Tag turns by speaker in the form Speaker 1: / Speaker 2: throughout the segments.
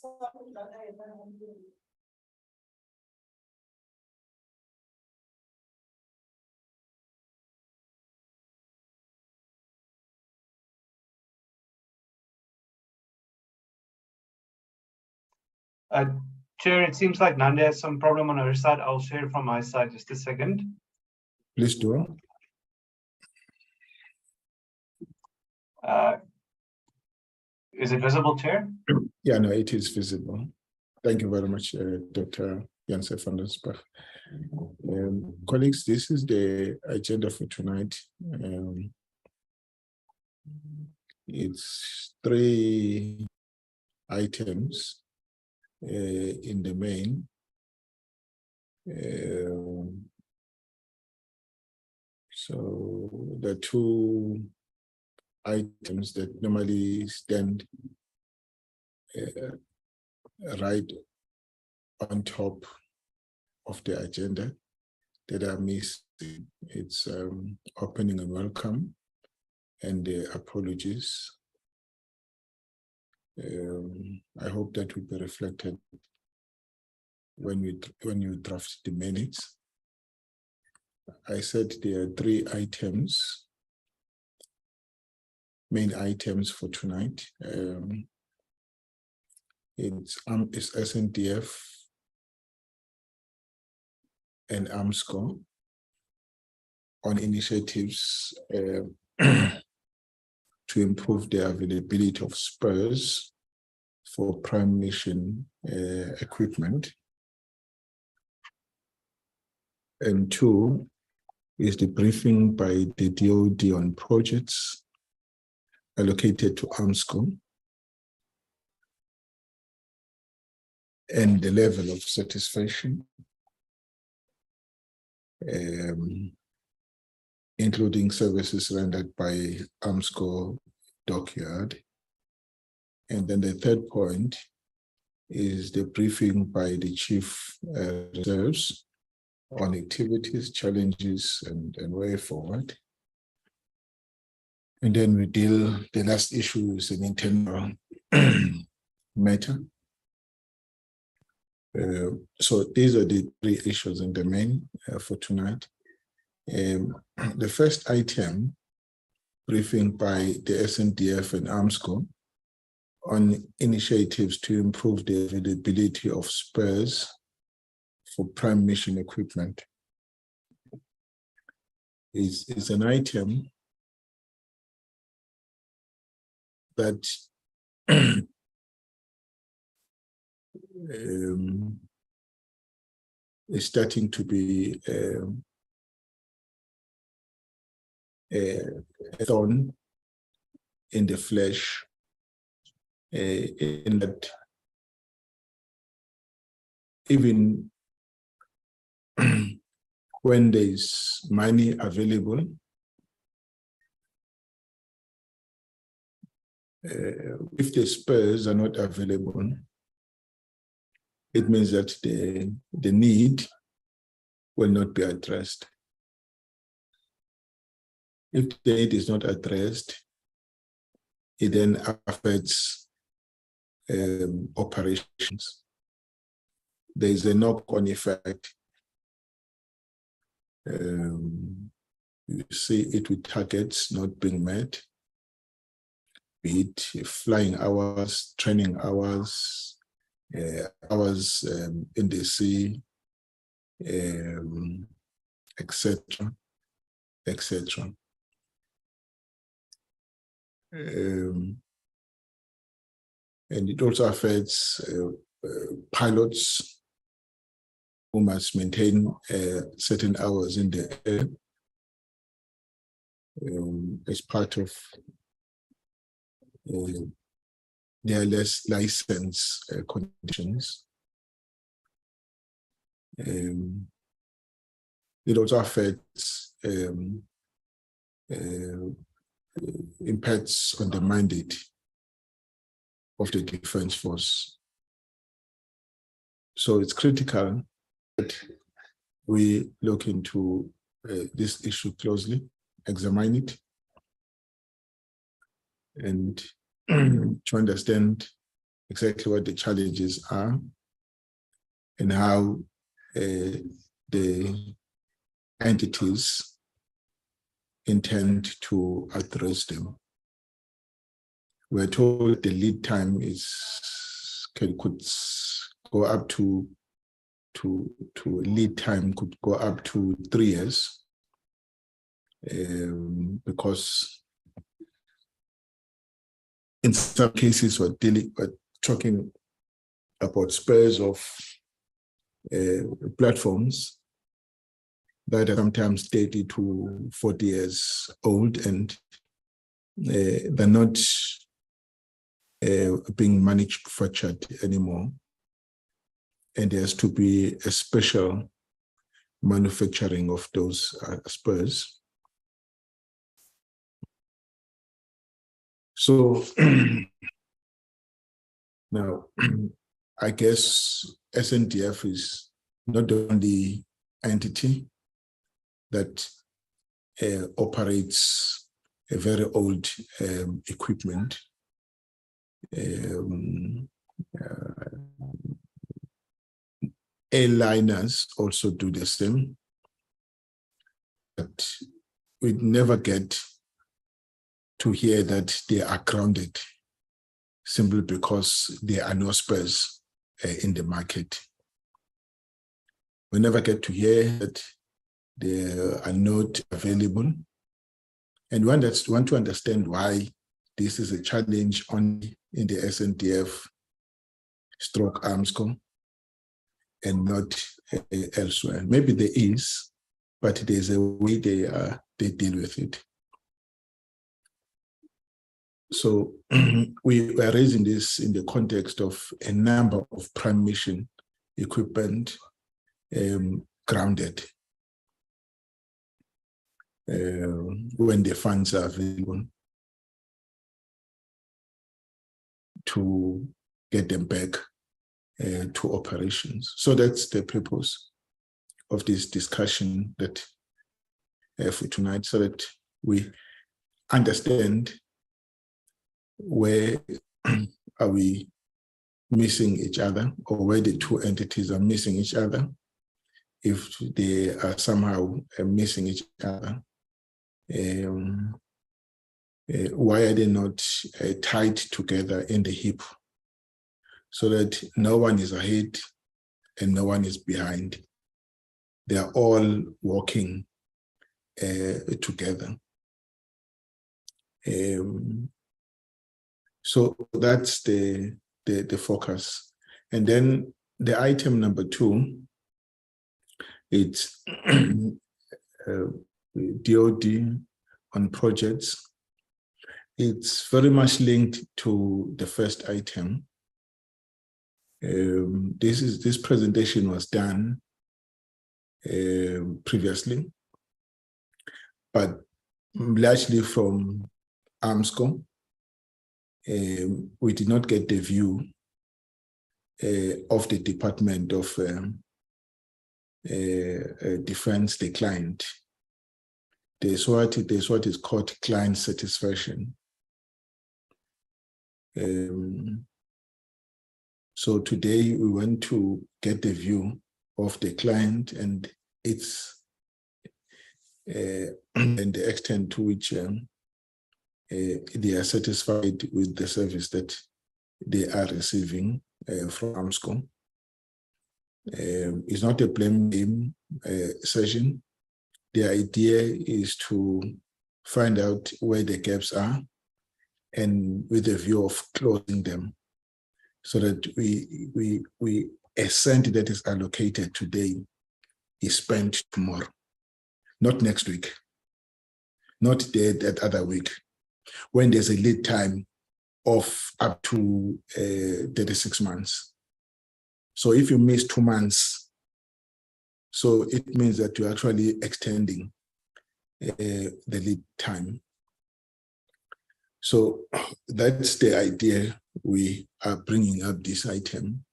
Speaker 1: Chair, it seems like Nanda has some problem on her side. I'll share from my side just a second.
Speaker 2: Please do.
Speaker 1: Is it visible, Chair?
Speaker 2: Yeah, no, it is visible. Thank you very much, Dr. Janse van der Spach. Colleagues, this is the agenda for tonight. It's 3 items in the main. So the 2 items that normally stand right on top of the agenda that are missing. It's opening and welcome and the apologies. I hope that will be reflected when you draft the minutes. I said there are 3 items, main items for tonight. It's SNDF and AMSCO on initiatives to improve the availability of spares for prime mission equipment. And 2 is the briefing by the DoD on projects allocated to AMSCO and the level of satisfaction, including services rendered by AMSCO Dockyard. And then the 3rd point is the briefing by the Chief Reserves on activities, challenges, and way forward. And then we deal, the last issue is an internal matter. So these are the 3 issues in the main for tonight. The first item, briefing by the SNDF and AMSCO on initiatives to improve the availability of spares for prime mission equipment, is an item that is starting to be a thorn in the flesh, in that even when there's money available, if the spares are not available, it means that the need will not be addressed. If the need is not addressed, it then affects operations. There is a knock-on effect. You see it with targets not being met, be it flying hours, training hours, hours in the sea, etc., etc. And it also affects pilots who must maintain certain hours in the air as part of their less license conditions. It also affects impacts on the mandate of the Defense Force. So it's critical that we look into this issue closely, examine it, and to understand exactly what the challenges are and how the entities intend to address them. We're told the lead time could go up to lead time could go up to 3 years, because in some cases we're talking about spares of platforms that are sometimes 30 to 40 years old, and they're not being manufactured anymore. And there has to be a special manufacturing of those spares. So now, I guess SNDF is not the only entity that operates a very old equipment. Airliners also do the same, but we never get to hear that they are grounded simply because there are no spares in the market. We never get to hear that they are not available. And we want to understand why this is a challenge only in the SNDF stroke Armscor and not elsewhere. Maybe there is, but there's a way they deal with it. So we are raising this in the context of a number of prime mission equipment grounded when the funds are available to get them back to operations. So that's the purpose of this discussion that for tonight, so that we understand where are we missing each other, or where the two entities are missing each other, if they are somehow missing each other. Why are they not tied together in the hip so that no one is ahead and no one is behind? They are all working together. So that's the focus. And then the item number 2, it's DOD on projects. It's very much linked to the first item. This presentation was done previously, but largely from Armscor. We did not get the view of the Department of Defense, the client. There's what is called client satisfaction. So today we want to get the view of the client and its and the extent to which they are satisfied with the service that they are receiving from Armscor. It's not a blame game session. The idea is to find out where the gaps are and with a view of closing them, so that a cent that is allocated today is spent tomorrow, not next week, not that other week, when there's a lead time of up to 36 months. So if you miss 2 months, so it means that you're actually extending the lead time. So that's the idea. We are bringing up this item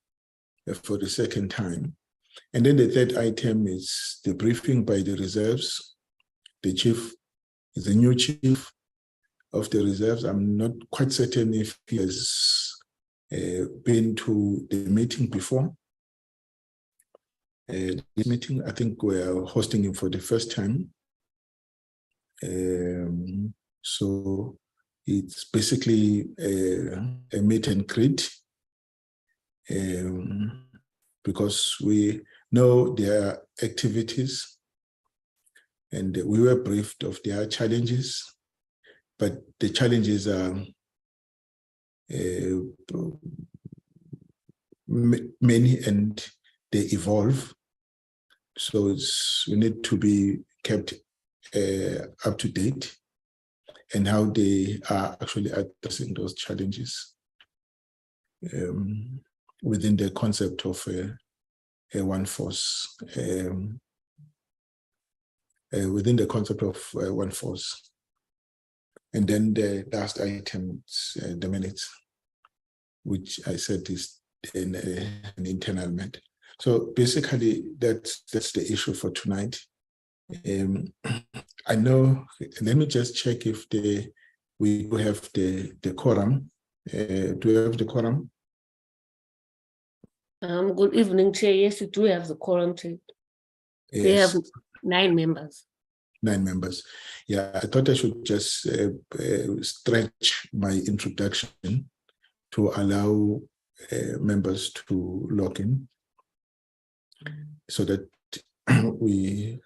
Speaker 2: for the second time. And then the third item is the briefing by the reserves. The chief is the new chief of the reserves. I'm not quite certain if he has been to the meeting before. This meeting, I think we're hosting it for the first time. So it's basically a meet and greet, because we know their activities and we were briefed of their challenges, but the challenges are many and they evolve. So we need to be kept up to date and how they are actually addressing those challenges within the concept of a one force, within the concept of one force. And then the last item, the minutes, which I said is an internal matter. So basically, that's the issue for tonight. I know. Let me just check if we have the quorum. Do we have the quorum?
Speaker 3: Good evening, Chair. Yes, we do have the quorum, Chair.
Speaker 2: Yes.
Speaker 3: We have 9 members.
Speaker 2: 9 members. Yeah, I thought I should just stretch my introduction to allow members to log in so that we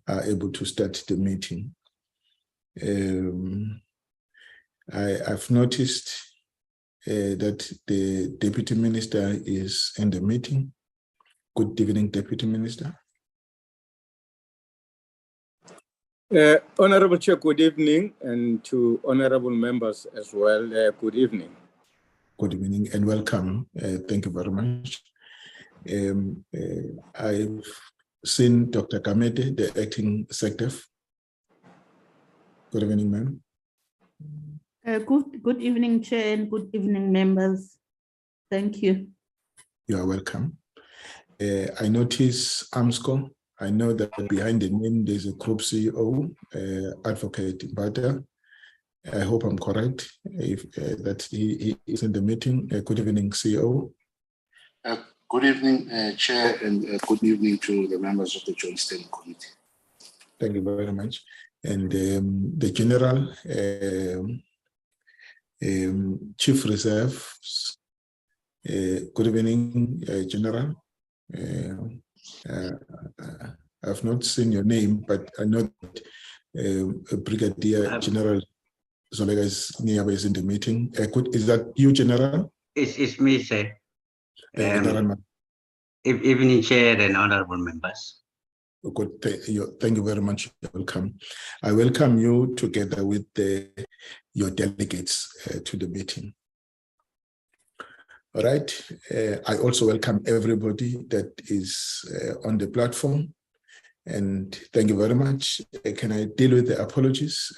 Speaker 2: are able to start the meeting. I've noticed that the Deputy Minister is in the meeting. Good evening, Deputy Minister.
Speaker 4: Honorable Chair, good evening, and to honorable members as well, good evening.
Speaker 2: Good evening and welcome. Thank you very much. I've seen Dr. Kamete, the acting SecDef. Good evening, ma'am.
Speaker 5: Good evening, Chair, and good evening, members. Thank you.
Speaker 2: You are welcome. I notice AMSCO. I know that behind the name there's a group CEO, Advocate Mbata. I hope I'm correct if that he is in the meeting. Good evening, CEO.
Speaker 6: Good evening, Chair, and good evening to the members of the Joint Steering Committee.
Speaker 2: Thank you very much. And the General, Chief Reserves. Good evening, General. I've not seen your name, but I know that Brigadier General Zolega is in the meeting. Is that you, General?
Speaker 7: It's me, sir.
Speaker 2: General.
Speaker 7: Evening, Chair and honorable members.
Speaker 2: Good. Thank you very much. Welcome. I welcome you together with your delegates to the meeting. All right. I also welcome everybody that is on the platform. And thank you very much. Can I deal with the apologies?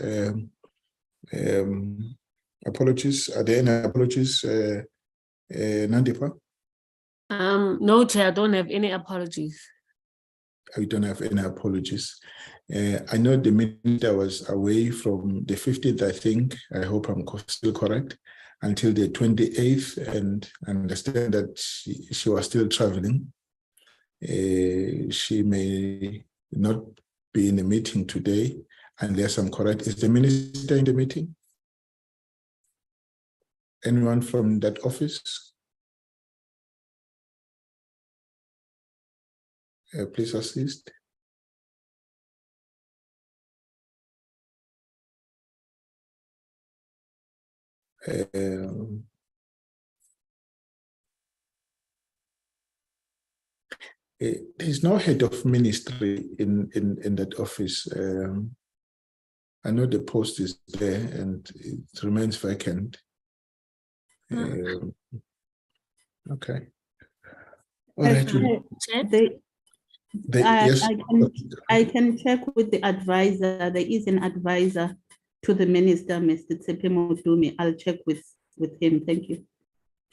Speaker 2: Apologies. Are there any apologies, Nandipa?
Speaker 3: No, Chair, I don't have any apologies.
Speaker 2: I don't have any apologies. I know the minister was away from the 15th, I think. I hope I'm still correct, until the 28th, and I understand that she was still traveling. She may not be in the meeting today, unless I'm correct. Is the minister in the meeting? Anyone from that office? Please assist. There's no head of ministry in that office. I know the post is there and it remains vacant. Okay. All right. Yes.
Speaker 5: I can check with the advisor. There is an advisor to the minister, Mr. Tsepemo Dumi. I'll check with him. Thank you.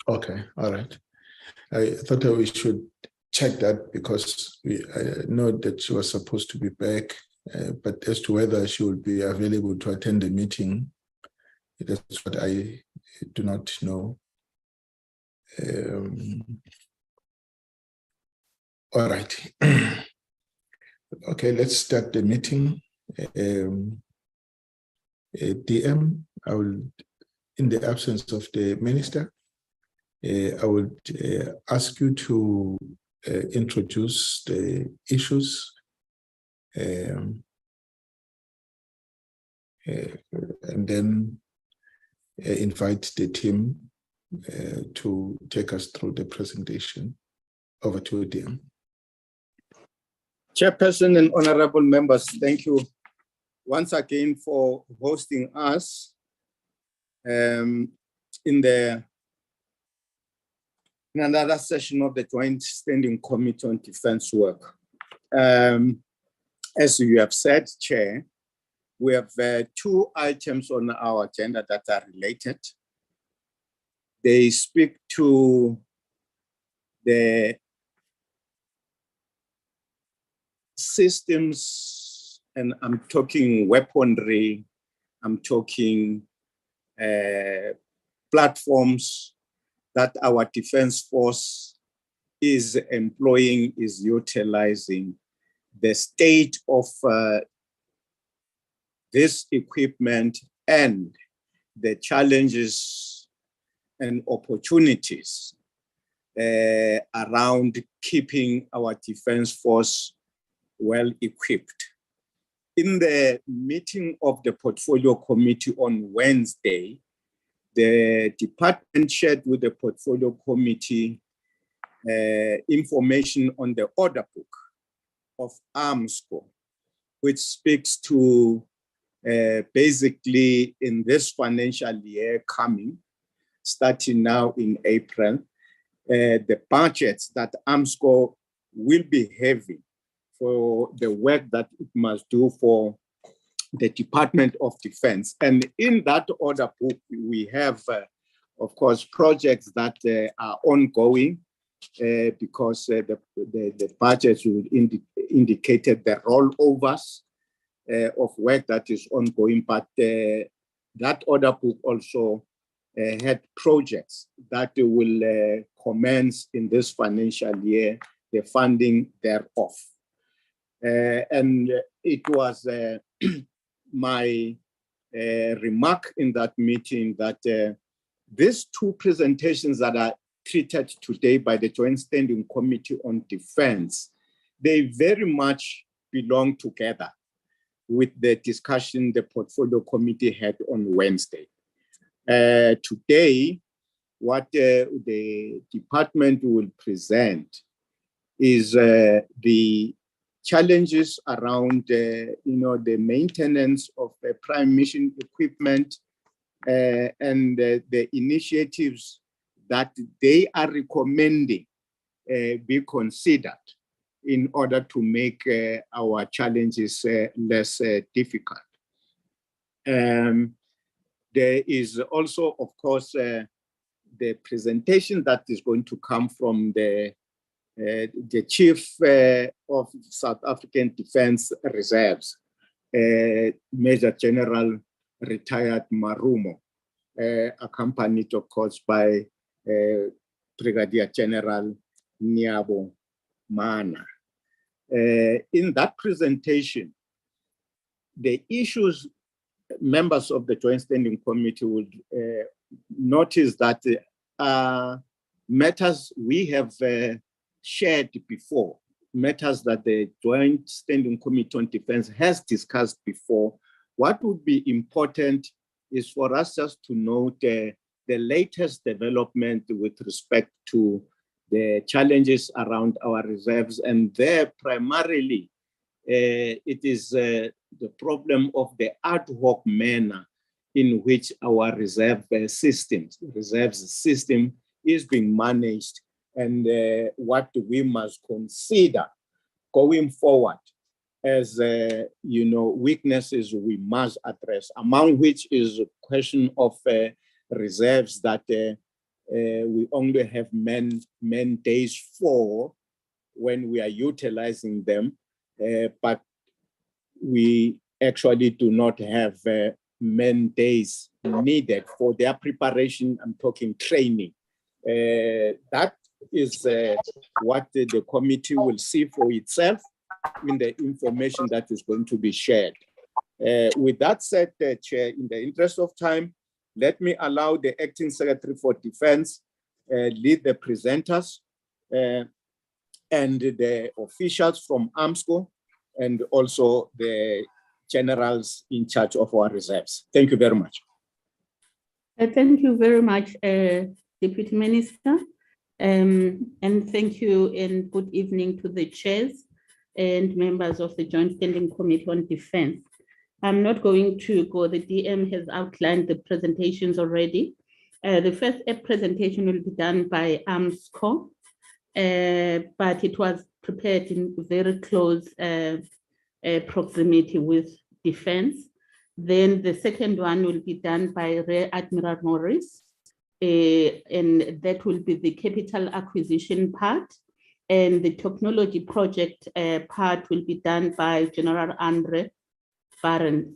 Speaker 2: Okay. All right. I thought that we should check that because I know that she was supposed to be back, but as to whether she will be available to attend the meeting, that's what I do not know. All right. Okay, let's start the meeting. DM, I will, in the absence of the minister, I would ask you to introduce the issues and then invite the team to take us through the presentation. Over to you, DM.
Speaker 4: Chairperson and honorable members, thank you once again for hosting us in another session of the Joint Standing Committee on Defense Work. As you have said, Chair, we have two items on our agenda that are related. They speak to the systems, and I'm talking weaponry, I'm talking platforms that our defense force is employing, is utilizing, the state of this equipment, and the challenges and opportunities around keeping our defense force well equipped. In the meeting of the Portfolio Committee on Wednesday, the department shared with the Portfolio Committee information on the order book of Armscor, which speaks to basically in this financial year coming, starting now in April, the budgets that Armscor will be having for the work that it must do for the Department of Defense. And in that order book, we have, of course, projects that are ongoing because the budgets will indicate the rollovers of work that is ongoing, but that order book also had projects that will commence in this financial year, the funding thereof. And it was my remark in that meeting that these two presentations that are treated today by the Joint Standing Committee on Defense, they very much belong together with the discussion the Portfolio Committee had on Wednesday. Today, what the department will present is the challenges around the maintenance of prime mission equipment and the initiatives that they are recommending be considered in order to make our challenges less difficult. There is also, of course, the presentation that is going to come from the Chief of South African Defence Reserves, Major General retired Marumo, accompanied, of course, by Brigadier General Niabo Mana. In that presentation, the issues members of the Joint Standing Committee would notice that matters we have shared before, matters that the Joint Standing Committee on Defense has discussed before. What would be important is for us just to note the latest development with respect to the challenges around our reserves, and there primarily it is the problem of the ad hoc manner in which our reserves system is being managed, and what we must consider going forward as weaknesses we must address, among which is a question of reserves that we only have man days for when we are utilizing them, but we actually do not have man days needed for their preparation. I'm talking training That is what the committee will see for itself in the information that is going to be shared. With that said, Chair, in the interest of time, let me allow the Acting Secretary for Defense lead the presenters and the officials from AMSCO and also the generals in charge of our reserves. Thank you very much.
Speaker 5: Thank you very much, Deputy Minister. And thank you and good evening to the chairs and members of the Joint Standing Committee on Defense. I'm not going to go, the DM has outlined the presentations already. The first presentation will be done by AMSCO, but it was prepared in very close proximity with Defense. Then the second one will be done by Rear Admiral Morris, and that will be the capital acquisition part. And the technology project part will be done by General Andre Barron.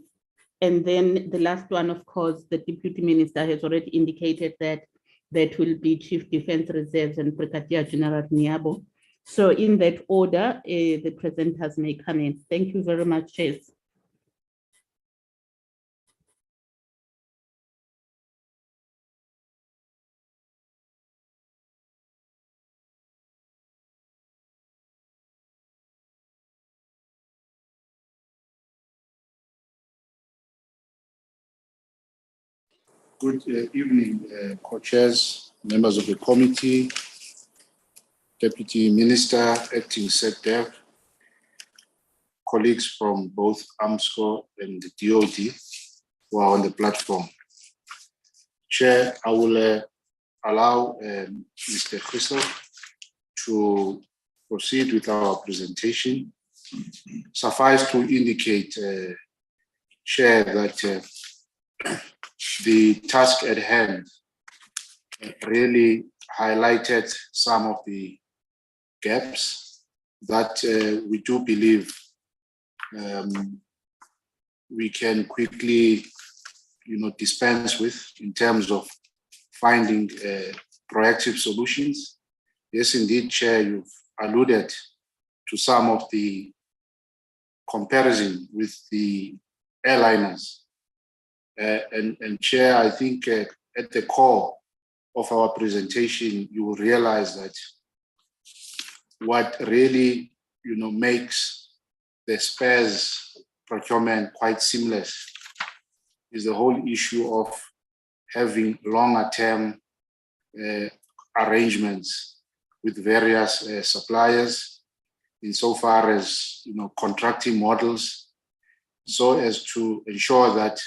Speaker 5: And then the last one, of course, the Deputy Minister has already indicated that that will be Chief Defense Reserves and Brigadier General Niabo. So in that order, the presenters may come in. Thank you very much, Chairs.
Speaker 6: Good evening, co-chairs, members of the committee, Deputy Minister, Acting SecDef, colleagues from both AMSCO and the DOD who are on the platform. Chair, I will allow Mr. Crystal to proceed with our presentation. Suffice to indicate, Chair, that the task at hand really highlighted some of the gaps that we do believe we can quickly, dispense with in terms of finding proactive solutions. Yes, indeed, Chair, you've alluded to some of the comparison with the airliners. And Chair, I think at the core of our presentation, you will realize that what really, makes the spares procurement quite seamless is the whole issue of having longer term arrangements with various suppliers insofar as, contracting models, so as to ensure that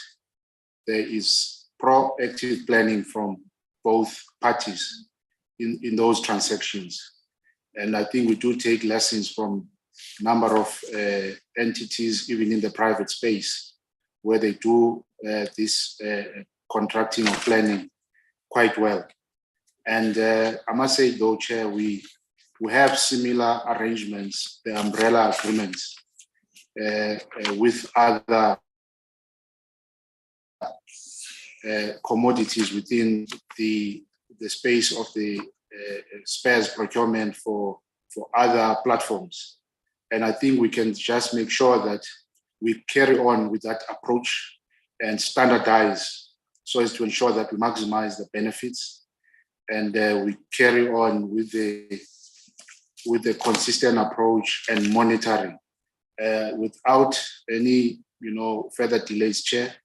Speaker 6: there is proactive planning from both parties in those transactions. And I think we do take lessons from a number of entities, even in the private space, where they do this contracting or planning quite well. And I must say though, Chair, we have similar arrangements, the umbrella agreements with other commodities within the space of the spares procurement for other platforms. And I think we can just make sure that we carry on with that approach and standardize so as to ensure that we maximize the benefits and we carry on with the consistent approach and monitoring without any further delays, Chair.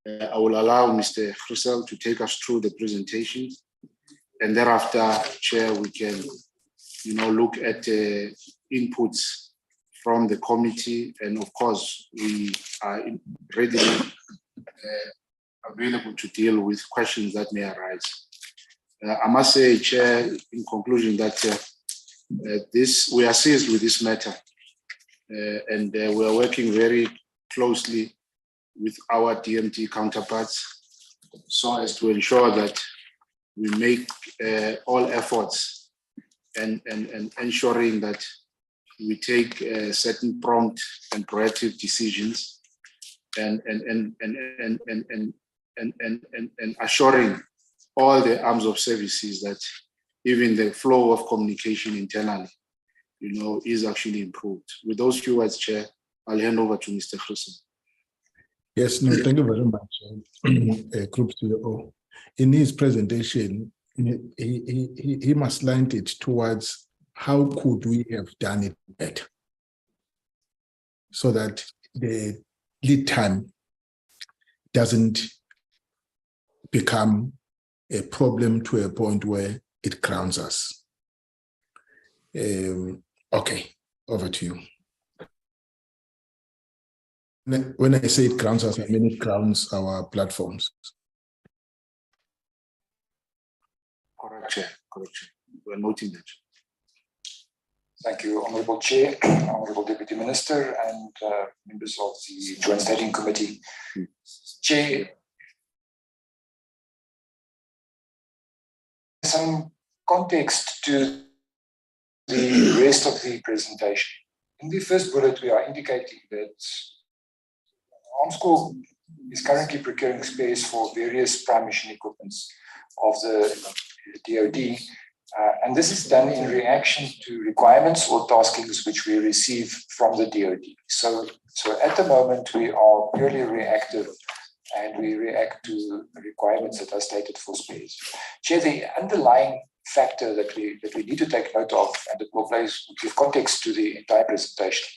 Speaker 6: I will allow Mr. Crystal to take us through the presentations, and thereafter, Chair, we can, look at inputs from the committee, and of course, we are readily available to deal with questions that may arise. I must say, Chair, in conclusion, that we are seized with this matter, and we are working very closely with our DMT counterparts so as to ensure that we make all efforts and ensuring that we take certain prompt and proactive decisions and assuring all the arms of services that even the flow of communication internally, is actually improved. With those few words, Chair, I'll hand over to Mr. Christen.
Speaker 2: Yes, no, thank you very much, Group CEO. In his presentation, he must line it towards how could we have done it better so that the lead time doesn't become a problem to a point where it grounds us. Okay, over to you. When I say it grounds us, I mean it grounds our platforms.
Speaker 6: Correct, Chair. Correct, Chair. We're noting that.
Speaker 8: Thank you, Honourable Chair, Honourable Deputy Minister, and members of the Joint Standing Committee. Chair, some context to the rest of the presentation. In the first bullet, we are indicating that Armscor is currently procuring spares for various prime mission equipments of the DoD, and this is done in reaction to requirements or taskings which we receive from the DoD. So at the moment, we are purely reactive, and we react to requirements that are stated for spares. Chair, the underlying factor that we need to take note of, and it will give context to the entire presentation,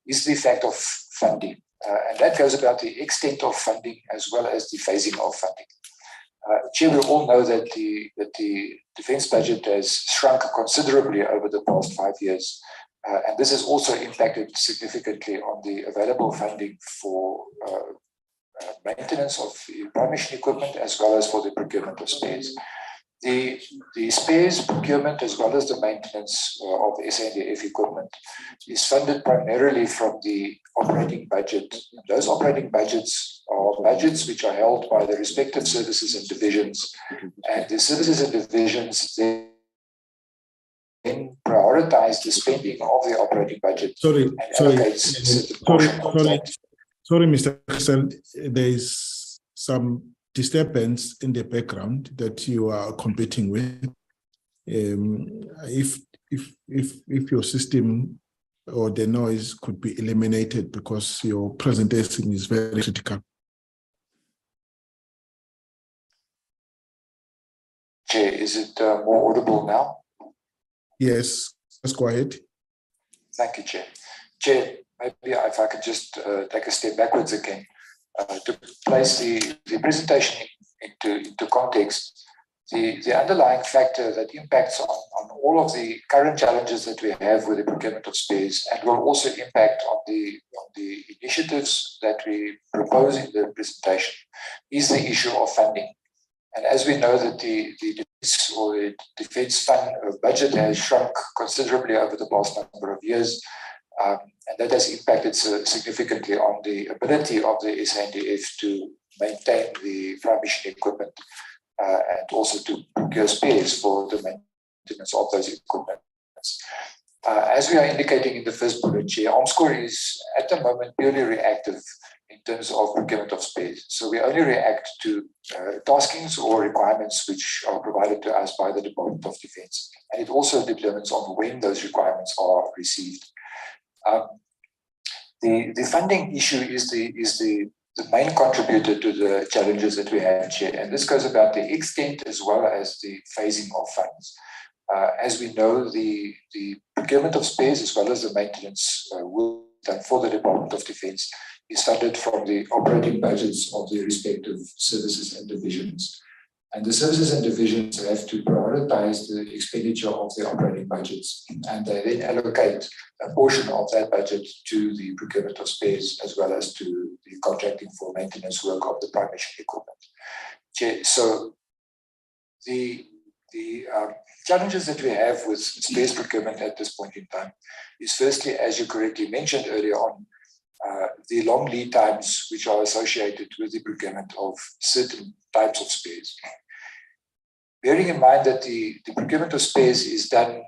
Speaker 8: is the fact of funding. And that goes about the extent of funding as well as the phasing of funding. Chair, we all know that the defence budget has shrunk considerably over the past 5 years, and this has also impacted significantly on the available funding for maintenance of the prime mission equipment as well as for the procurement of spares. The spares procurement as well as the maintenance of SANDF equipment is funded primarily from the operating budget. Those operating budgets are budgets which are held by the respective services and divisions, and the services and divisions then prioritize the spending of the operating budget. Sorry,
Speaker 2: Mr. Christen, there is some disturbance in the background that you are competing with. If your system or the noise could be eliminated, because your presentation is very critical.
Speaker 8: Chair, is it more audible now?
Speaker 2: Yes, let's go ahead.
Speaker 8: Thank you, Chair. Chair, maybe if I could just take a step backwards again. To place the presentation into context, the underlying factor that impacts on all of the current challenges that we have with the procurement of spares and will also impact on the initiatives that we propose in the presentation is the issue of funding. And as we know that the defence fund budget has shrunk considerably over the past number of years, and that has impacted significantly on the ability of the SANDF to maintain the prime mission equipment and also to procure spares for the maintenance of those equipments. As we are indicating in the first bullet, Chair, Armscor is at the moment purely reactive in terms of procurement of spares. So we only react to taskings or requirements which are provided to us by the Department of Defence. And it also determines on when those requirements are received. The funding issue is the main contributor to the challenges that we have, Chair, and this goes about the extent as well as the phasing of funds. As we know, the procurement of spares as well as the maintenance will be done for the Department of Defence is funded from the operating budgets of the respective services and divisions. And the services and divisions have to prioritize the expenditure of their operating budgets, and they then allocate a portion of that budget to the procurement of spares as well as to the contracting for maintenance work of the prime mission equipment. So the challenges that we have with spares procurement at this point in time is firstly, as you correctly mentioned earlier on, the long lead times which are associated with the procurement of certain types of spares. Bearing in mind that the procurement of spares is done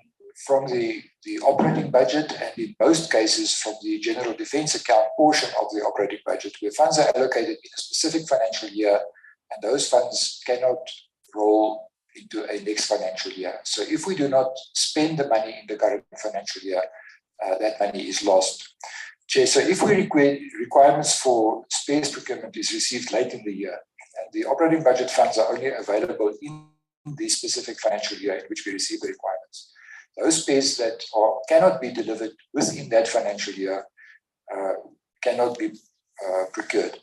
Speaker 8: from the operating budget and in most cases from the general defence account portion of the operating budget, where funds are allocated in a specific financial year and those funds cannot roll into a next financial year. So if we do not spend the money in the current financial year, that money is lost. Chair, so if we requirements for space procurement is received late in the year, and the operating budget funds are only available in the specific financial year in which we receive the requirements, those space that cannot be delivered within that financial year cannot be procured.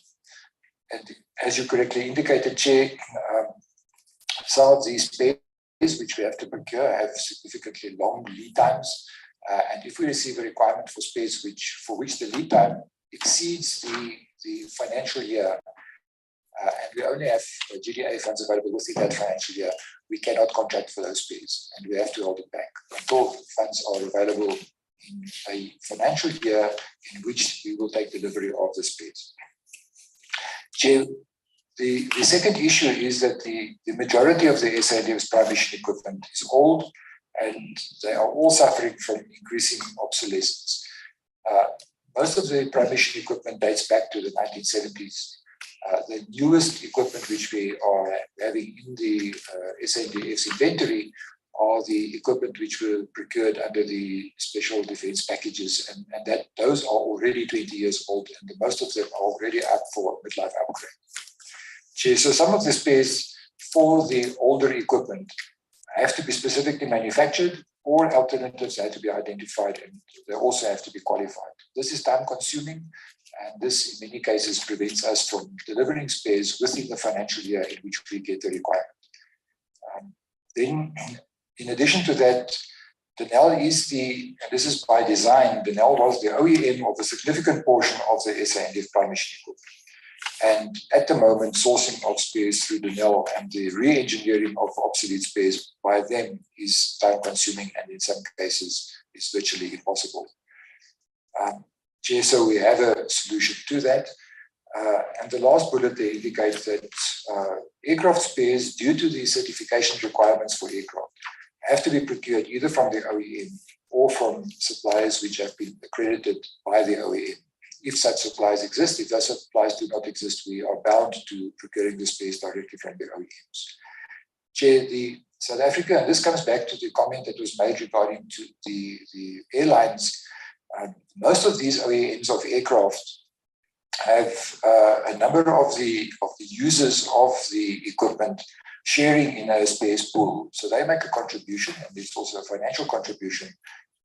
Speaker 8: And as you correctly indicated, Chair, some of these space which we have to procure have significantly long lead times. And if we receive a requirement for space for which the lead time exceeds the financial year, and we only have GDA funds available within that financial year, we cannot contract for those space, and we have to hold it back until funds are available in a financial year in which we will take delivery of the space. Chair, the second issue is that the majority of the SANDF's prime mission equipment is old, and they are all suffering from increasing obsolescence. Most of the prime mission equipment dates back to the 1970s. The newest equipment which we are having in the SANDF's inventory are the equipment which were procured under the special defense packages, and that those are already 20 years old, and most of them are already up for midlife upgrade. Chair, so some of the space for the older equipment have to be specifically manufactured, or alternatives have to be identified, and they also have to be qualified. This is time consuming, and this in many cases prevents us from delivering space within the financial year in which we get the requirement. Then, in addition to that, Denel is this is by design, Denel was the OEM of a significant portion of the SANDF prime mission equipment. And at the moment, sourcing of space through Denel and the re-engineering of obsolete space by them is time-consuming, and in some cases is virtually impossible. Chair, so we have a solution to that. And the last bullet there indicates that aircraft spares, due to the certification requirements for aircraft, have to be procured either from the OEM or from suppliers which have been accredited by the OEM. If such supplies exist, if those supplies do not exist, we are bound to procuring the space directly from the OEMs. Chair, South Africa, and this comes back to the comment that was made regarding to the airlines. Most of these OEMs of aircraft have a number of the users of the equipment sharing in a space pool. So they make a contribution, and there's also a financial contribution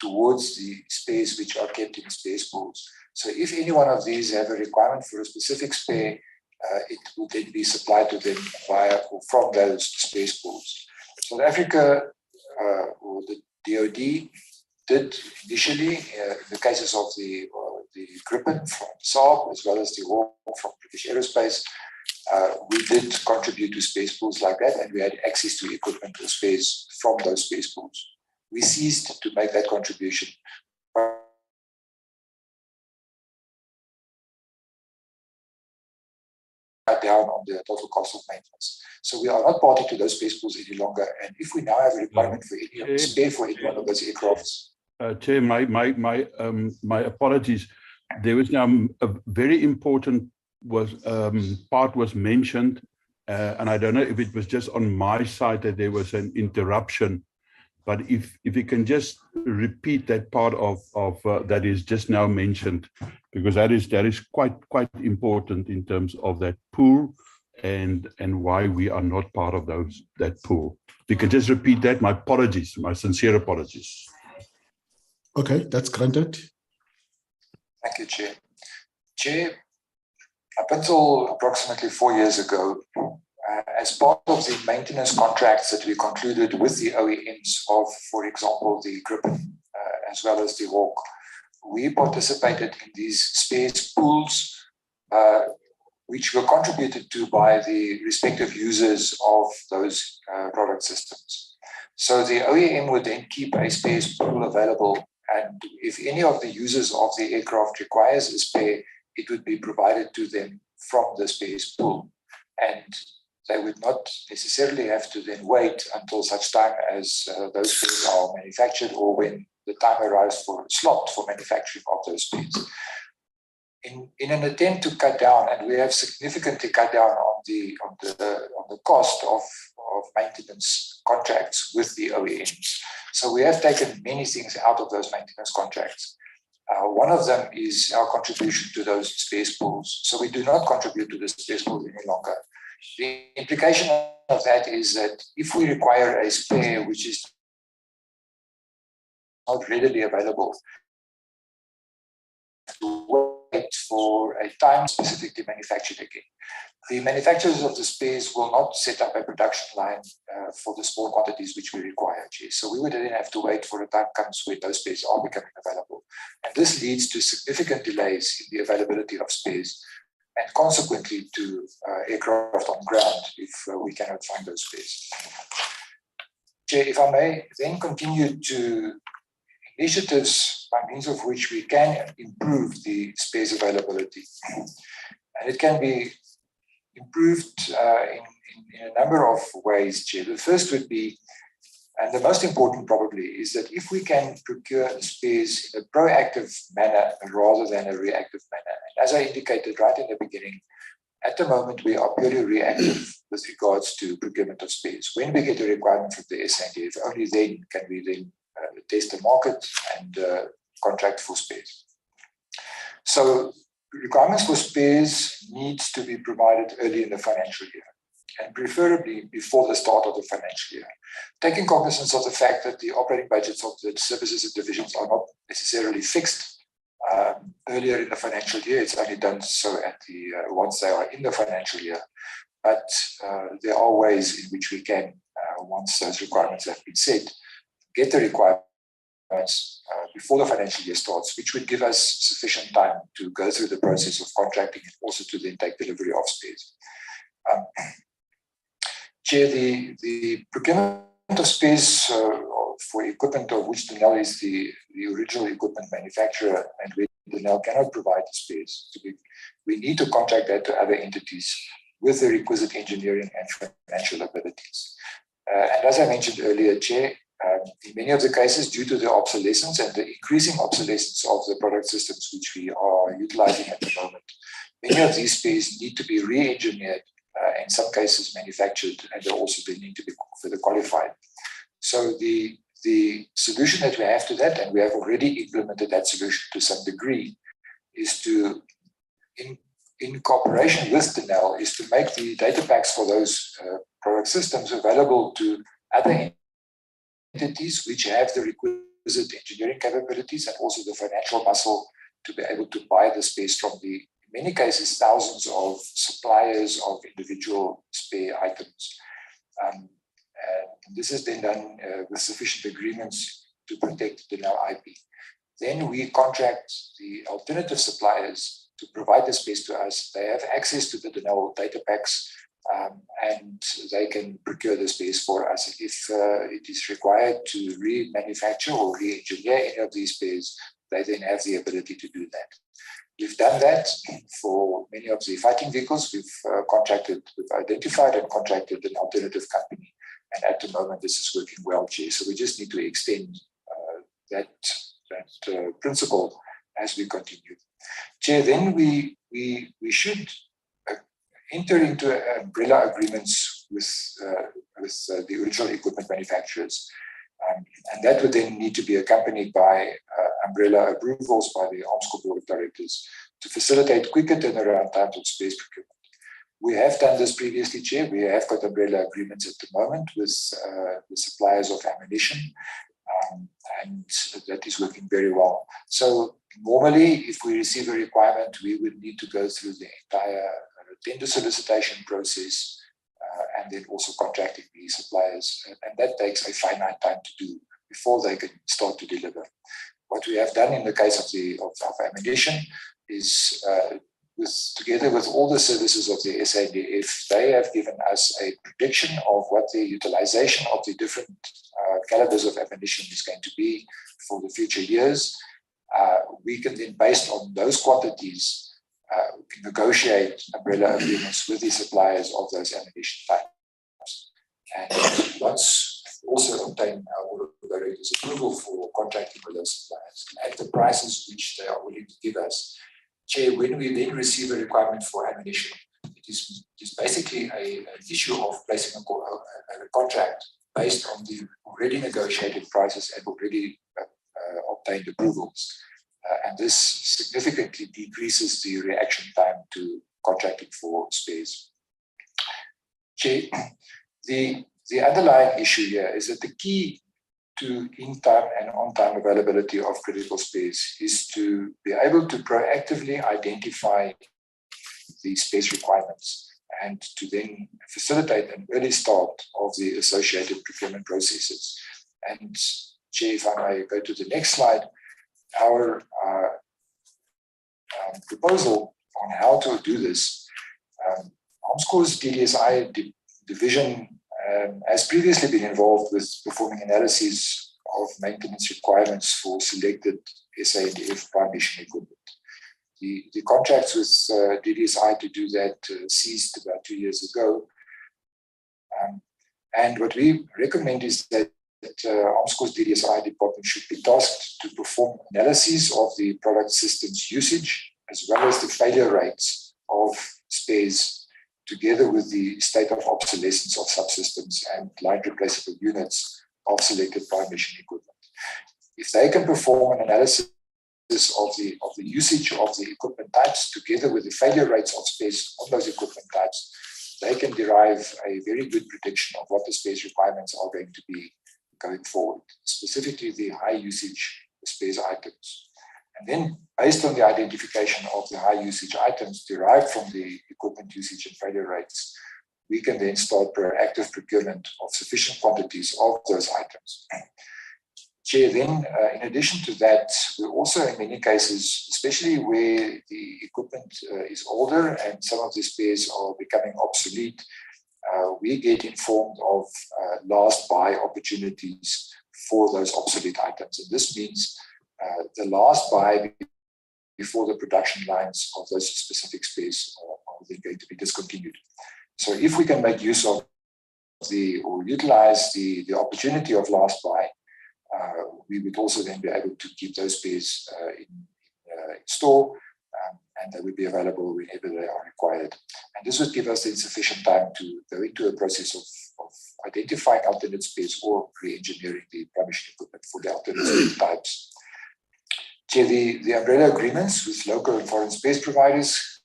Speaker 8: towards the space which are kept in space pools. So if any one of these have a requirement for a specific spare, it will then be supplied to them via or from those space pools. South Africa, or the DOD, did initially, in the cases of the Gripen from Saab, as well as the Hawk from British Aerospace, we did contribute to space pools like that, and we had access to equipment or space from those space pools. We ceased to make that contribution down on the total cost of maintenance. So we are not party to those space pools any longer. And if we now have a requirement for any spare for any one of those aircrafts.
Speaker 9: Chair, my apologies. There was now a very important part was mentioned, and I don't know if it was just on my side that there was an interruption. But if you can just repeat that part of that is just now mentioned, because that is quite important in terms of that pool and why we are not part of that pool. If you can just repeat that, my apologies, my sincere apologies.
Speaker 2: Okay, that's granted.
Speaker 8: Thank you, Chair. Chair, up until approximately 4 years ago, as part of the maintenance contracts that we concluded with the OEMs of, for example, the Gripen, as well as the Hawk, we participated in these space pools, which were contributed to by the respective users of those product systems. So the OEM would then keep a space pool available, and if any of the users of the aircraft requires a spare, it would be provided to them from the space pool. And they would not necessarily have to then wait until such time as those spares are manufactured, or when the time arrives for a slot for manufacturing of those spares. in an attempt to cut down, and we have significantly cut down on the cost of maintenance contracts with the OEMs. So we have taken many things out of those maintenance contracts. One of them is our contribution to those space pools. So we do not contribute to the space pools any longer. The implication of that is that if we require a spare which is not readily available, to wait for a time specifically manufactured again. The manufacturers of the spares will not set up a production line for the small quantities which we require. So we would then have to wait for a time comes when those spares are becoming available. And this leads to significant delays in the availability of spares and consequently to aircraft on ground if we cannot find those spares. Chair, if I may then continue to initiatives by means of which we can improve the space availability. And it can be improved in a number of ways, Chair. The first would be, and the most important probably, is that if we can procure space in a proactive manner rather than a reactive manner. And as I indicated right in the beginning, at the moment we are purely reactive with regards to procurement of space. When we get a requirement from the SANDF, only then can we then test the market and contract for space. So requirements for space needs to be provided early in the financial year and preferably before the start of the financial year. Taking cognizance of the fact that the operating budgets of the services and divisions are not necessarily fixed earlier in the financial year, it's only done so at the once they are in the financial year. But there are ways in which we can, once those requirements have been set, get the requirements before the financial year starts, which would give us sufficient time to go through the process of contracting and also to then take delivery of space. Chair, the procurement of space for equipment of which Denel is the original equipment manufacturer and where Denel cannot provide the space, we need to contract that to other entities with the requisite engineering and financial abilities. And as I mentioned earlier, Chair, in many of the cases, due to the obsolescence and the increasing obsolescence of the product systems which we are utilizing at the moment, many of these spares need to be re-engineered, in some cases manufactured, and they also they need to be further qualified. So the solution that we have to that, and we have already implemented that solution to some degree, is to, in cooperation with Denel, is to make the data packs for those product systems available to other entities which have the requisite engineering capabilities and also the financial muscle to be able to buy the space from the, in many cases, thousands of suppliers of individual spare items. And this is then done with sufficient agreements to protect the Denel IP. Then we contract the alternative suppliers to provide the space to us. They have access to the Denel data packs, and they can procure the space for us. If it is required to remanufacture or re-engineer any of these spares, they then have the ability to do that. We've done that for many of the fighting vehicles. We've identified and contracted an alternative company. And at the moment, this is working well, Chair. So we just need to extend that principle as we continue. Chair, then we should enter into umbrella agreements with the original equipment manufacturers. And that would then need to be accompanied by umbrella approvals by the Armscor Board of Directors to facilitate quicker turnaround times of space procurement. We have done this previously, Chair. We have got umbrella agreements at the moment with the suppliers of ammunition, and that is working very well. So normally, if we receive a requirement, we would need to go through the entire tender solicitation process and then also contracting the suppliers. And that takes a finite time to do before they can start to deliver. What we have done in the case of ammunition is together with all the services of the SANDF, they have given us a prediction of what the utilization of the different calibers of ammunition is going to be for the future years. We can then, based on those quantities, negotiate umbrella agreements with the suppliers of those ammunition types. And once also obtain our Board of Directors approval for contracting with those suppliers at the prices which they are willing to give us, Chair, when we then receive a requirement for ammunition, it is basically an issue of placing a contract based on the already negotiated prices and already obtained approvals. And this significantly decreases the reaction time to contracting for spares. Chair, the underlying issue here is that the key to in-time and on-time availability of critical spares is to be able to proactively identify the space requirements and to then facilitate an early start of the associated procurement processes. And Chair, if I may go to the next slide, our proposal on how to do this, Armscor's DDSI division has previously been involved with performing analyses of maintenance requirements for selected SANDF prime mission equipment. The contracts with DDSI to do that ceased about 2 years ago. And what we recommend is that Armscor's DDSI department should be tasked to perform analyses of the product system's usage, as well as the failure rates of spares, together with the state of obsolescence of subsystems and line replaceable units of selected prime mission equipment. If they can perform an analysis of the usage of the equipment types, together with the failure rates of spares on those equipment types, they can derive a very good prediction of what the spares requirements are going to be going forward, specifically the high usage spares items. And then, based on the identification of the high usage items derived from the equipment usage and failure rates, we can then start proactive procurement of sufficient quantities of those items. Chair, then, in addition to that, we also, in many cases, especially where the equipment is older and some of the spares are becoming obsolete, we get informed of last buy opportunities for those obsolete items. And this means the last buy before the production lines of those specific spares are then going to be discontinued. So if we can make use of or utilize the opportunity of last buy, we would also then be able to keep those spares in store, and they would be available whenever they are required. And this would give us the sufficient time to go into a process of identifying alternate spares or re-engineering the prime mission equipment for the alternate types. Chair, the umbrella agreements with local and foreign space providers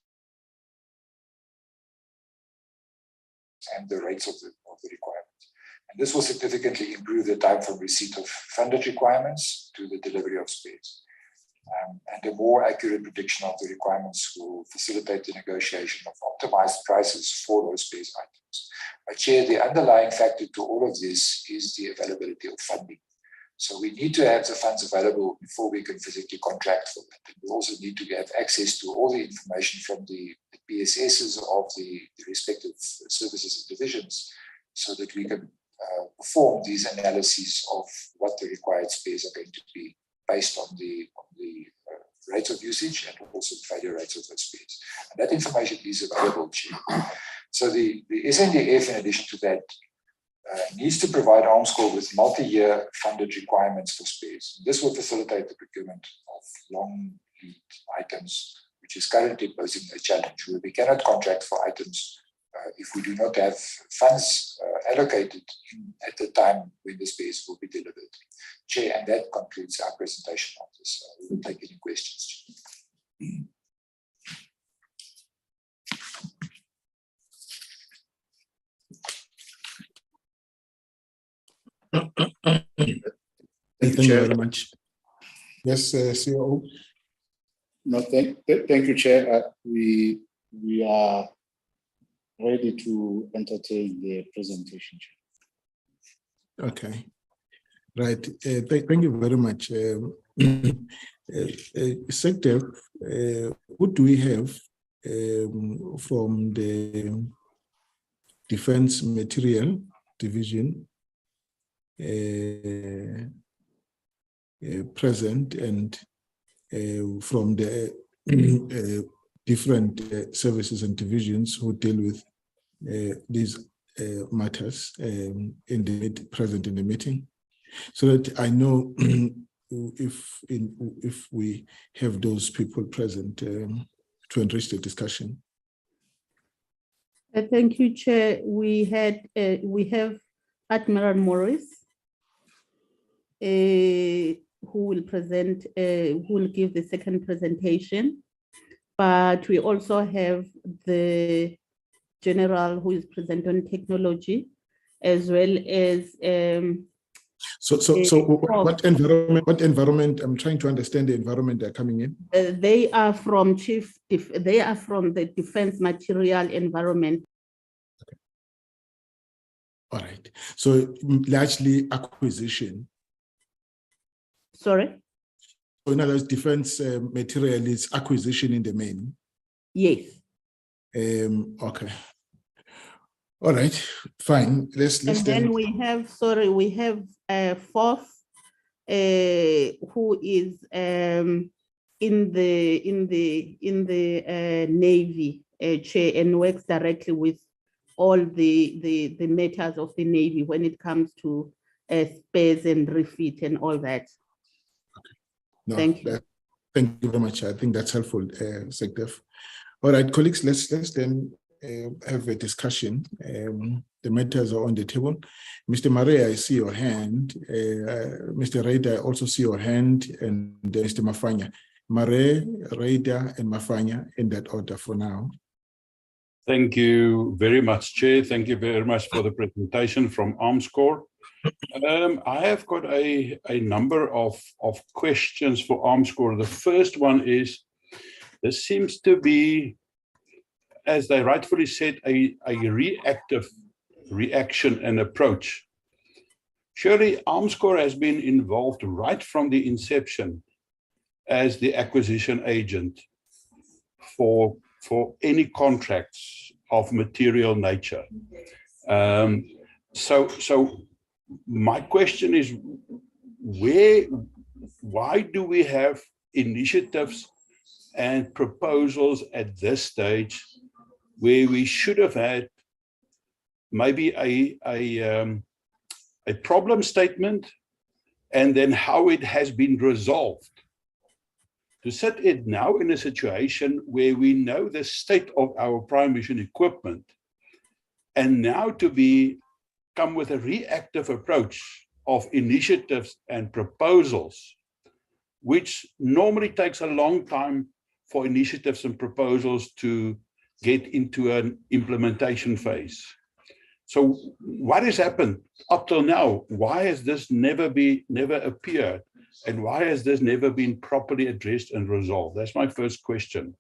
Speaker 8: and the rates of the requirement. And this will significantly improve the time from receipt of funded requirements to the delivery of spares. And a more accurate prediction of the requirements will facilitate the negotiation of optimized prices for those spares items. But Chair, the underlying factor to all of this is the availability of funding. So we need to have the funds available before we can physically contract for it. And we also need to have access to all the information from the PSSs of the respective services and divisions so that we can perform these analyses of what the required spares are going to be based on the rates of usage and also the failure rates of those spares. And that information is available, Chair. So the SNDF, in addition to that, needs to provide Armscor with multi-year funded requirements for spares. This will facilitate the procurement of long lead items, which is currently posing a challenge where we cannot contract for items if we do not have funds allocated at the time when the spares will be delivered. Chair, and that concludes our presentation on this. We will take any questions.
Speaker 2: Thank you very much. Yes, COO.
Speaker 6: No, thank you, Chair. We are ready to entertain the presentation, Chair.
Speaker 2: Okay. Right. Thank you very much. Sector, what do we have from the Defense Material Division present, and from the different services and divisions who deal with these matters present in the meeting, so that I know if we have those people present to enrich the discussion.
Speaker 5: Thank you, Chair. We have Admiral Morris, who will present, who will give the second presentation. But we also have the General who is present on technology, as well as
Speaker 2: So what environment? I'm trying to understand the environment they're coming in.
Speaker 5: they are from they are from the defense material environment.
Speaker 2: Okay. All right. So largely acquisition.
Speaker 5: Sorry?
Speaker 2: So in other words, defense material is acquisition in the main.
Speaker 5: Yes.
Speaker 2: Okay. All right, fine. Let's
Speaker 5: And then we have, sorry, we have fourth, who is in the Navy, Chair, and works directly with all the matters of the Navy when it comes to spares and refit and all that.
Speaker 2: Okay. No,
Speaker 5: Thank you.
Speaker 2: Thank you very much. I think that's helpful, SecDef. All right, colleagues, let's then have a discussion. The matters are on the table. Mr. Maria, I see your hand. Mr. Raida, I also see your hand, and Mr. Mafanya. Maria, Raida, and Mafanya in that order for now.
Speaker 9: Thank you very much, Chair. Thank you very much for the presentation from Armscor. I have got a number of questions for Armscor. The first one is, there seems to be, as they rightfully said, a reactive reaction and approach. Surely Armscor has been involved right from the inception as the acquisition agent for any contracts of material nature. So my question is, why do we have initiatives and proposals at this stage where we should have had maybe a problem statement and then how it has been resolved? To sit it now in a situation where we know the state of our prime mission equipment, and now to come with a reactive approach of initiatives and proposals, which normally takes a long time for initiatives and proposals to get into an implementation phase. So what has happened up till now? Why has this never appeared? And why has this never been properly addressed and resolved? That's my first question.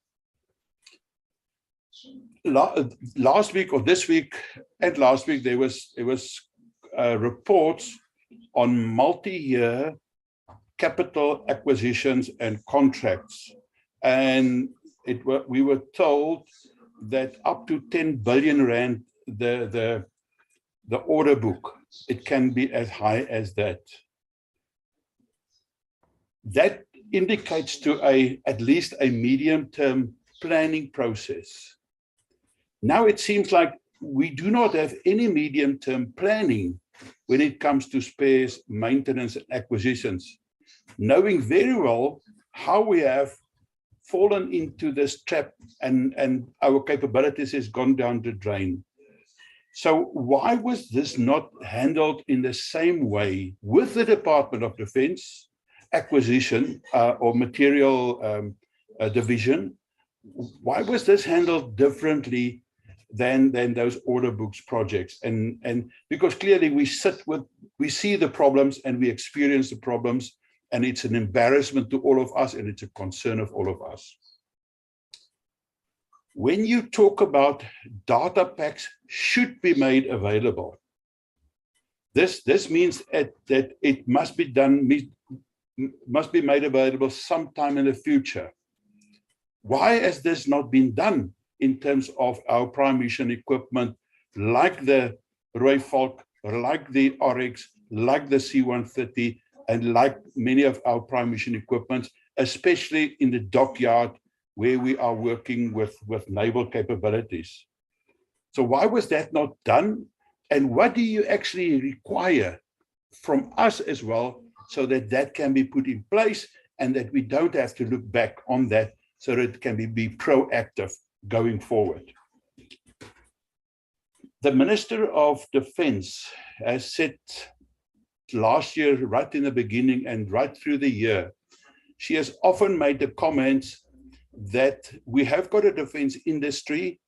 Speaker 9: Last week or this week and last week, there was reports on multi-year capital acquisitions and contracts. And we were told that up to 10 billion rand, the order book, it can be as high as that. That indicates to at least a medium-term planning process. Now it seems like we do not have any medium-term planning when it comes to spares, maintenance, and acquisitions, knowing very well how we have fallen into this trap and our capabilities has gone down the drain. So why was this not handled in the same way with the Department of Defense acquisition or material division? Why was this handled differently than those order books projects? And because clearly we see the problems and we experience the problems, and it's an embarrassment to all of us and it's a concern of all of us. When you talk about data packs should be made available, this means that it must be done, must be made available sometime in the future. Why has this not been done in terms of our prime mission equipment, like the Rooivalk, like the Oryx, like the C-130, and like many of our prime mission equipment, especially in the dockyard where we are working with naval capabilities? So why was that not done? And what do you actually require from us as well, so that that can be put in place and that we don't have to look back on that, so that it can be proactive going forward. The Minister of Defence has said last year, right in the beginning and right through the year, she has often made the comments that we have got a defence industry,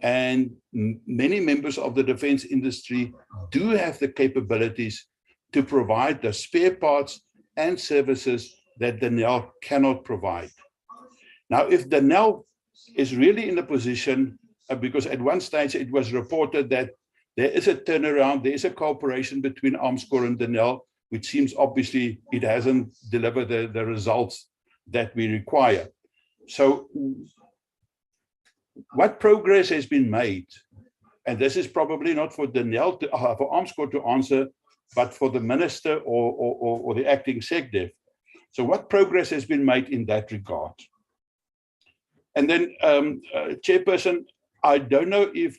Speaker 9: and many members of the defence industry do have the capabilities to provide the spare parts and services that Denel cannot provide. Now, if Denel is really in a position, because at one stage it was reported that there is a turnaround, there is a cooperation between Armscor and Denel, which seems obviously it hasn't delivered the results that we require. So what progress has been made? And this is probably not for Denel, for Armscor to answer, but for the minister or the acting SecDef. So what progress has been made in that regard? And then, Chairperson, I don't know if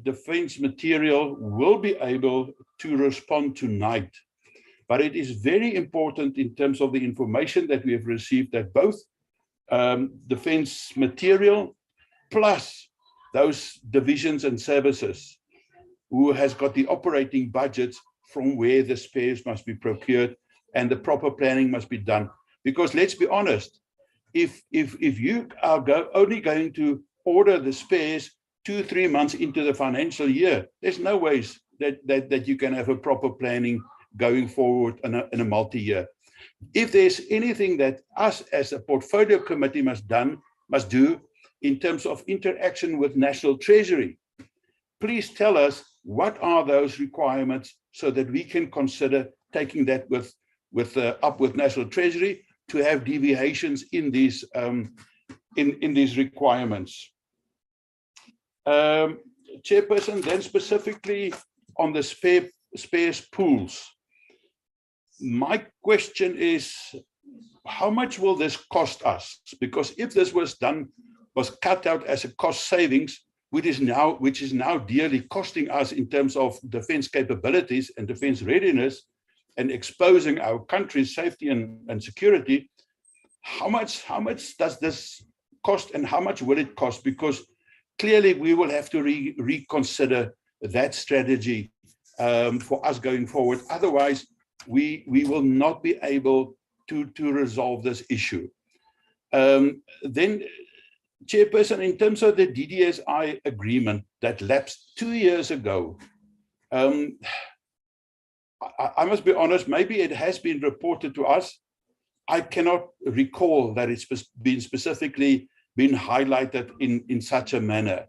Speaker 9: Defence Material will be able to respond tonight, but it is very important in terms of the information that we have received that both Defence Material plus those divisions and services who has got the operating budgets from where the spares must be procured and the proper planning must be done. Because let's be honest, if you are only going to order the spares 2-3 months into the financial year, there's no ways that you can have a proper planning going forward in a multi-year. If there's anything that us as a portfolio committee must do in terms of interaction with National Treasury, please tell us what are those requirements so that we can consider taking that up with National Treasury to have deviations in these requirements. Chairperson, then specifically on the spares pools, my question is, how much will this cost us? Because if this was cut out as a cost savings, which is now dearly costing us in terms of defense capabilities and defense readiness and exposing our country's safety and security, how much does this cost and how much will it cost? Because clearly we will have to reconsider that strategy for us going forward. Otherwise, we will not be able to resolve this issue. Then, Chairperson, in terms of the DDSI agreement that lapsed 2 years ago, I must be honest, maybe it has been reported to us. I cannot recall that it's been specifically been highlighted in such a manner.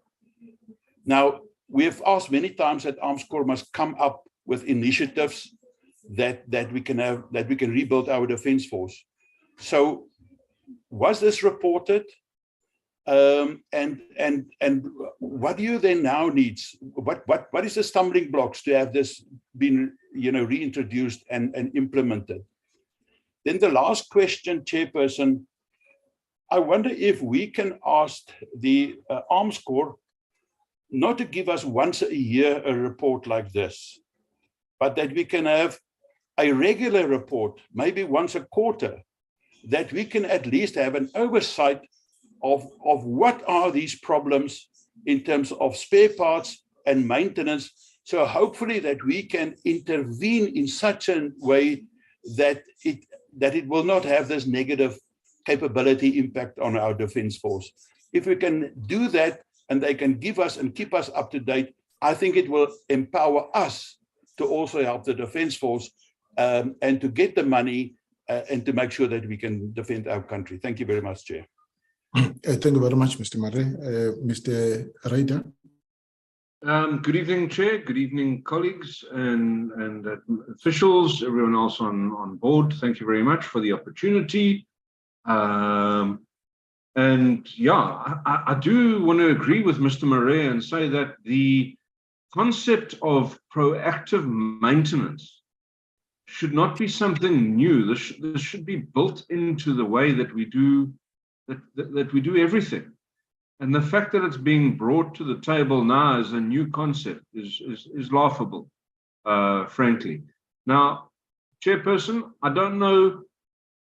Speaker 9: Now, we have asked many times that Armscor must come up with initiatives that we can rebuild our defense force. So was this reported? And what do you then now need? What is the stumbling blocks to have this been reintroduced and implemented? Then the last question, Chairperson, I wonder if we can ask the Armscor not to give us once a year a report like this, but that we can have a regular report, maybe once a quarter, that we can at least have an oversight of what are these problems in terms of spare parts and maintenance. So hopefully that we can intervene in such a way that it will not have this negative capability impact on our defense force. If we can do that and they can give us and keep us up to date, I think it will empower us to also help the defense force and to get the money and to make sure that we can defend our country. Thank you very much, Chair.
Speaker 2: Thank you very much, Mr. Murray. Mr. Ryder.
Speaker 10: Good evening, Chair. Good evening, colleagues and officials, everyone else on board. Thank you very much for the opportunity. And yeah, I do want to agree with Mr. Murray and say that the concept of proactive maintenance should not be something new. This should be built into the way that we do that we do everything. And the fact that it's being brought to the table now as a new concept is laughable, frankly. Now, Chairperson, I don't know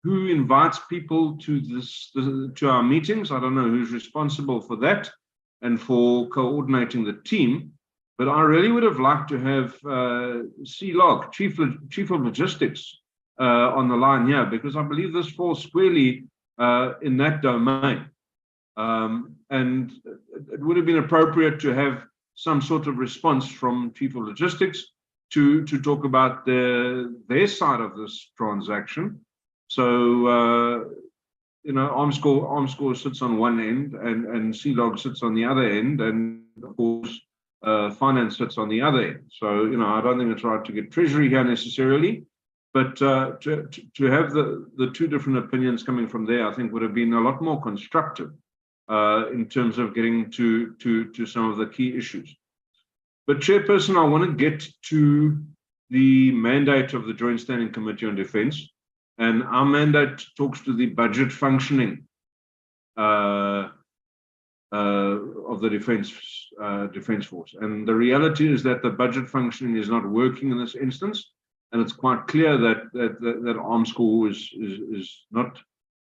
Speaker 10: who invites people to to our meetings. I don't know who's responsible for that and for coordinating the team. But I really would have liked to have CLOG, Chief of Logistics, on the line here, because I believe this falls squarely in that domain. And it would have been appropriate to have some sort of response from Chief of Logistics to talk about their side of this transaction. So, you know, Armscor sits on one end and CLOG sits on the other end, and of course, finance sits on the other end. So, you know, I don't think it's right to get Treasury here necessarily, but to have the two different opinions coming from there, I think would have been a lot more constructive in terms of getting to some of the key issues. But Chairperson, I want to get to the mandate of the Joint Standing Committee on Defence, and our mandate talks to the budget functioning of the Defence Force. And the reality is that the budget functioning is not working in this instance, and it's quite clear that Armscor is not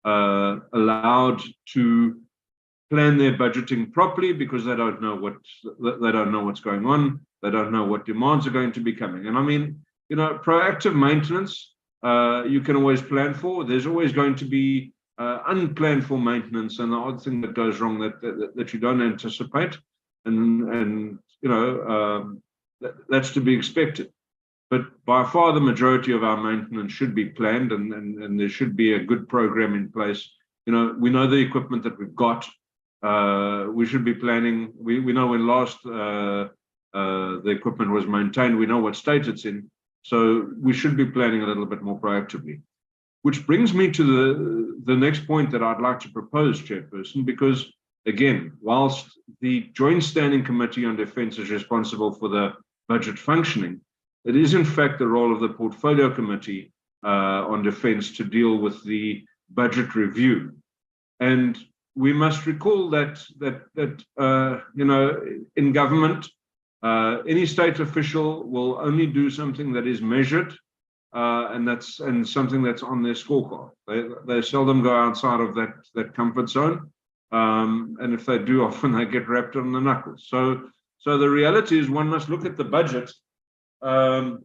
Speaker 10: allowed to plan their budgeting properly because they don't know what's going on. They don't know what demands are going to be coming. And I mean, you know, proactive maintenance you can always plan for. There's always going to be unplanned for maintenance and the odd thing that goes wrong that you don't anticipate, and you know, that's to be expected. But by far the majority of our maintenance should be planned, and there should be a good program in place. You know, we know the equipment that we've got. We should be planning. We know when last the equipment was maintained. We know what state it's in. So we should be planning a little bit more proactively. Which brings me to the next point that I'd like to propose, Chairperson, because again, whilst the Joint Standing Committee on Defence is responsible for the budget functioning, it is in fact the role of the Portfolio Committee on Defence to deal with the budget review. And we must recall that you know, in government, any state official will only do something that is measured, and something that's on their scorecard. They seldom go outside of that comfort zone, and if they do, often they get wrapped on the knuckles. So the reality is one must look at the budget, and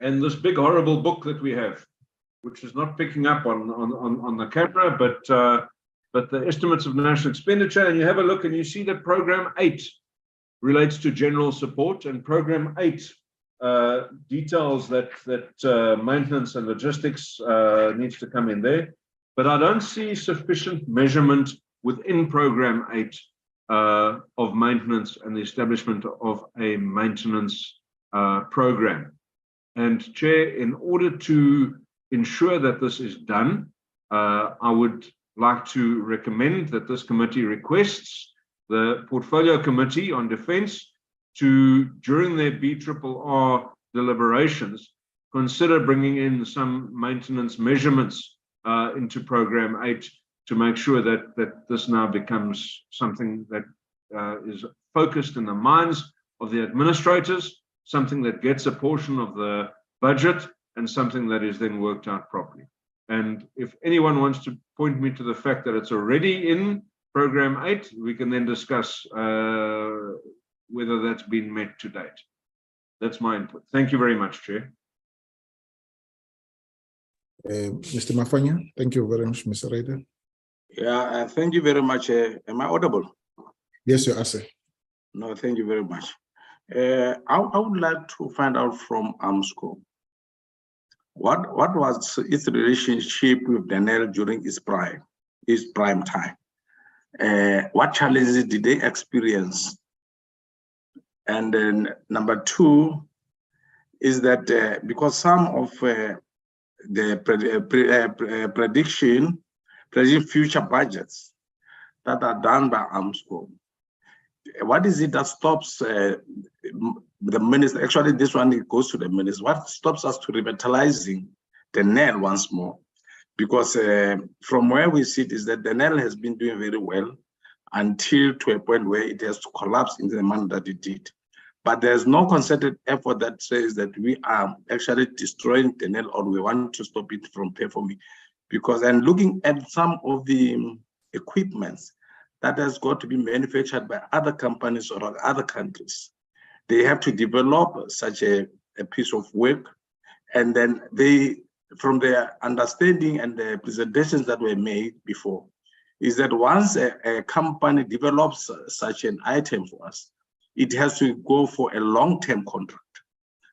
Speaker 10: this big horrible book that we have, which is not picking up on the camera, but the estimates of national expenditure, and you have a look and you see that Program 8 relates to general support, and Program 8 details that maintenance and logistics needs to come in there. But I don't see sufficient measurement within Program 8 of maintenance and the establishment of a maintenance program. And Chair, in order to ensure that this is done, I would like to recommend that this committee requests the Portfolio Committee on Defence to, during their BRRR deliberations, consider bringing in some maintenance measurements into Program 8 to make sure that this now becomes something that is focused in the minds of the administrators, something that gets a portion of the budget, and something that is then worked out properly. And if anyone wants to point me to the fact that it's already in Program 8, we can then discuss whether that's been met to date. That's my input. Thank you very much, Chair.
Speaker 2: Mr. Mafanya, thank you very much, Mr. Rader.
Speaker 11: Yeah, thank you very much. Am I audible?
Speaker 2: Yes, you're Ase.
Speaker 11: No, thank you very much. I would like to find out from Armscor, what was its relationship with Denel during its prime time? What challenges did they experience? And then number two is that because some of the prediction future budgets that are done by Armscor, what is it that stops the minister? Actually, this one, it goes to the minister. What stops us to revitalizing the NEL once more? Because from where we sit is that the NEL has been doing very well until to a point where it has to collapse in the manner that it did. but there's no concerted effort that says that we are actually destroying Denel or we want to stop it from performing. Because I'm looking at some of the equipments that has got to be manufactured by other companies or other countries. They have to develop such a piece of work, and then they, from their understanding and the presentations that were made before, is that once a company develops such an item for us, it has to go for a long-term contract.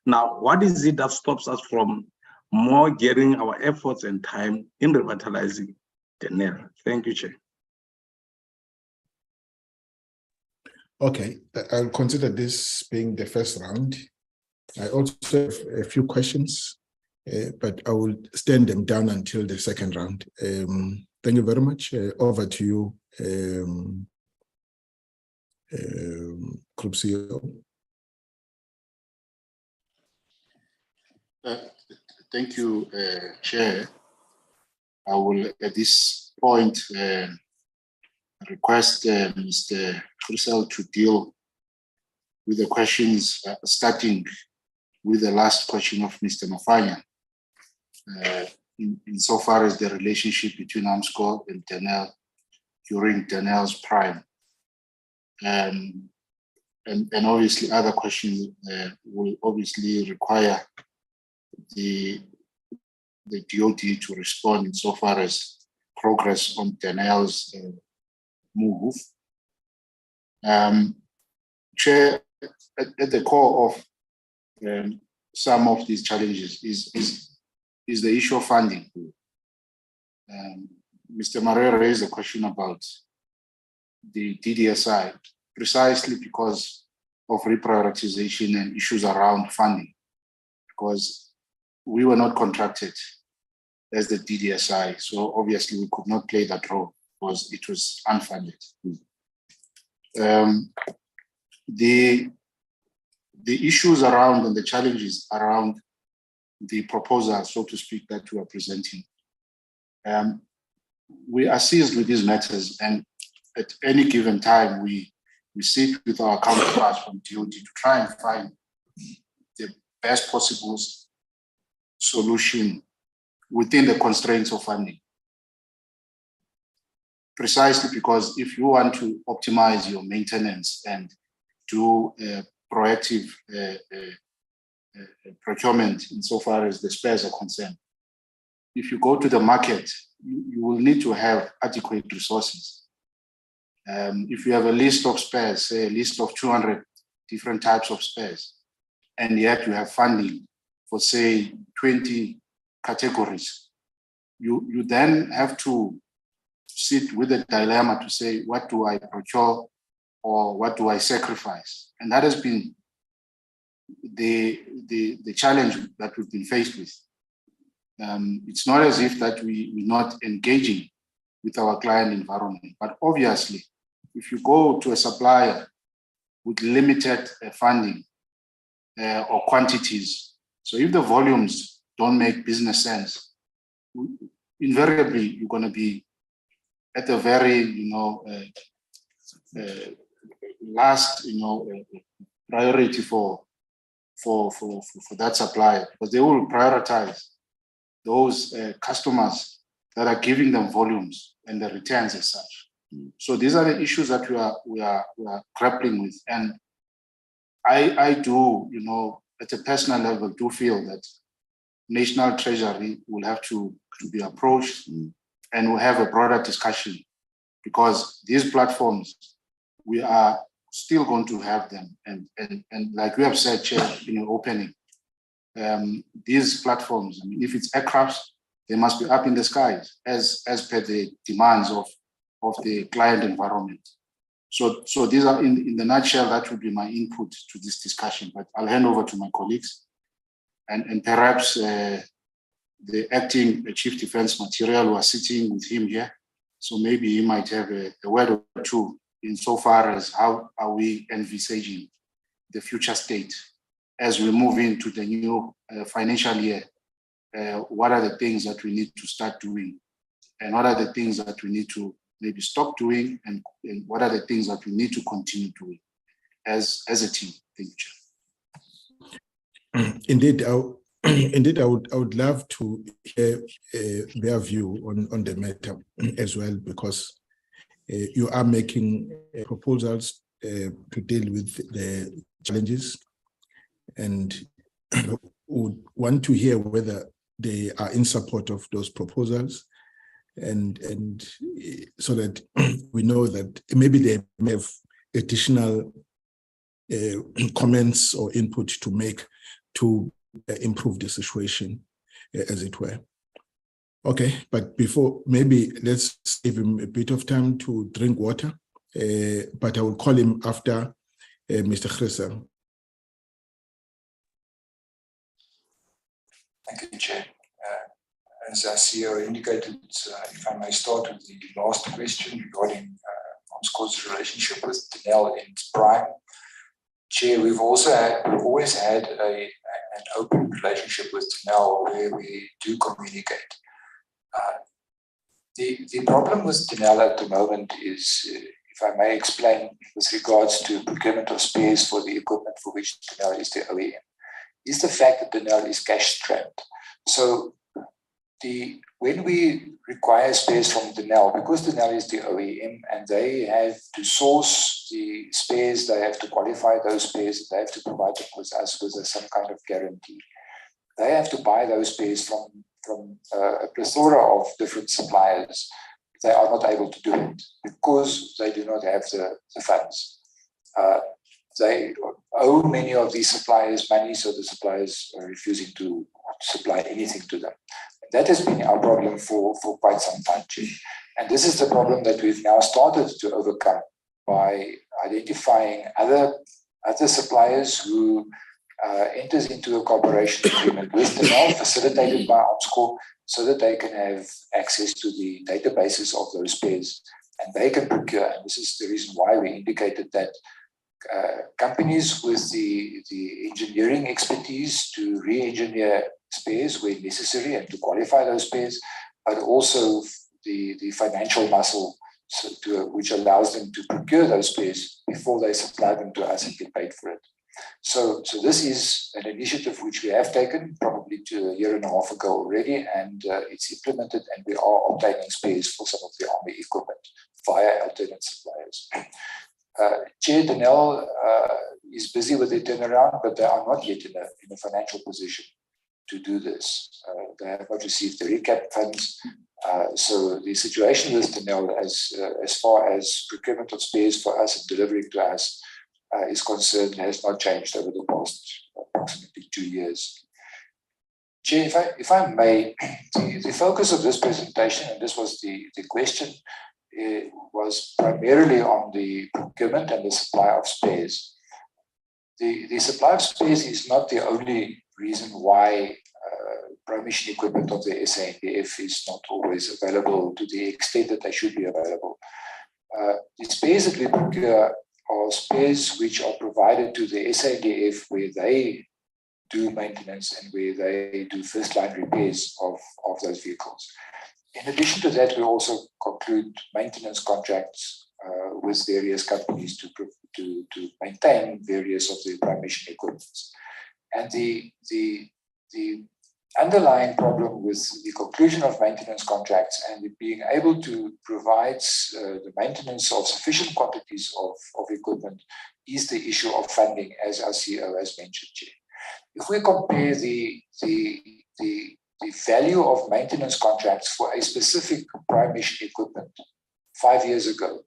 Speaker 11: Now, what is it that stops us from more getting our efforts and time in revitalizing Denel? Thank you, Chair.
Speaker 2: Okay, I'll consider this being the first round. I also have a few questions, but I will stand them down until the second round. Thank you very much. Over to you, Group CEO.
Speaker 6: Thank you, Chair. I will, at this point, request Mr. Grissel to deal with the questions, starting with the last question of Mr. Mafanya, insofar as the relationship between Armscor and Denel during Denel's prime. And obviously other questions will obviously require the DOD to respond insofar as progress on Denel's move. Chair, at the core of some of these challenges is the issue of funding. Mr. Maré raised a question about the DDSI, precisely because of reprioritization and issues around funding, because we were not contracted as the DDSI, so obviously we could not play that role because it was unfunded. The issues around and the challenges around the proposal, so to speak, that we are presenting, we are seized with these matters, and at any given time we sit with our counterparts from DOD to try and find the best possible solution within the constraints of funding. Precisely because if you want to optimize your maintenance and do proactive procurement insofar as the spares are concerned, if you go to the market, you will need to have adequate resources. If you have a list of spares, say a list of 200 different types of spares, and yet you have funding for say 20 categories, you then have to sit with a dilemma to say, what do I procure or what do I sacrifice? And that has been the challenge that we've been faced with. It's not as if that we're not engaging with our client environment, but obviously, if you go to a supplier with limited funding or quantities, so if the volumes don't make business sense, invariably you're going to be at the very, last, priority for that supplier, because they will prioritize those customers that are giving them volumes and the returns as such. So these are the issues that we are grappling with, and I do, at a personal level, do feel that National Treasury will have to be approached, and we'll have a broader discussion, because these platforms, we are still going to have them, and like we have said, Chair, in your opening, these platforms, I mean, if it's aircrafts, they must be up in the skies as per the demands of the client environment. So these are, in the nutshell, that would be my input to this discussion, but I'll hand over to my colleagues, and perhaps the acting Chief Defence Material who are sitting with him here, so maybe he might have a word or two insofar as how are we envisaging the future state as we move into the new financial year. What are the things that we need to start doing, and what are the things that we need to maybe stop doing, and what are the things that we need to continue doing? as a team. Thank you, Chair.
Speaker 2: Indeed, I would love to hear their view on the matter as well, because you are making proposals to deal with the challenges, and would want to hear whether they are in support of those proposals, and so that we know that maybe they may have additional comments or input to make to improve the situation, as it were. Okay, but before, maybe let's give him a bit of time to drink water, but I will call him after Mr. Grissa.
Speaker 8: Thank you, Chair. As our CEO indicated, if I may start with the last question regarding Armscor's relationship with Denel in its prime. Chair, we've always had an open relationship with Denel where we do communicate. The problem with Denel at the moment is, if I may explain, with regards to procurement of spares for the equipment for which Denel is the OEM, is the fact that Denel is cash-strapped. So when we require spares from Denel, because Denel is the OEM and they have to source the spares, they have to qualify those spares, they have to provide them with us with some kind of guarantee. They have to buy those spares from a plethora of different suppliers. They are not able to do it because they do not have the funds. They owe many of these suppliers money, so the suppliers are refusing to supply anything to them. That has been our problem for quite some time, Chair. And this is the problem that we've now started to overcome by identifying other suppliers who enters into a cooperation agreement with Denel, facilitated by Armscor, so that they can have access to the databases of those spares and they can procure. And this is the reason why we indicated that companies with the engineering expertise to re-engineer spares where necessary and to qualify those spares, but also the financial muscle which allows them to procure those spares before they supply them to us and get paid for it. So this is an initiative which we have taken probably to a year and a half ago already, and it's implemented, and we are obtaining spares for some of the Army equipment via alternate suppliers. Chair, Denel is busy with their turnaround, but they are not yet in a financial position to do this. They have not received the recap funds. So the situation with Denel as far as procurement of spares for us and delivering to us is concerned has not changed over the past approximately 2 years. Chair, if I may, the focus of this presentation, and this was the question, was primarily on the procurement and the supply of spares. The supply of spares is not the only reason why prime mission equipment of the SANDF is not always available to the extent that they should be available. The spares that we procure are spares which are provided to the SANDF where they do maintenance and where they do first-line repairs of those vehicles. In addition to that, we also conclude maintenance contracts with various companies to maintain various of the prime mission equipment. And the underlying problem with the conclusion of maintenance contracts and being able to provide the maintenance of sufficient quantities of equipment is the issue of funding, as our CEO has mentioned, Chair. If we compare the value of maintenance contracts for a specific prime mission equipment 5 years ago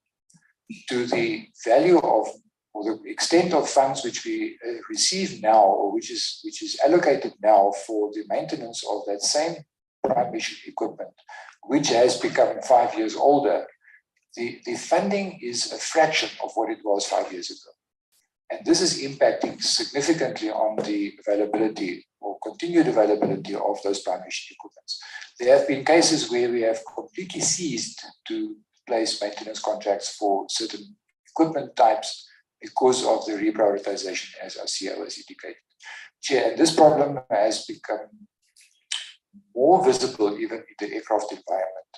Speaker 8: to the value of, or the extent of funds which we receive now, or which is allocated now for the maintenance of that same prime mission equipment, which has become 5 years older, the funding is a fraction of what it was 5 years ago. And this is impacting significantly on the availability or continued availability of those prime mission equipments. There have been cases where we have completely ceased to place maintenance contracts for certain equipment types because of the reprioritization, as our CEO has indicated. Chair, and this problem has become more visible even in the aircraft environment.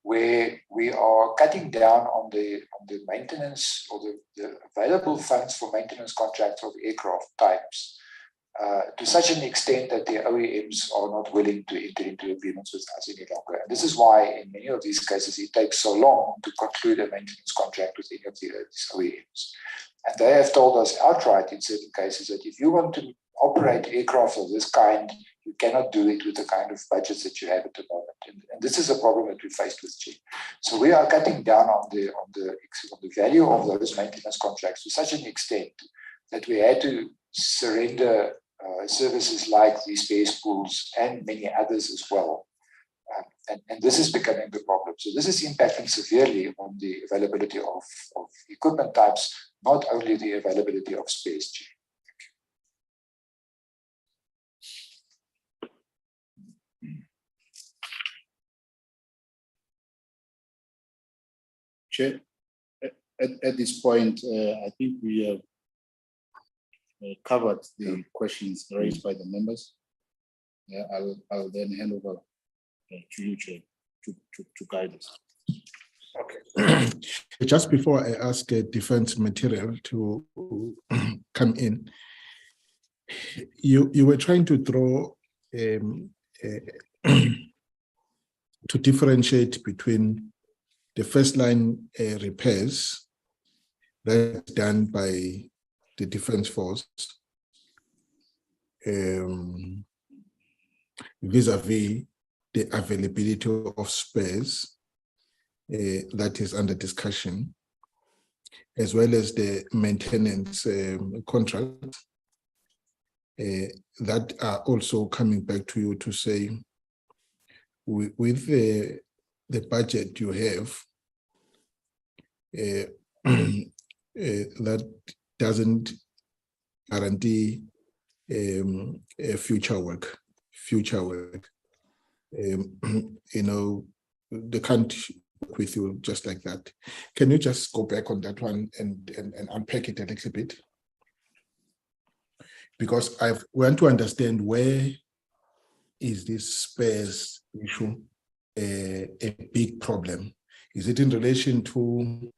Speaker 8: where we are cutting down on the maintenance or the available funds for maintenance contracts of aircraft types to such an extent that the OEMs are not willing to enter into agreements with us any longer. And this is why in many of these cases it takes so long to conclude a maintenance contract with any of these OEMs. And they have told us outright in certain cases that if you want to operate aircraft of this kind, you cannot do it with the kind of budgets that you have at the moment. And this is a problem that we faced with GE. So we are cutting down on the value of those maintenance contracts to such an extent that we had to surrender services like these space pools and many others as well. And this is becoming the problem. So this is impacting severely on the availability of equipment types, not only the availability of space.
Speaker 6: Chair, at this point, I think we have covered the questions raised by the members. I'll then hand over to you, Chair, to guide us.
Speaker 2: Okay. Just before I ask Defense Material to come in, you were trying to draw to differentiate between the first line repairs that's done by the Defense Force vis-a-vis the availability of spares that is under discussion, as well as the maintenance contracts that are also coming back to you to say, with the budget you have, that doesn't guarantee future work. You know, they can't work with you just like that. Can you just go back on that one and unpack it a little bit? Because I want to understand, where is this spares issue a big problem? Is it in relation to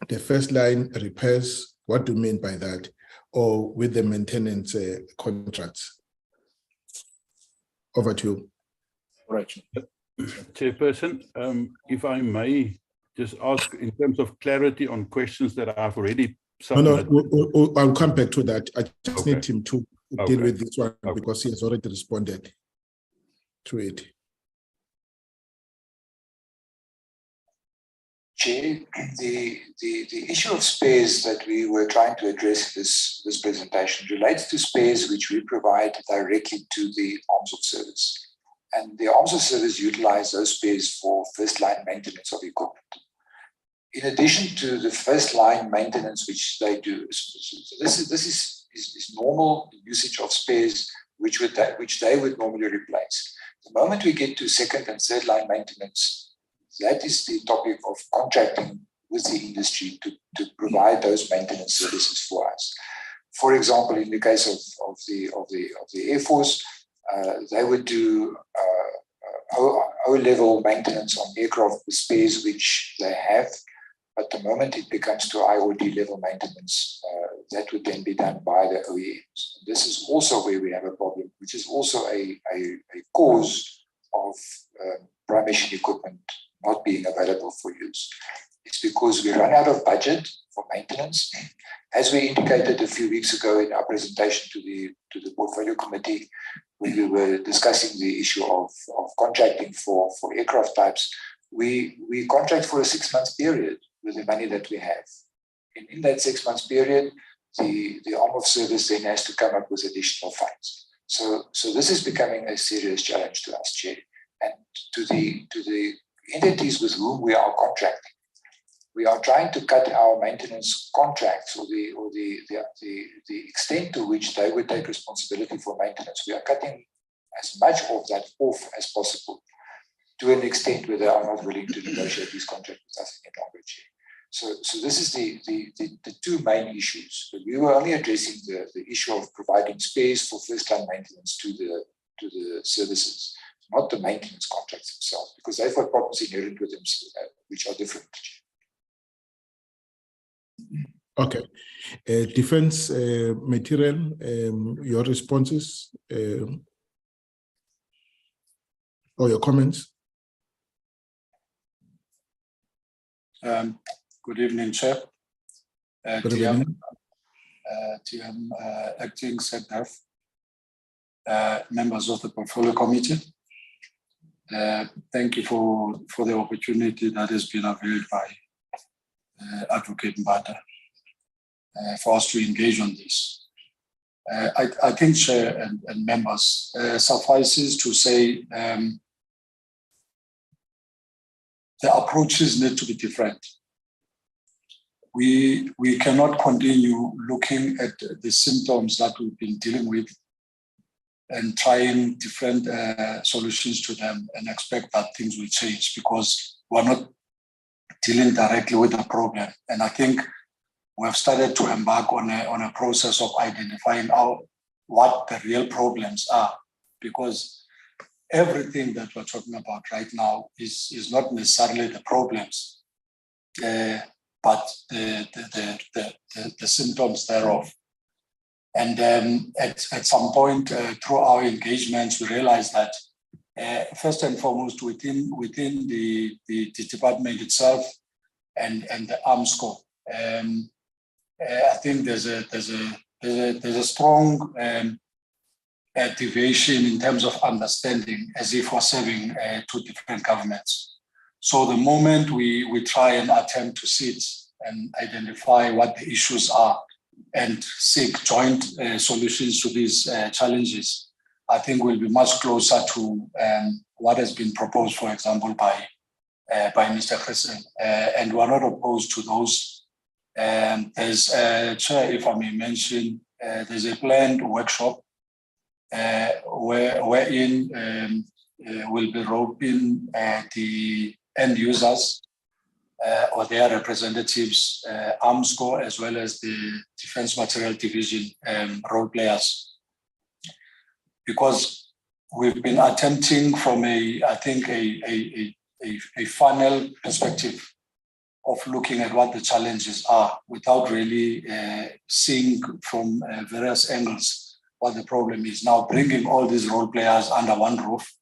Speaker 2: the first line repairs? What do you mean by that? Or with the maintenance contracts? Over to you.
Speaker 6: Right.
Speaker 9: Chairperson, if I may just ask in terms of clarity on questions that I've already submitted.
Speaker 2: No, I'll come back to that. I just need him to deal with this one because he has already responded to it.
Speaker 8: Chair, the issue of spares that we were trying to address this presentation relates to spares which we provide directly to the arms of service. And the arms of service utilize those spares for first line maintenance of equipment. In addition to the first line maintenance which they do, so this is normal usage of spares which they would normally replace. The moment we get to second and third line maintenance, that is the topic of contracting with the industry to provide those maintenance services for us. For example, in the case of the Air Force, they would do O-level maintenance on aircraft with spares which they have. But the moment it becomes to IOD level maintenance, that would then be done by the OEMs. This is also where we have a problem, which is also a cause of prime mission equipment not being available for use. It's because we run out of budget for maintenance. As we indicated a few weeks ago in our presentation to the portfolio committee, when we were discussing the issue of contracting for aircraft types, we contract for a 6-month period with the money that we have. And in that 6-month period, the arm of service then has to come up with additional funds. So this is becoming a serious challenge to us, Chair, and to the entities with whom we are contracting. We are trying to cut our maintenance contracts or the extent to which they would take responsibility for maintenance. We are cutting as much of that off as possible, to an extent where they are not willing to negotiate these contracts with us any longer. So this is the two main issues. But we were only addressing the issue of providing space for first-line maintenance to the services. not the maintenance contracts themselves, because they've got problems inherent with them, which are different.
Speaker 2: Okay. Defense material, your responses or your comments?
Speaker 12: Good evening, Chair.
Speaker 2: Good evening.
Speaker 12: TM Acting SecDef, members of the Portfolio Committee. Thank you for the opportunity that has been availed by Advocate Mbata for us to engage on this. I think, Chair and members, suffices to say the approaches need to be different. We cannot continue looking at the symptoms that we've been dealing with and trying different solutions to them and expect that things will change, because we're not dealing directly with the problem. And I think we have started to embark on a process of identifying out what the real problems are, because everything that we're talking about right now is not necessarily the problems, but the symptoms thereof. And then at some point through our engagements, we realized that first and foremost within the department itself and the AMSCO, I think there's a strong deviation in terms of understanding, as if we're serving two different governments. So the moment we try and attempt to sit and identify what the issues are and seek joint solutions to these challenges, I think we'll be much closer to what has been proposed, for example, by Mr. Christen. And we're not opposed to those. There's, Chair, if I may mention, there's a planned workshop wherein we'll be roping the end users or their representatives, AMSCO, as well as the Defense Material Division role players. Because we've been attempting from a funnel perspective of looking at what the challenges are without really seeing from various angles what the problem is. Now, bringing all these role players under one roof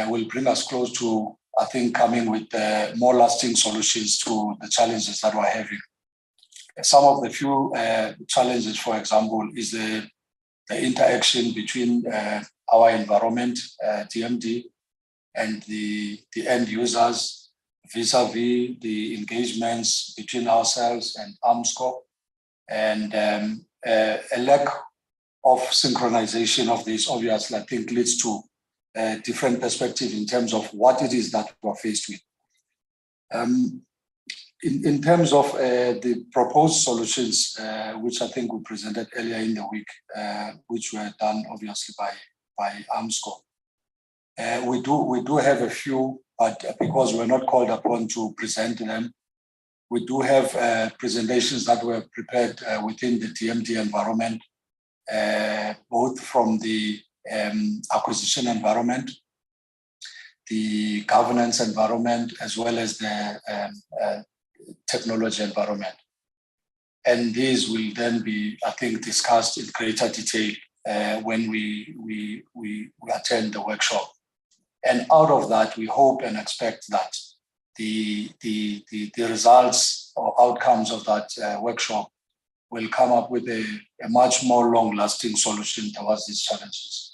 Speaker 12: will bring us close to, I think, coming with more lasting solutions to the challenges that we're having. Some of the few challenges, for example, is the interaction between our environment, TMD, and the end users, vis-a-vis the engagements between ourselves and AMSCO, and a lack of synchronization of this, obviously, I think leads to a different perspective in terms of what it is that we're faced with. In terms of the proposed solutions, which I think we presented earlier in the week, which were done obviously by AMSCO, we do have a few, but because we're not called upon to present them, we do have presentations that were prepared within the TMD environment, both from the acquisition environment, the governance environment, as well as the technology environment. And these will then be, I think, discussed in greater detail when we attend the workshop. And out of that, we hope and expect that the results or outcomes of that workshop will come up with a much more long-lasting solution towards these challenges.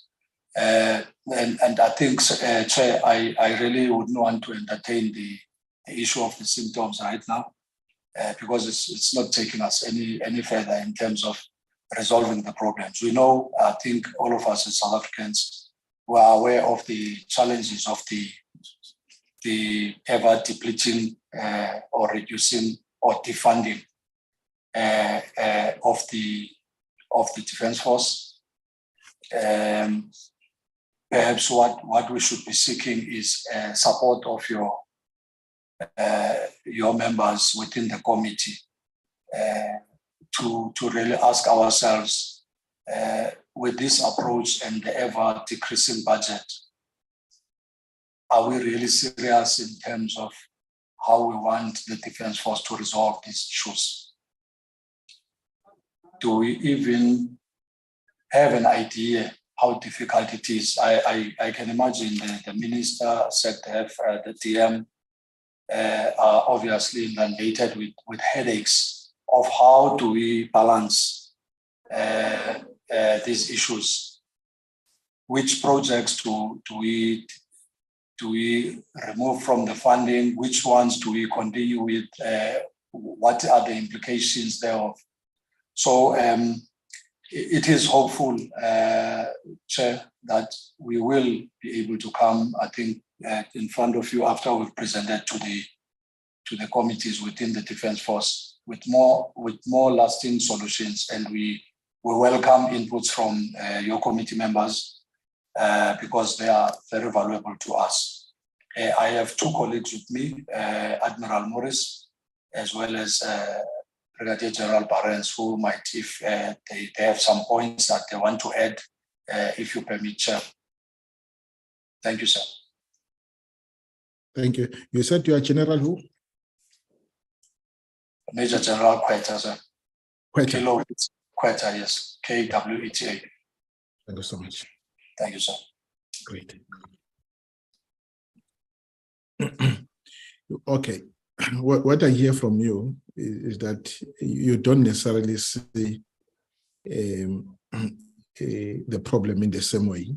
Speaker 12: And I think, Chair, I really wouldn't want to entertain the issue of the symptoms right now, because it's not taking us any further in terms of resolving the problems. We know, I think all of us as South Africans, we are aware of the challenges of the ever depleting or reducing or defunding of the Defence Force. Perhaps what we should be seeking is support of your members within the committee to really ask ourselves, with this approach and the ever decreasing budget, are we really serious in terms of how we want the Defence Force to resolve these issues? Do we even have an idea how difficult it is? I can imagine the minister, SecDef, the DM are obviously inundated with headaches of how do we balance these issues. Which projects do we remove from the funding? Which ones do we continue with? What are the implications thereof? So it is hopeful, Chair, that we will be able to come, I think, in front of you after we've presented to the committees within the Defence Force with more lasting solutions, and we welcome inputs from your committee members because they are very valuable to us. I have two colleagues with me, Admiral Morris, as well as Brigadier General Barnes, who might, if they have some points that they want to add, if you permit, Chair. Thank you, sir.
Speaker 2: Thank you. You said you are General who?
Speaker 12: Major General Quetta, sir.
Speaker 2: Quetta.
Speaker 12: Quetta, yes. Kweta.
Speaker 2: Thank you so much.
Speaker 12: Thank you, sir.
Speaker 2: Great. Okay. What I hear from you is that you don't necessarily see the problem in the same way,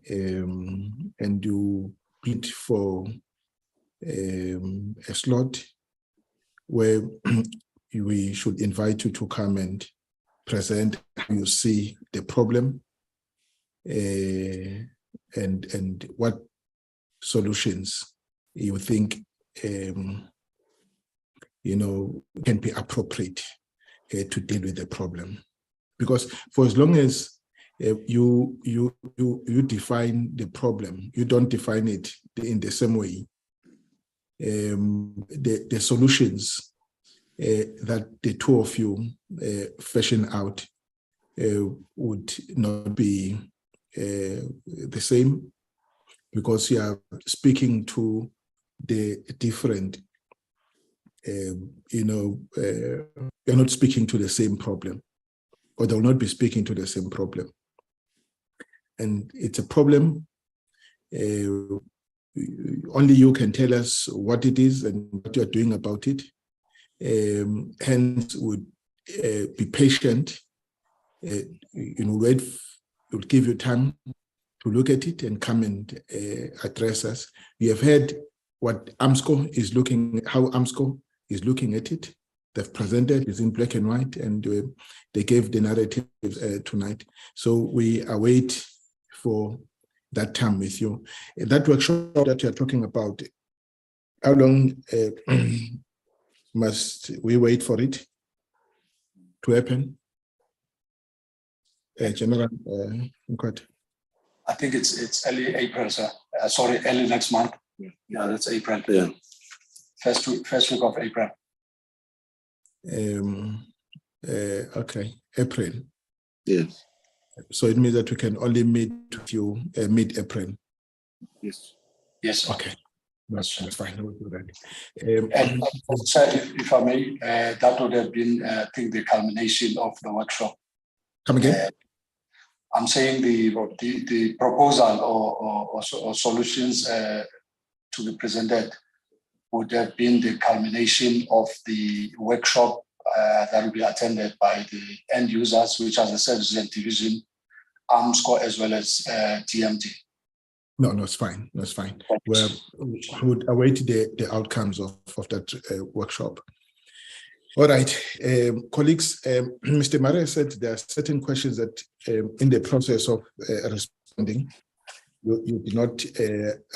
Speaker 2: and you bid for a slot where we should invite you to come and present how you see the problem and what solutions you think can be appropriate to deal with the problem. Because for as long as you define the problem, you don't define it in the same way, the solutions that the two of you fashion out would not be the same, because you are speaking to the different, you're not speaking to the same problem, or they'll not be speaking to the same problem. And it's a problem, only you can tell us what it is and what you're doing about it. Hence, would be patient, wait, we'll give you time to look at it and come and address us. We have heard what AMSCO is how AMSCO is looking at it. They've presented, it's in black and white, and they gave the narrative tonight. So we await for that time with you. That workshop that you're talking about, how long must we wait for it to happen? General Nkwat.
Speaker 12: I think it's early April, sir. Sorry, early next month. Yeah, that's April.
Speaker 2: Yeah.
Speaker 12: First week of April.
Speaker 2: Okay, April.
Speaker 11: Yes.
Speaker 2: So it means that we can only meet with you mid-April.
Speaker 11: Yes.
Speaker 12: Yes.
Speaker 2: Okay. That's fine. We'll do that.
Speaker 12: And sir, if I may, that would have been, I think, the culmination of the workshop.
Speaker 2: Come again?
Speaker 12: I'm saying the proposal or solutions to be presented would have been the culmination of the workshop that will be attended by the end users, which are the services and division, AMSCO, as well as TMT.
Speaker 2: No, it's fine. That's fine. We would await the outcomes of that workshop. All right, colleagues, Mr. Mare said there are certain questions that in the process of responding, you did not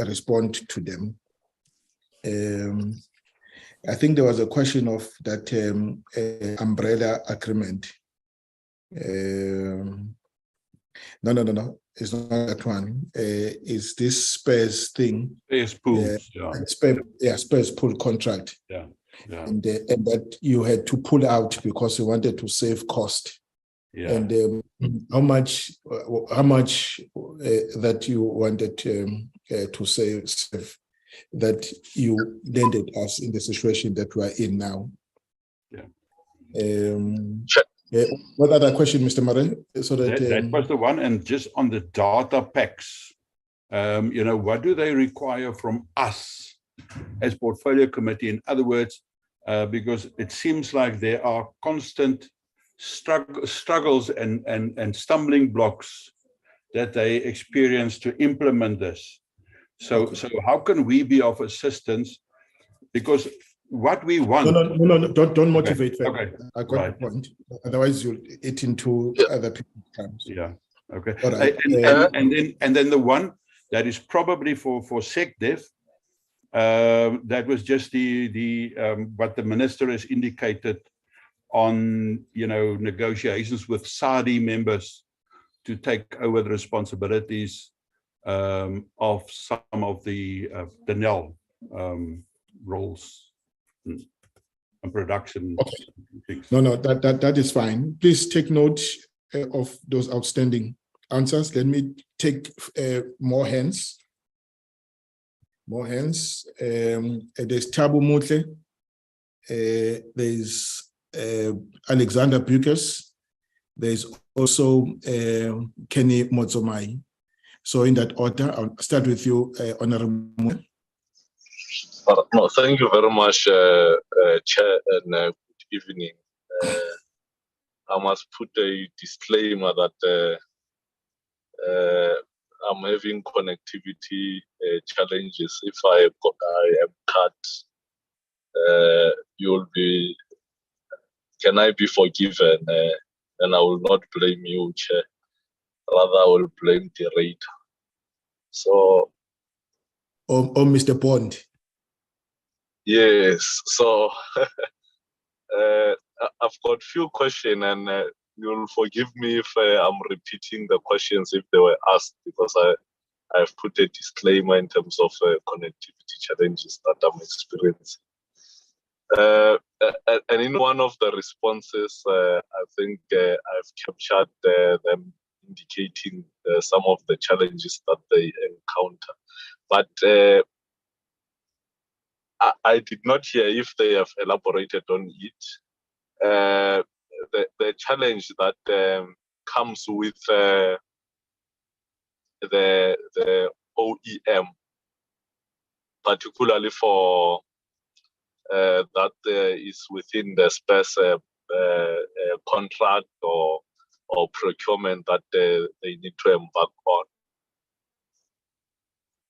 Speaker 2: respond to them. I think there was a question of that umbrella agreement. No. It's not that one. It's this Spurs thing.
Speaker 9: Spurs pool.
Speaker 2: Spurs pool contract.
Speaker 9: Yeah.
Speaker 2: And that you had to pull out because you wanted to save cost.
Speaker 9: Yeah.
Speaker 2: And how much that you wanted to say that you landed us in the situation that we're in now. What other question, Mr. Murray? So
Speaker 9: that was the one. And just on the data packs, you know, what do they require from us as portfolio committee? In other words, because it seems like there are constant struggles and stumbling blocks that they experience to implement this. So how can we be of assistance? Because what we want.
Speaker 2: No, don't motivate.
Speaker 9: Okay.
Speaker 2: I got the point. Otherwise, you'll eat into other people's times.
Speaker 9: Yeah. Okay.
Speaker 2: All right.
Speaker 9: And then the one that is probably for SecDef, that was just the what the minister has indicated on, you know, negotiations with Saudi members to take over the responsibilities of some of the NEL roles and production.
Speaker 2: Okay. No, that is fine. Please take note of those outstanding answers. Let me take more hands. There's Tabu Mutle. There's Alexander Bukes. There's also Kenny Motsomai. So in that order, I'll start with you, Honorable.
Speaker 13: No, thank you very much, Chair, and good evening. I must put a disclaimer that I'm having connectivity challenges. If I am cut, you'll be. Can I be forgiven? And I will not blame you, Chair. Rather, I will blame the rate. So.
Speaker 2: Oh, Mr. Bond.
Speaker 13: Yes. So I've got few questions, and you'll forgive me if I'm repeating the questions if they were asked, because I've put a disclaimer in terms of connectivity challenges that I'm experiencing. And in one of the responses, I think I've captured them indicating some of the challenges that they encounter. But I did not hear if they have elaborated on it. The challenge that comes with the OEM, particularly for that is within the space contract or procurement that they need to embark on.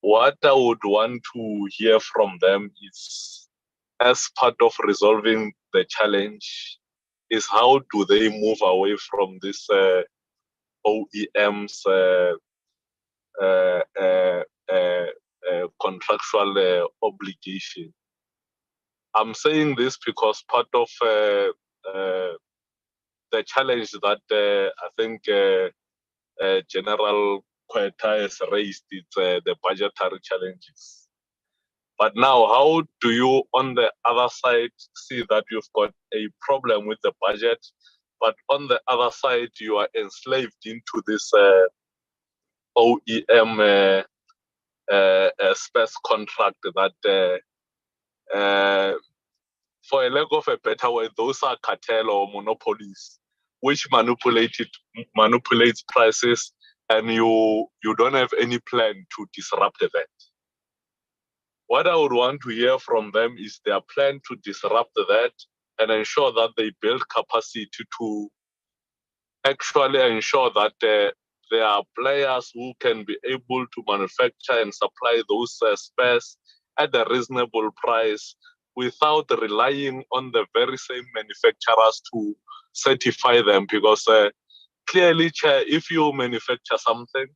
Speaker 13: What I would want to hear from them is, as part of resolving the challenge, is how do they move away from this OEM's contractual obligation. I'm saying this because part of the challenge that I think General Quetta has raised is the budgetary challenges. But now, how do you, on the other side, see that you've got a problem with the budget, but on the other side, you are enslaved into this OEM space contract that, for a lack of a better word, those are cartel or monopolies, which manipulates prices, and you don't have any plan to disrupt that. What I would want to hear from them is their plan to disrupt that and ensure that they build capacity to actually ensure that there are players who can be able to manufacture and supply those spares at a reasonable price without relying on the very same manufacturers to certify them. Because clearly, Chair, if you manufacture something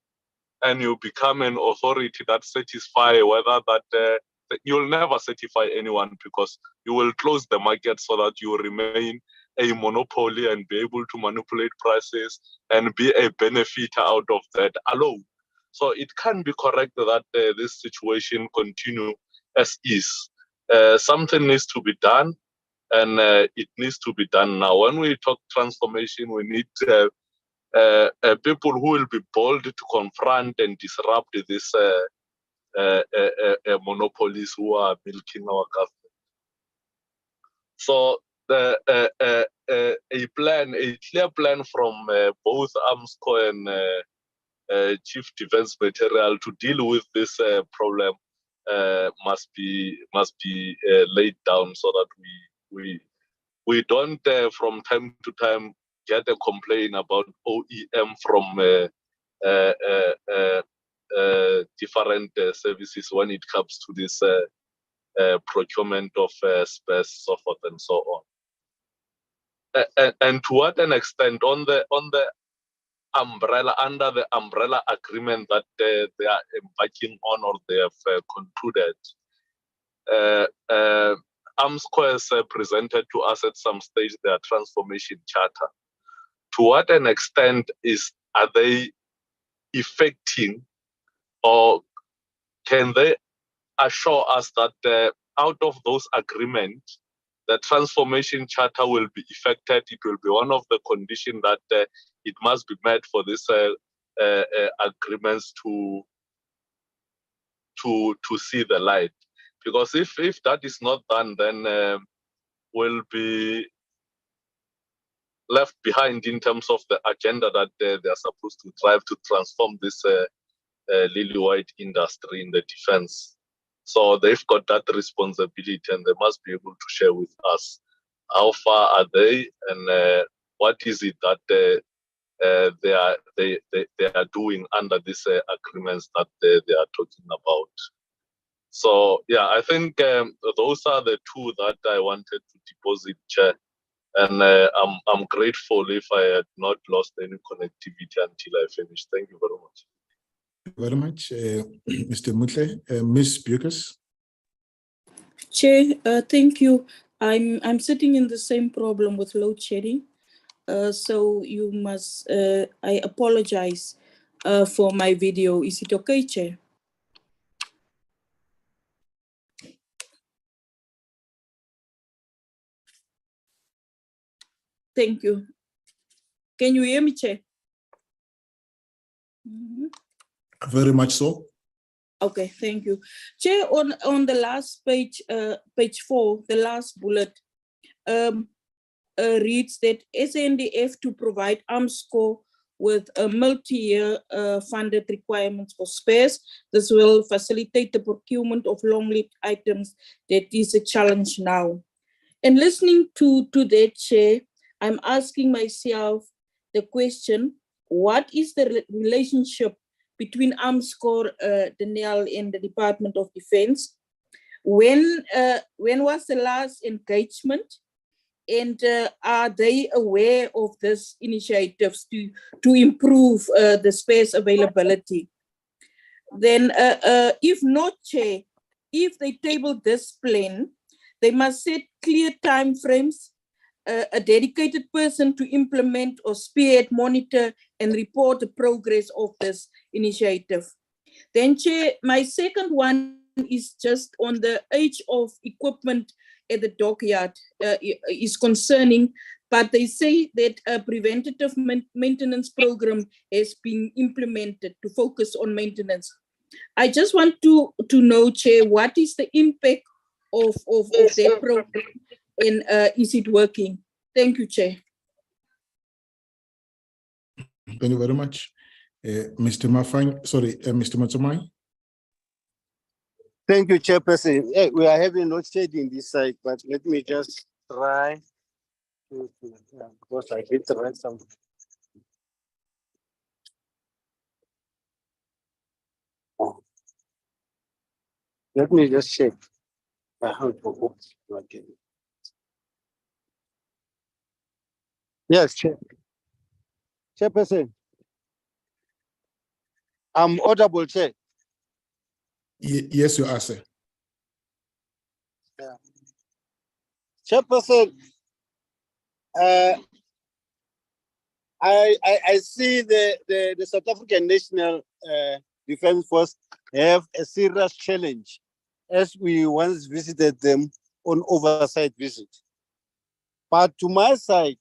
Speaker 13: and you become an authority that satisfy whether that you'll never certify anyone, because you will close the market so that you remain a monopoly and be able to manipulate prices and be a benefiter out of that alone. So it can't be correct that this situation continue as is. Something needs to be done, and it needs to be done now. When we talk transformation, we need people who will be bold to confront and disrupt this monopolies who are milking our government. So a clear plan from both AMSCO and Chief Defence Material to deal with this problem must be laid down, so that we don't from time to time get a complaint about OEM from different services when it comes to this procurement of spares, so forth and so on. And to what an extent on the umbrella, under the umbrella agreement that they are embarking on or they have concluded, AMSCO has presented to us at some stage their transformation charter. To what an extent are they effecting, or can they assure us that out of those agreements, the transformation charter will be effected? It will be one of the conditions that it must be met for these agreements to see the light. Because if that is not done, then we'll be left behind in terms of the agenda that they are supposed to drive to transform this lily-white industry in the defense. So they've got that responsibility, and they must be able to share with us how far are they, and what is it that they are doing under these agreements that they are talking about. So yeah, I think those are the two that I wanted to deposit, Chair. And I'm grateful if I had not lost any connectivity until I finished. Thank you very much.
Speaker 2: Very much, Mr. Mutle. Ms. Bucas.
Speaker 14: Chair, thank you. I'm sitting in the same problem with load shedding. So you must, I apologize for my video. Is it okay, Chair? Thank you. Can you hear me, Chair?
Speaker 2: Very much so.
Speaker 14: Okay, thank you. Chair, on the last page, page 4, the last bullet, reads that SANDF to provide AMSCO with a multi-year funded requirements for spares. This will facilitate the procurement of long lead items that is a challenge now. And listening to that, Chair, I'm asking myself the question, what is the relationship between AMSCO, Daniel, and the Department of Defense? When was the last engagement? And are they aware of these initiatives to improve the space availability? Then if not, Chair, if they table this plan, they must set clear timeframes, a dedicated person to implement or spearhead, monitor, and report the progress of this initiative. Then, Chair, my second one is just on the age of equipment at the dockyard is concerning, but they say that a preventative maintenance program has been implemented to focus on maintenance. I just want to know, Chair, what is the impact of that program, and is it working? Thank you, Chair.
Speaker 2: Thank you very much. Mr. Mafang, sorry, Mr. Matsumai.
Speaker 15: Thank you, Chairperson. Hey, we are having load shedding this side, but let me just try to because I hit the right something. Let me just check. Yes, Chairperson. I'm audible, Chair.
Speaker 2: Yes, you are, sir.
Speaker 15: Yeah. Chairperson, I see the South African National Defence Force have a serious challenge, as we once visited them on oversight visit. But to my side,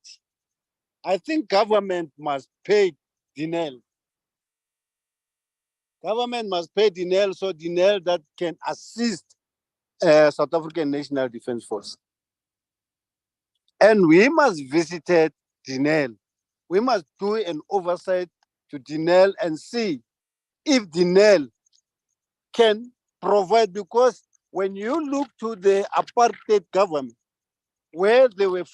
Speaker 15: I think government must pay Denel Government must pay Denel so Denel that can assist South African National Defence Force. And we must visit Denel. We must do an oversight to Denel and see if Denel can provide, because when you look to the apartheid government, where they were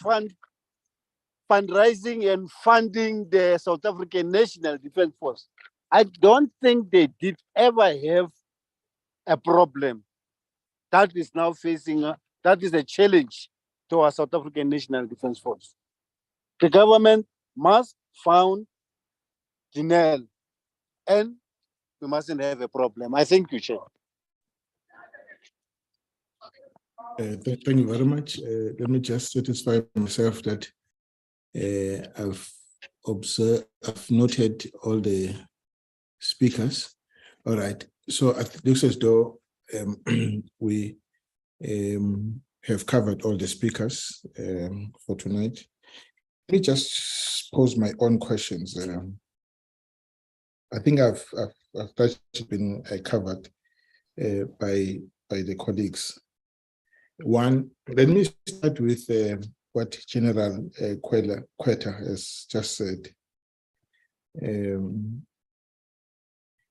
Speaker 15: fundraising and funding the South African National Defence Force, I don't think they did ever have a problem that is now facing, that is a challenge to our South African National Defence Force. The government must fund Denel and we mustn't have a problem. I thank you, Chair.
Speaker 2: Thank you very much. Let me just satisfy myself that I've noted all the speakers. All right. So it looks as though we have covered all the speakers for tonight. Let me just pose my own questions. I think I've been covered by the colleagues. One, let me start with what General Quetta has just said.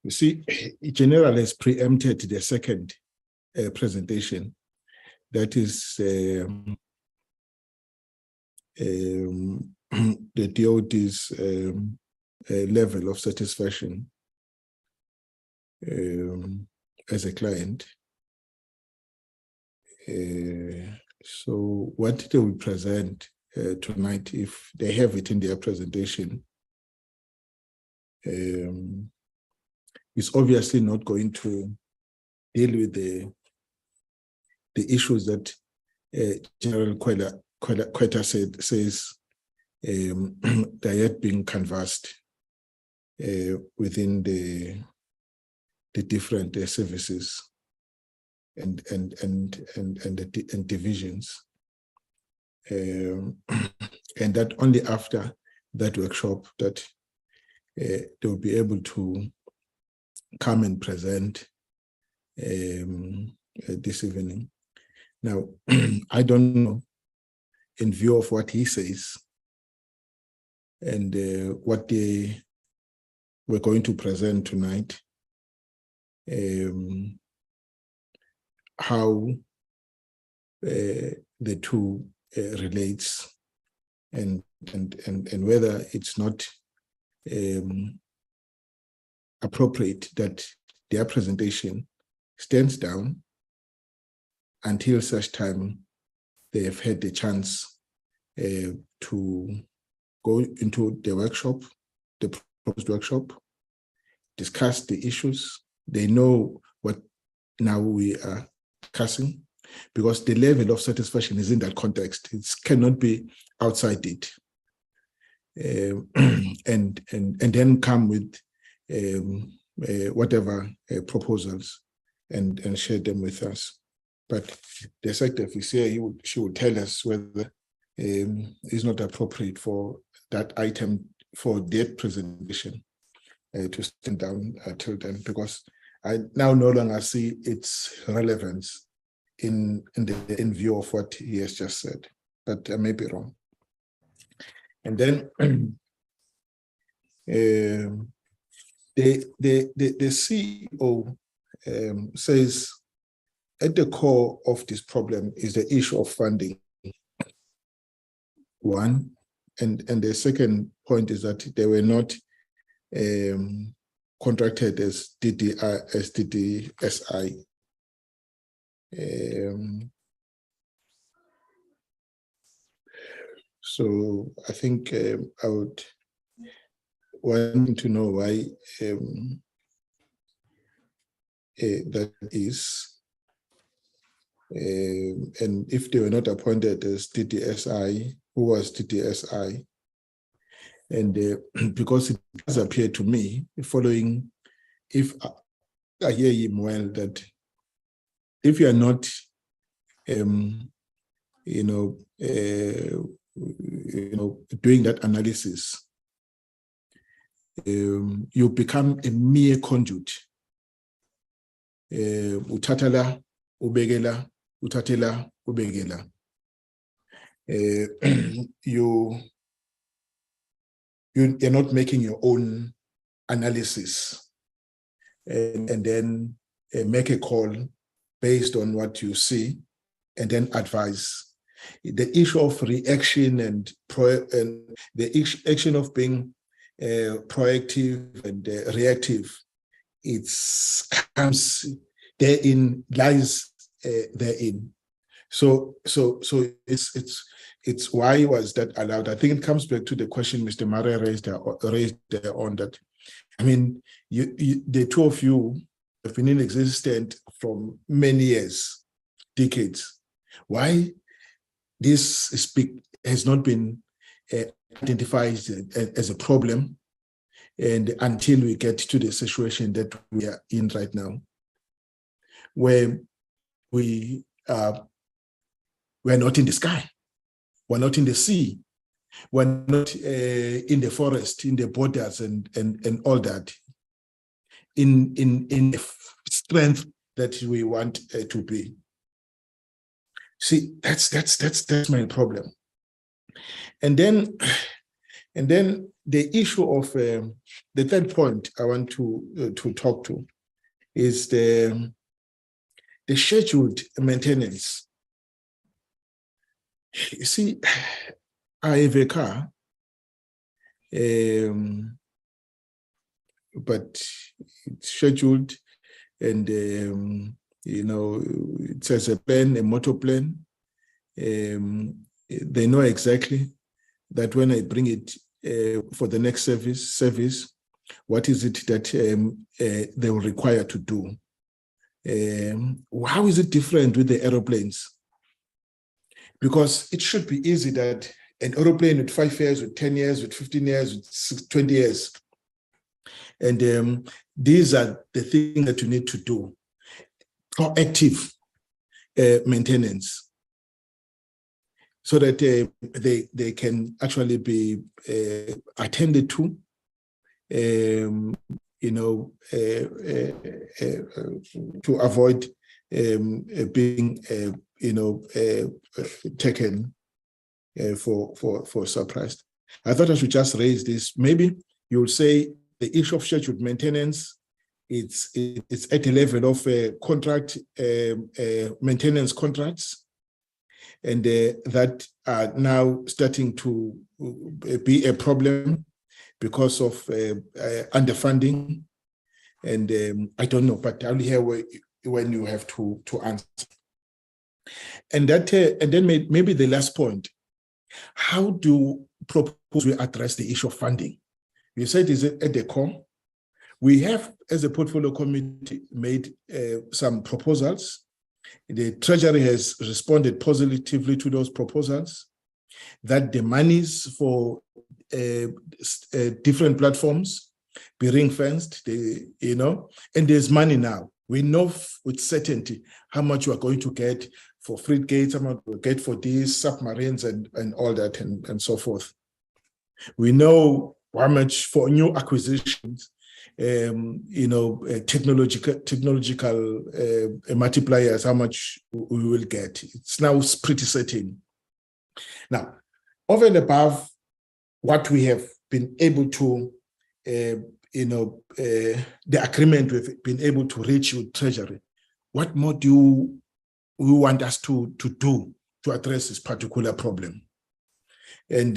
Speaker 2: You see, General has preempted the second presentation. That is the DOD's level of satisfaction as a client. So what they will present tonight, if they have it in their presentation, is obviously not going to deal with the issues that General Quetta says they are yet being canvassed within the different services and divisions, and that only after that workshop that they will be able to come and present this evening. Now, I don't know, in view of what he says and what they were going to present tonight, how the two relates, and whether it's not appropriate that their presentation stands down until such time they have had the chance to go into the workshop, the proposed workshop, discuss the issues. They know what now we are discussing, because the level of satisfaction is in that context. It cannot be outside it. And then come with whatever proposals and share them with us. But the sector officer, she would tell us whether it's not appropriate for that item, for that presentation, to stand down till then, because I now no longer see its relevance in view of what he has just said, but I may be wrong. And then the CEO says at the core of this problem is the issue of funding. One, and the second point is that they were not contracted as DDSI. So I think I would want to know why that is. And if they were not appointed as DDSI, who was DDSI? And because it does appear to me, following, if I hear him well, that if you are not, doing that analysis, you become a mere conduit Utatala, ubegela, utatela, ubegela. You're not making your own analysis and then make a call based on what you see and then advise. The issue of reaction and the action of being proactive and reactive, it comes therein, lies therein. So it's why was that allowed? I think it comes back to the question Mr. Mare raised on that. I mean, the two of you have been in existence from many years, decades. Why this has not been identified as a problem, and until we get to the situation that we are in right now, where we're not in the sky, we're not in the sea, we're not in the forest, in the borders, and all that, in the strength that we want to be. See, that's my problem. And then the issue of the third point I want to talk to is the scheduled maintenance. You see, I have a car, but it's scheduled, and you know, it says a plan, a motor plan. They know exactly that when I bring it for the next service, what is it that they will require to do? How is it different with the aeroplanes? Because it should be easy that an aeroplane with 5 years, with 10 years, with 15 years, with 20 years. And these are the things that you need to do. Proactive maintenance, so that they can actually be attended to, you know, to avoid being, you know, taken for surprise. I thought I should just raise this. Maybe you would say the issue of scheduled maintenance, it's at the level of contract maintenance contracts, and that are now starting to be a problem because of underfunding. And I don't know, but I'll hear when you have to answer. And that, and then maybe the last point: how do propose we address the issue of funding? You said is it at the core. We have, as a portfolio committee, made some proposals. The Treasury has responded positively to those proposals, that the monies for different platforms be ring-fenced, you know, and there's money now. We know with certainty how much we are going to get for frigates, how much we'll get for these submarines and all that and so forth. We know how much for new acquisitions, you know, technological multipliers, how much we will get. It's now pretty certain. Now, over and above what we have been able to, you know, the agreement we've been able to reach with Treasury, what more do we want us to do to address this particular problem? And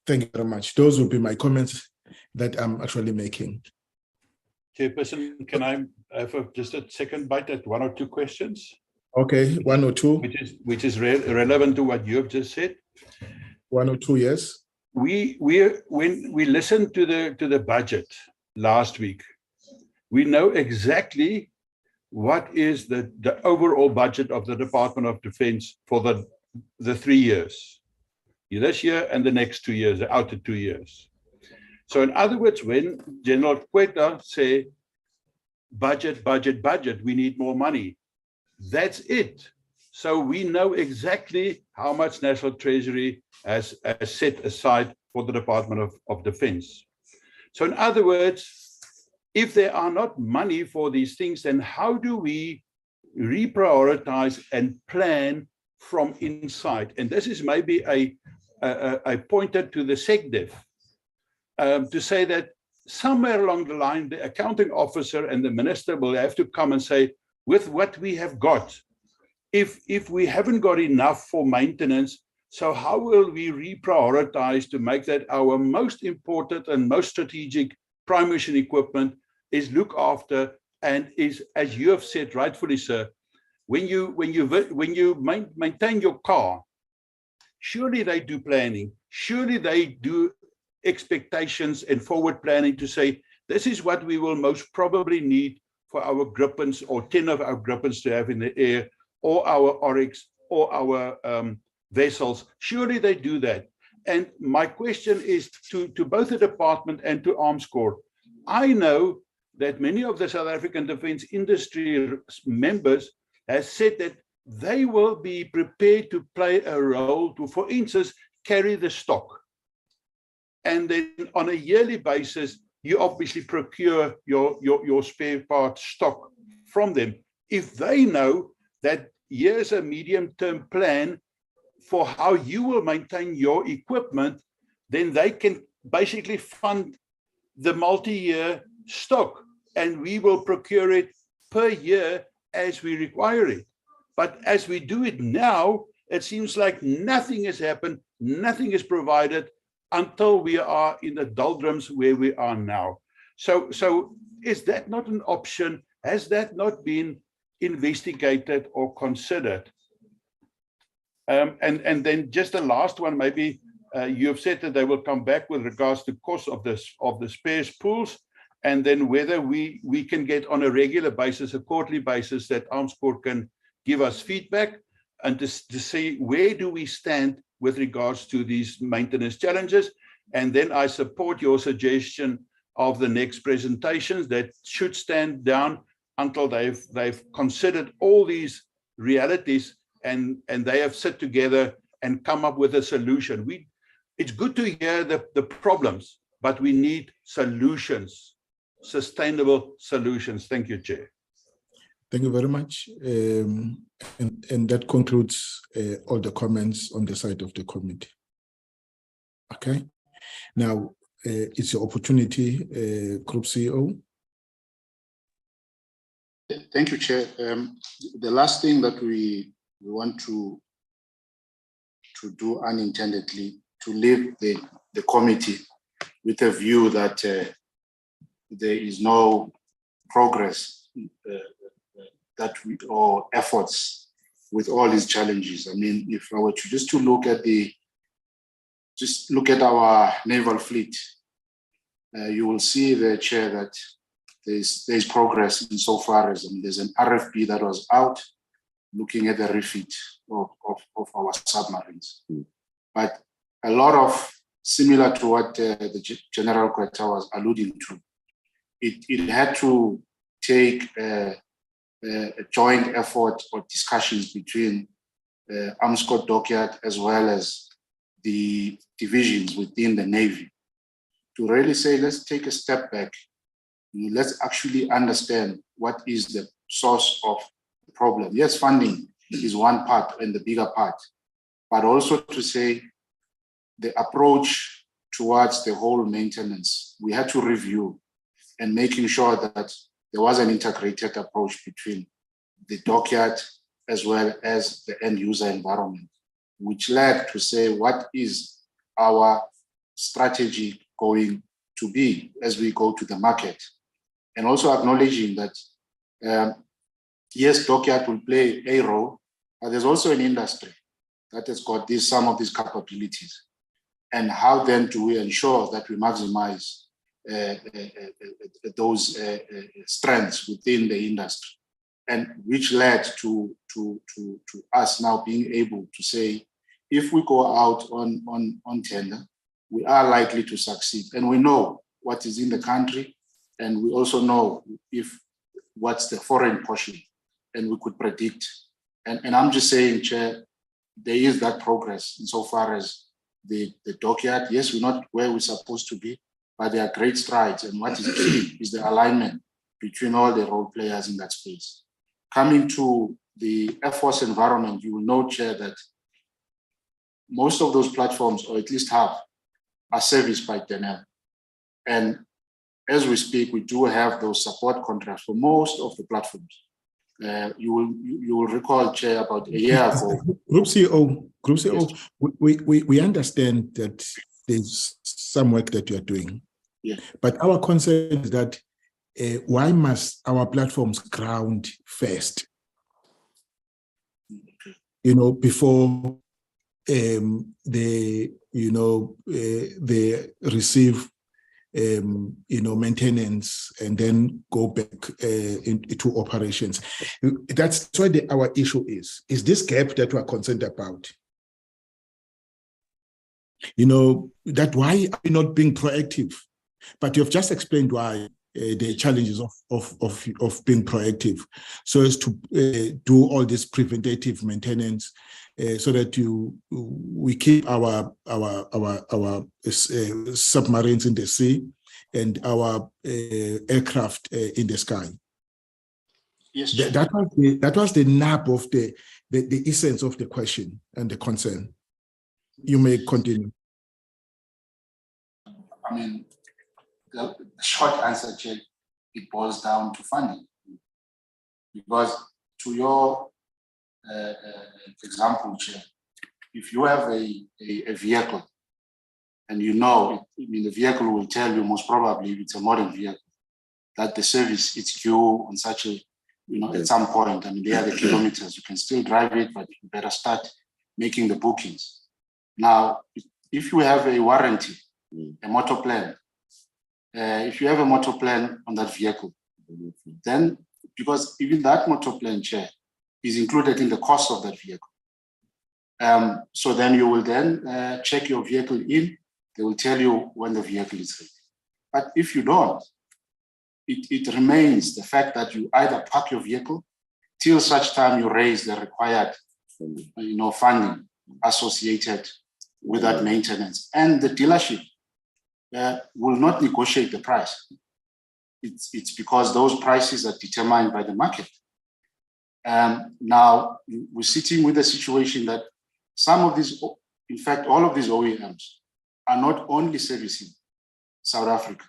Speaker 2: thank you very much. Those will be my comments that I'm actually making.
Speaker 9: Chairperson, can I have just a second bite at one or two questions?
Speaker 2: Okay, one or two.
Speaker 9: Which is relevant to what you have just said.
Speaker 2: One or two, yes.
Speaker 9: When we listened to the budget last week, we know exactly what is the overall budget of the Department of Defense for the 3 years. This year and the next 2 years, out to 2 years. So in other words, when General Kweta say, budget, we need more money, that's it. So we know exactly how much National Treasury has set aside for the Department of Defense. So in other words, if there are not money for these things, then how do we reprioritize and plan from inside? And this is maybe a pointer to the SecDef to say that somewhere along the line, the accounting officer and the minister will have to come and say, with what we have got, if we haven't got enough for maintenance, so how will we reprioritize to make that our most important and most strategic prime mission equipment is looked after, and is, as you have said rightfully, sir, when you maintain your car, surely they do planning, surely they do expectations and forward planning to say, this is what we will most probably need for our Gripens, or 10 of our Gripens to have in the air, or our Oryx, or our vessels. Surely they do that. And my question is to both the department and to Arms Corps. I know that many of the South African defense industry members have said that they will be prepared to play a role to, for instance, carry the stock. And then on a yearly basis, you obviously procure your spare part stock from them. If they know that here's a medium-term plan for how you will maintain your equipment, then they can basically fund the multi-year stock, and we will procure it per year as we require it. But as we do it now, it seems like nothing has happened, nothing is provided until we are in the doldrums where we are now. So is that not an option? Has that not been investigated or considered? And then just the last one, maybe you have said that they will come back with regards to cost of the spares pools, and then whether we can get on a regular basis, a quarterly basis, that Arms Corps can give us feedback and to see where do we stand with regards to these maintenance challenges. And then I support your suggestion of the next presentations that should stand down until they've considered all these realities and they have sit together and come up with a solution. It's good to hear the problems, but we need solutions, sustainable solutions. Thank you, Chair.
Speaker 2: Thank you very much. And that concludes all the comments on the side of the committee. Okay. Now, it's your opportunity, Group CEO.
Speaker 6: Thank you, Chair. The last thing that we want to do unintendedly, to leave the committee with a view that there is no progress or efforts with all these challenges. I mean, if I were to just look at our naval fleet, you will see the Chair that there's progress insofar as there's an RFP that was out looking at the refit of our submarines. But a lot of, similar to what the General Kweta was alluding to, it had to take a joint effort or discussions between Arms Corps Dockyard as well as the divisions within the Navy to really say, let's take a step back. Let's actually understand what is the source of the problem. Yes, funding is one part and the bigger part, but also to say the approach towards the whole maintenance, we had to review and making sure that there was an integrated approach between the dockyard as well as the end user environment, which led to say what is our strategy going to be as we go to the market. And also acknowledging that, yes, dockyard will play a role, but there's also an industry that has got some of these capabilities. And how then do we ensure that we maximize those strengths within the industry, and which led to us now being able to say, if we go out on tender, we are likely to succeed. And we know what is in the country, and we also know what's the foreign portion, and we could predict. And I'm just saying, Chair, there is that progress insofar as the dockyard. Yes, we're not where we're supposed to be, but there are great strides. And what is key is the alignment between all the role players in that space. Coming to the Air Force environment, you will note, Chair, that most of those platforms, or at least half, are serviced by Denel. And as we speak, we do have those support contracts for most of the platforms. You will recall, Chair, about a year ago.
Speaker 2: Group CEO, yes. we understand that there's some work that you are doing.
Speaker 6: Yeah.
Speaker 2: But our concern is that why must our platforms ground first? You know, before they receive maintenance and then go back into operations. That's why our issue is this gap that we're concerned about. You know, that why are we not being proactive? But you've just explained why the challenges of being proactive, so as to do all this preventative maintenance, so that we keep our submarines in the sea and our aircraft in the sky.
Speaker 6: Yes,
Speaker 2: that was the nub of the essence of the question and the concern. You may continue.
Speaker 6: I mean, the short answer, Chair, it boils down to funding. Because to your example, Chair, if you have a vehicle and you know, the vehicle will tell you most probably, if it's a modern vehicle, that the service it's due on such a, at some point, there are the kilometers, you can still drive it, but you better start making the bookings. Now, if you have a warranty, a motor plan, if you have a motor plan on that vehicle, then, because even that motor plan, Chair, is included in the cost of that vehicle. So then you will then check your vehicle in, they will tell you when the vehicle is ready. But if you don't, it remains the fact that you either park your vehicle till such time you raise the required funding associated with that maintenance. And the dealership will not negotiate the price. It's because those prices are determined by the market. Now, we're sitting with a situation that some of these, in fact, all of these OEMs are not only servicing South Africa.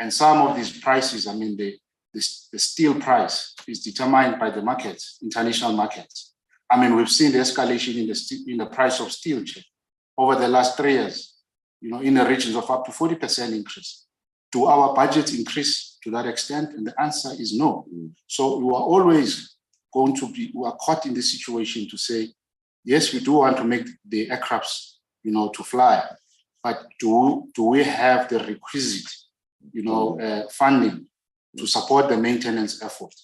Speaker 6: And some of these prices, the steel price is determined by the markets, international markets. We've seen the escalation in the price of steel, Chair, over the last 3 years, in the regions of up to 40% increase. Do our budgets increase to that extent? And the answer is no. So we are always going to be, we are caught in this situation to say, yes, we do want to make the aircrafts, to fly, but do we have the requisite, funding to support the maintenance effort?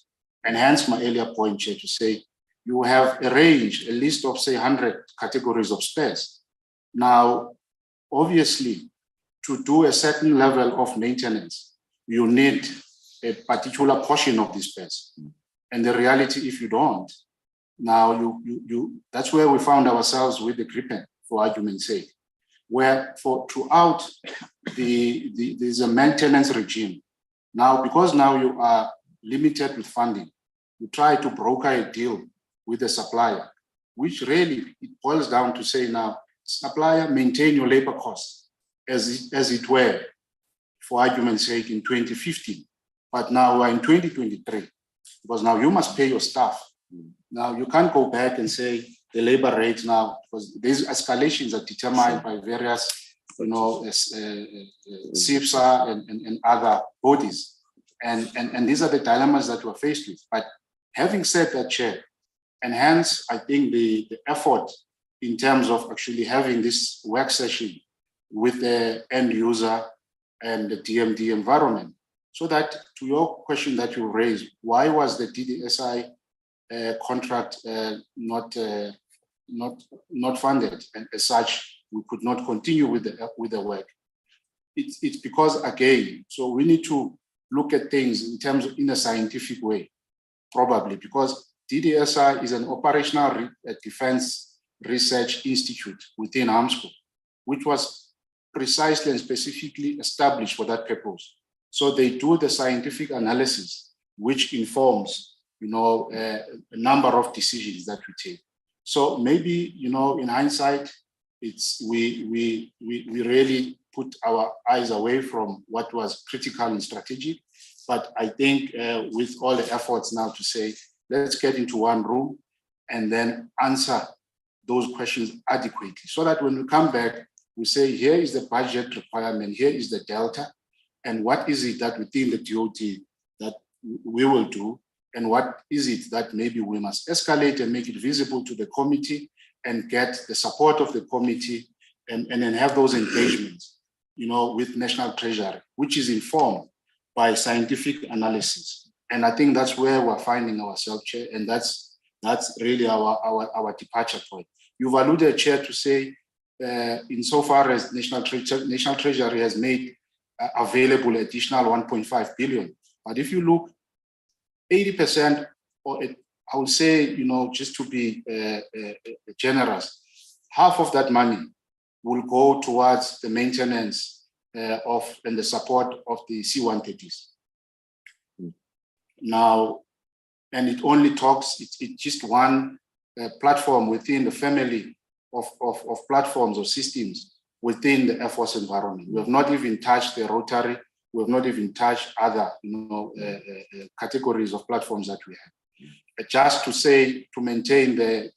Speaker 6: And hence my earlier point, Chair, to say, you have a range, a list of, say, 100 categories of spares. Now, obviously, to do a certain level of maintenance, you need a particular portion of these spares. And the reality, if you don't, now that's where we found ourselves with the Gripen, for argument's sake, where throughout there's a maintenance regime. Now, because now you are limited with funding, you try to broker a deal with the supplier, which really it boils down to say now, supplier, maintain your labor costs as it were, for argument's sake, in 2015. But now we're in 2023, because now you must pay your staff. Now you can't go back and say the labor rates now, because these escalations are determined by various, CIPSA and other bodies. And these are the dilemmas that we're faced with. But having said that, Chair, and hence I think the effort in terms of actually having this work session with the end user and the DMD environment, so that to your question that you raised, why was the DDSI contract not funded, and as such we could not continue with the work? It's because, again, so we need to look at things in terms of in a scientific way, probably because DDSI is an operational defense research institute within Armsco, which was precisely and specifically established for that purpose. So they do the scientific analysis, which informs, a number of decisions that we take. So maybe, in hindsight, we really put our eyes away from what was critical and strategic. But I think with all the efforts now to say, let's get into one room and then answer those questions adequately, so that when we come back, we say, here is the budget requirement, here is the delta, and what is it that within the DOT that we will do, and what is it that maybe we must escalate and make it visible to the committee and get the support of the committee, and then have those engagements, with National Treasury, which is informed by scientific analysis. And I think that's where we're finding ourselves, Chair, and that's really our departure point. You've alluded, Chair, to say, insofar as National Treasury has made available additional 1.5 billion. But if you look, 80%, or I would say, just to be generous, half of that money will go towards the maintenance of and the support of the C-130s. Now, and it only talks, it's just one platform within the family of platforms or systems within the Air Force environment. We have not even touched the rotary. We have not even touched other, categories of platforms that we have. Just to say, to maintain the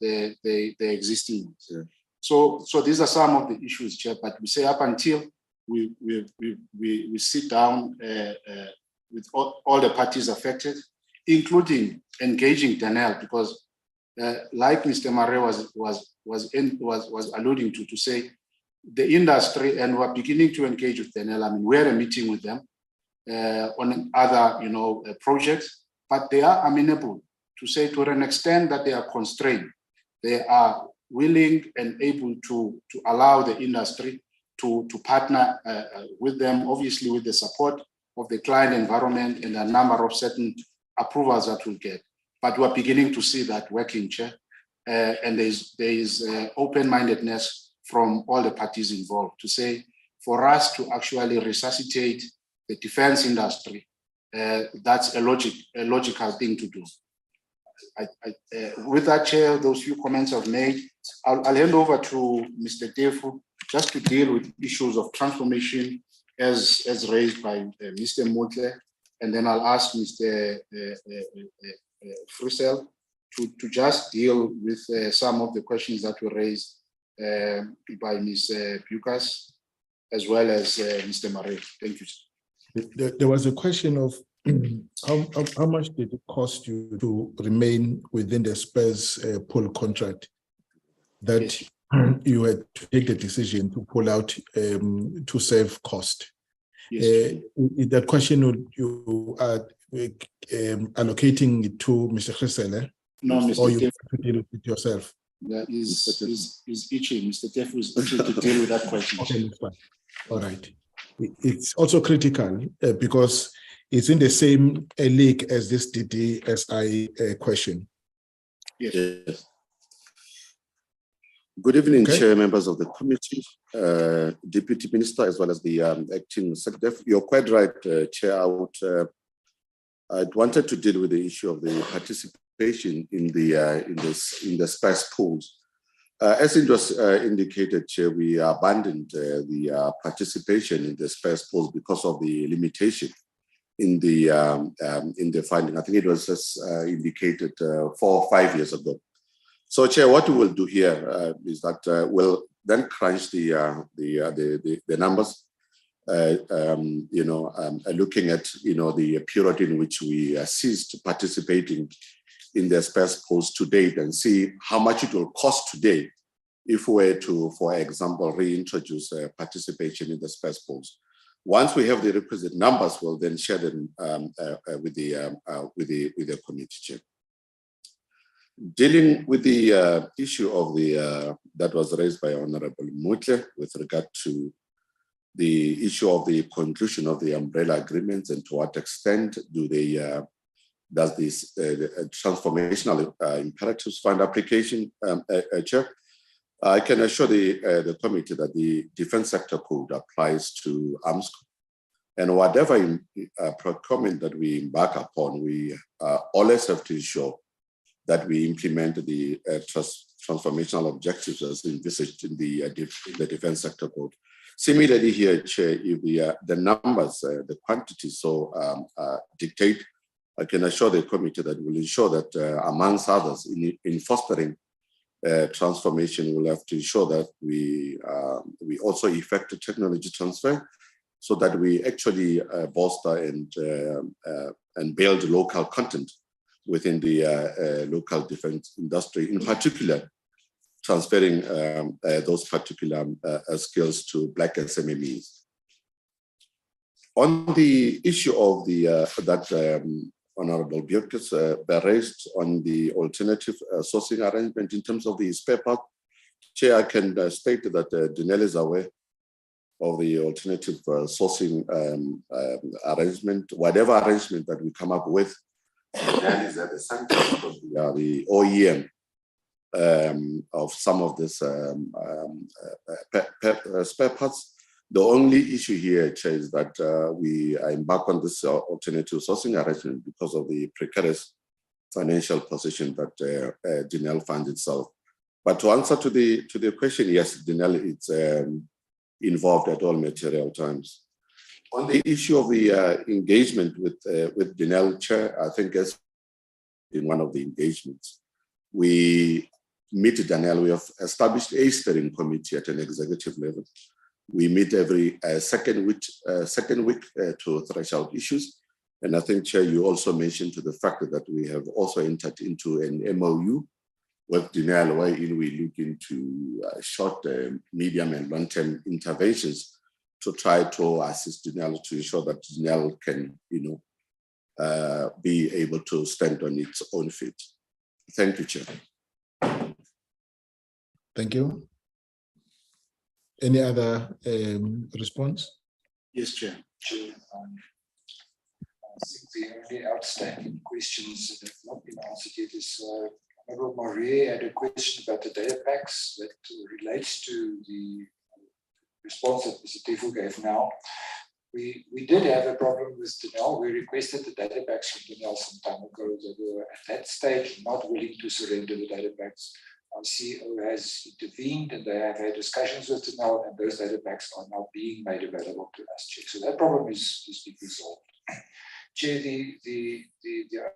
Speaker 6: existing ones. Yeah. So these are some of the issues, Chair. But we say up until we sit down with all the parties affected, including engaging Denel, because like Mr. Murray was alluding to say, the industry, and we're beginning to engage with Denel. I mean, we had a meeting with them on other, projects, but they are amenable to say, to an extent that they are constrained, they are willing and able to allow the industry to partner with them, obviously with the support of the client environment and a number of certain approvals that we'll get. But we're beginning to see that working, Chair, and there is open-mindedness from all the parties involved to say, for us to actually resuscitate the defense industry, that's a logical thing to do. With that, Chair, those few comments I've made, I'll hand over to Mr. Tefu just to deal with issues of transformation as raised by Mr. Motley, and then I'll ask Mr. Frisell to just deal with some of the questions that were raised by Ms. Bukas, as well as Mr. Murray. Thank you.
Speaker 2: There was a question of how much did it cost you to remain within the spares pool contract that yes. You had to take the decision to pull out to save cost? Yes. That question, you are allocating it to Mr. Frisell?
Speaker 6: No, Mr.
Speaker 2: Or you have to deal with it yourself?
Speaker 6: That is itching. Mr. Tefu is itching to deal with that question.
Speaker 2: Okay, fine. All right. It's also critical because it's in the same league as this DDSI question.
Speaker 6: Yes.
Speaker 16: Good evening, Chair, members of the committee, Deputy Minister, as well as the acting Secretary. You're quite right, Chair. I wanted to deal with the issue of the participation in the spares pools. As it was indicated, Chair, we abandoned the participation in the spares pools because of the limitation in the funding. I think it was just indicated 4 or 5 years ago. So, Chair, what we will do here is that we'll then crunch the numbers, looking at the period in which we ceased participating in the spares pools to date, and see how much it will cost today if we were to, for example, reintroduce participation in the spares pools. Once we have the requisite numbers, we'll then share them with the committee, Chair. Dealing with the issue of that was raised by Honorable Motley with regard to the issue of the conclusion of the umbrella agreements and to what extent does this transformational imperatives fund application, Chair. I can assure the committee that the Defense Sector Code applies to AMSCO. And whatever procurement that we embark upon, we always have to ensure that we implement the transformational objectives as envisaged in the Defense Sector Code. Similarly here, Chair, if the numbers, the quantities dictate, I can assure the committee that we'll ensure that amongst others in fostering transformation, we'll have to ensure that we also effect a technology transfer so that we actually bolster and build local content within the local defense industry, in particular, transferring those particular skills to Black SMMEs. On the issue of that Honorable Björkes raised on the alternative sourcing arrangement in terms of the spare part, Chair, I can state that Denel is aware of the alternative sourcing arrangement, whatever arrangement that we come up with. Denel is at the center because we are the OEM of some of this spare parts. The only issue here, Chair, is that we embark on this alternative sourcing arrangement because of the precarious financial position that Denel finds itself. But to answer to the question, yes, Denel is involved at all material times. On the issue of the engagement with Denel, Chair, I think as in one of the engagements, we meet Denel. We have established a steering committee at an executive level. We meet every second week to thresh out issues. And I think, Chair, you also mentioned to the fact that we have also entered into an MOU with Denel, wherein we look into short, medium, and long-term interventions to try to assist Denel to ensure that Denel can, be able to stand on its own feet. Thank you, Chair.
Speaker 2: Thank you. Any other response?
Speaker 12: Yes, Chair. I think the only outstanding questions that have not been answered yet is Honorable Marie had a question about the data packs that relates to the response that Mr. Tefu gave now. We did have a problem with Denel. We requested the data packs from Denel some time ago. They were at that stage not willing to surrender the data packs. Our CEO has intervened and they have had discussions with Denel, and those data packs are now being made available to us, Chair. So that problem is being resolved. Chair, the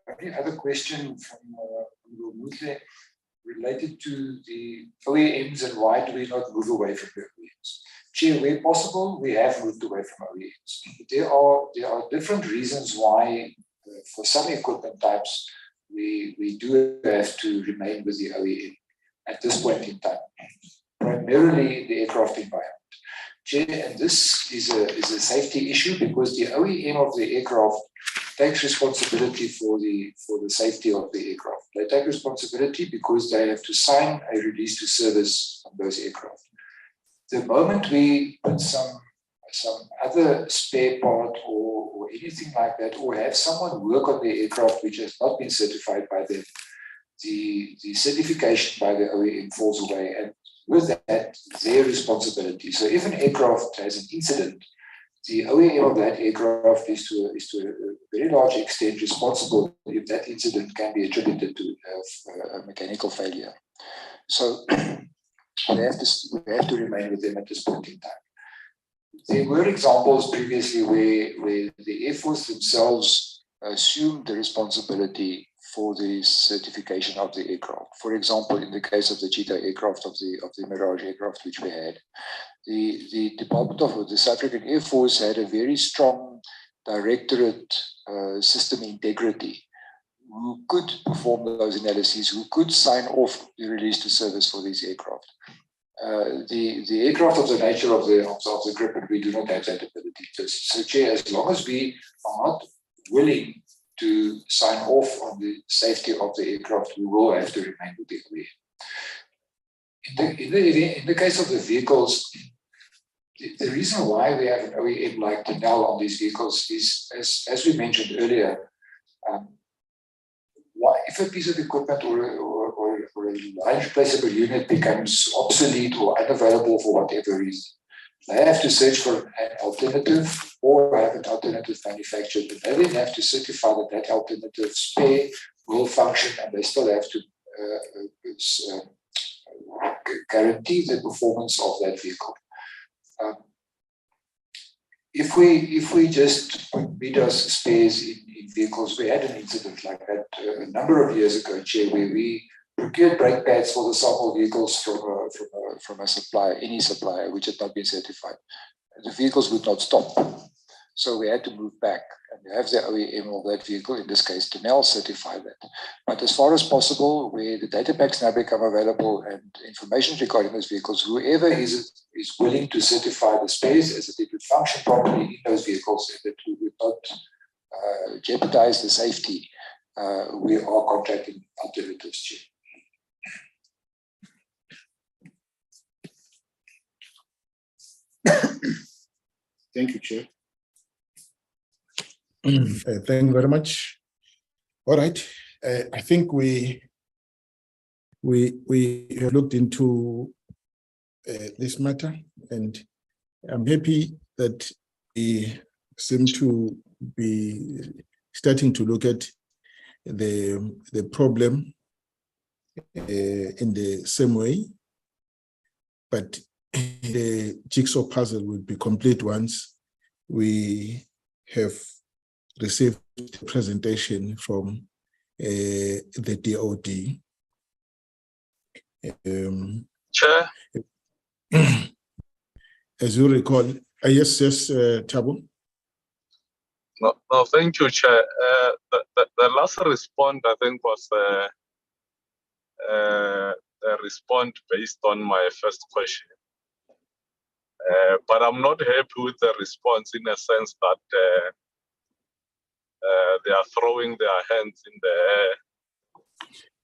Speaker 12: only other question from Mutle related to the OEMs and why do we not move away from the OEMs? Chair, where possible, we have moved away from OEMs. There are different reasons why, for some equipment types, we do have to remain with the OEM at this point in time, primarily the aircraft environment. Chair, and this is a safety issue because the OEM of the aircraft takes responsibility for the safety of the aircraft. They take responsibility because they have to sign a release to service on those aircraft. The moment we put some other spare part or anything like that, or have someone work on the aircraft which has not been certified by them, the certification by the OEM falls away, and with that, their responsibility. So if an aircraft has an incident, the OEM of that aircraft is to a very large extent responsible if that incident can be attributed to a mechanical failure. So we have to remain with them at this point in time. There were examples previously where the Air Force themselves assumed the responsibility for the certification of the aircraft. For example, in the case of the Cheetah aircraft, of the Mirage aircraft which we had, the Department of the South African Air Force had a very strong directorate system integrity who could perform those analyses, who could sign off the release to service for these aircraft. The aircraft of the nature of the Gripen, we do not have that ability. So, Chair, as long as we are not willing to sign off on the safety of the aircraft, we will have to remain with the OEM. In the case of the vehicles, the reason why we have an OEM like Denel on these vehicles is, as we mentioned earlier, if a piece of equipment or
Speaker 8: or a line replaceable unit becomes obsolete or unavailable for whatever reason, they have to search for an alternative or have an alternative manufactured. And they then have to certify that that alternative spare will function, and they still have to guarantee the performance of that vehicle. If we just put BDOS spares in vehicles, we had an incident like that a number of years ago, Chair, where we procured brake pads for the sample vehicles from a supplier, any supplier, which had not been certified. And the vehicles would not stop. So we had to move back and have the OEM of that vehicle, in this case, Denel, certify that. But as far as possible, where the data packs now become available and information regarding those vehicles, whoever is willing to certify the space as it would function properly in those vehicles and that we would not jeopardize the safety, we are contracting alternatives, Chair.
Speaker 6: Thank you, Chair.
Speaker 2: Thank you very much. All right. I think we have looked into this matter, and I'm happy that we seem to be starting to look at the problem in the same way, but the jigsaw puzzle will be complete once we have received the presentation from the DOD.
Speaker 13: Chair?
Speaker 2: As you recall, yes, Thabo.
Speaker 13: No, thank you, Chair. The last response, I think, was a response based on my first question. But I'm not happy with the response in a sense that they are throwing their hands in the air,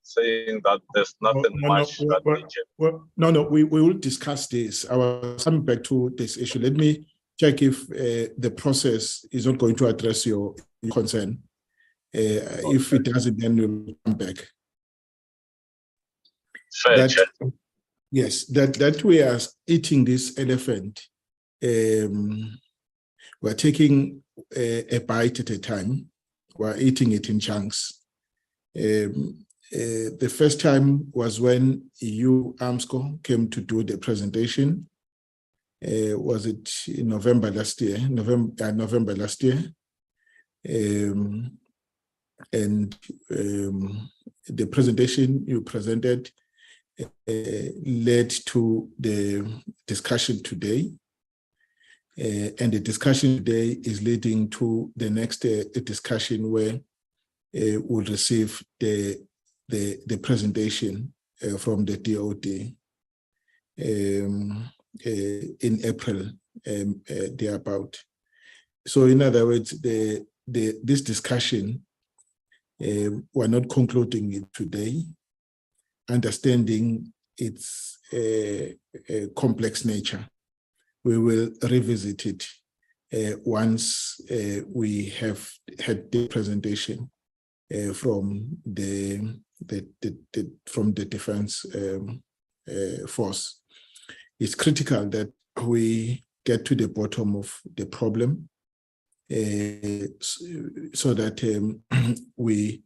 Speaker 13: saying that there's nothing much that they can.
Speaker 2: No, we will discuss this. I was coming back to this issue. Let me check if the process is not going to address your concern. If it doesn't, then we'll come back.
Speaker 13: Fair,
Speaker 2: yes, that we are eating this elephant. We're taking a bite at a time. We're eating it in chunks. The first time was when EU Armscor came to do the presentation. Was it in November last year? November last year. And the presentation you presented led to the discussion today. And the discussion today is leading to the next discussion where we'll receive the presentation from the DOD in April, thereabout. So in other words, this discussion, we're not concluding it today, understanding its complex nature. We will revisit it once we have had the presentation from the Defense Force. It's critical that we get to the bottom of the problem so that we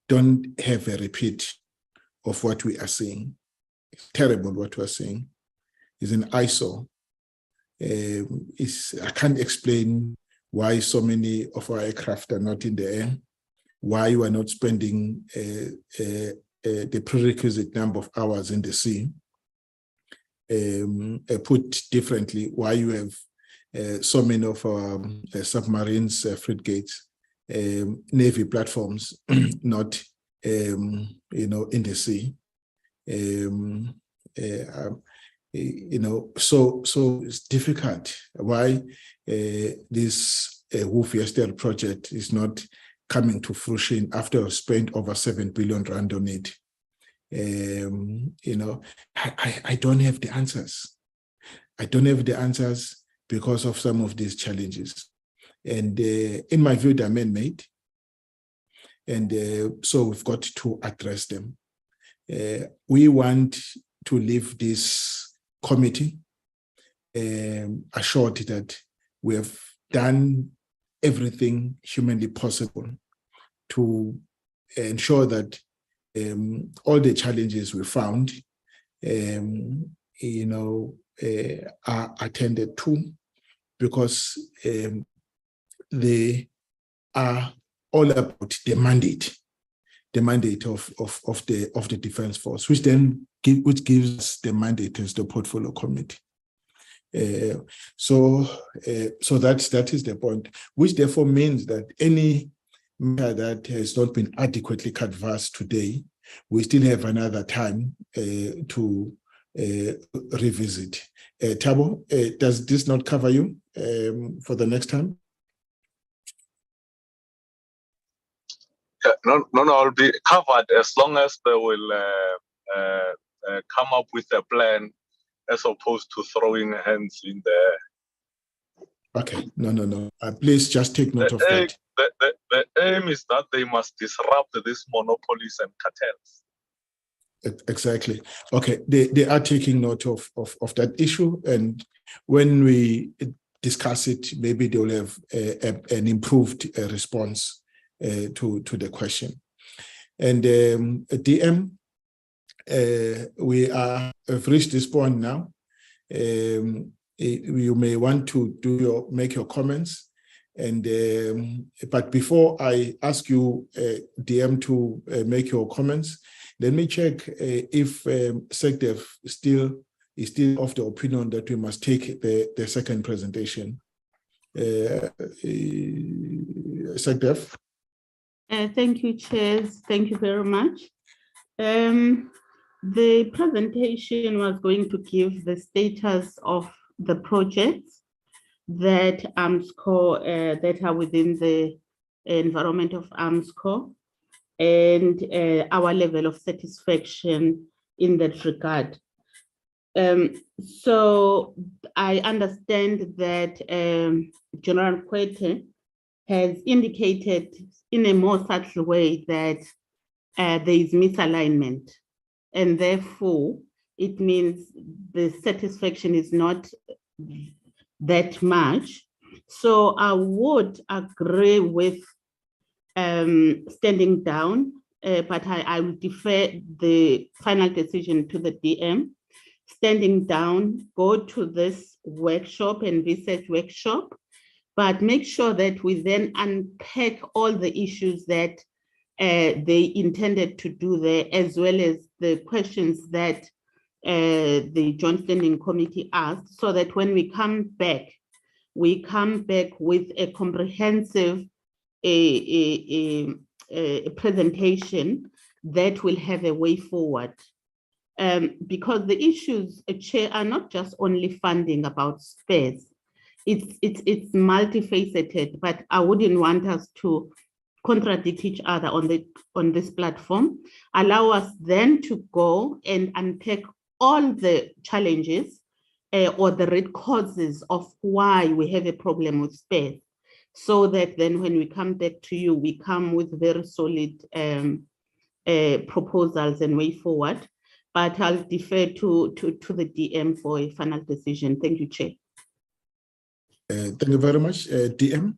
Speaker 2: don't have a repeat of what we are seeing. It's terrible what we're seeing. It's an eyesore. I can't explain why so many of our aircraft are not in the air, why we are not spending the prerequisite number of hours in the sea. Put differently, why you have so many of our submarines, frigates, Navy platforms not in the sea. So it's difficult. Why this Woofyastel project is not coming to fruition after I've spent over 7 billion rand on it. I don't have the answers. I don't have the answers because of some of these challenges. And in my view, they're man-made. And so we've got to address them. We want to leave this committee assured that we have done everything humanly possible to ensure that all the challenges we found, are attended to, because they are all about the mandate of the Defence Force, which gives us the mandate as the portfolio committee. So that is the point, which therefore means that any matter that has not been adequately canvassed today, we still have another time to revisit. Thabo, does this not cover you for the next time?
Speaker 13: No, I'll be covered as long as they will come up with a plan as opposed to throwing hands in there.
Speaker 2: Okay, no. Please just take note of that.
Speaker 13: The aim is that they must disrupt these monopolies and cartels.
Speaker 2: Exactly. Okay, they are taking note of that issue, and when we discuss it, maybe they will have an improved response to the question. And DM, we have reached this point now. You may want to make your comments, and but before I ask you, DM, to make your comments, let me check if SecDef is still of the opinion that we must take the second presentation. SecDef.
Speaker 5: Thank you, Chairs. Thank you very much. The presentation was going to give the status of the projects that AMSCO, that are within the environment of AMSCO, and our level of satisfaction in that regard. So I understand that General Kwete has indicated in a more subtle way that there is misalignment, and therefore it means the satisfaction is not that much. So I would agree with standing down, but I will defer the final decision to the DM. Standing down, go to this workshop and research workshop, but make sure that we then unpack all the issues that they intended to do there, as well as the questions that the Joint Standing Committee asked, so that when we come back with a comprehensive presentation that will have a way forward. Because the issues, Chair, are not just only funding about space. It's multifaceted, but I wouldn't want us to contradict each other on this platform. Allow us then to go and unpack all the challenges or the root causes of why we have a problem with space, so that then when we come back to you, we come with very solid proposals and way forward. But I'll defer to the DM for a final decision. Thank you, Chair.
Speaker 2: Thank you very much. DM?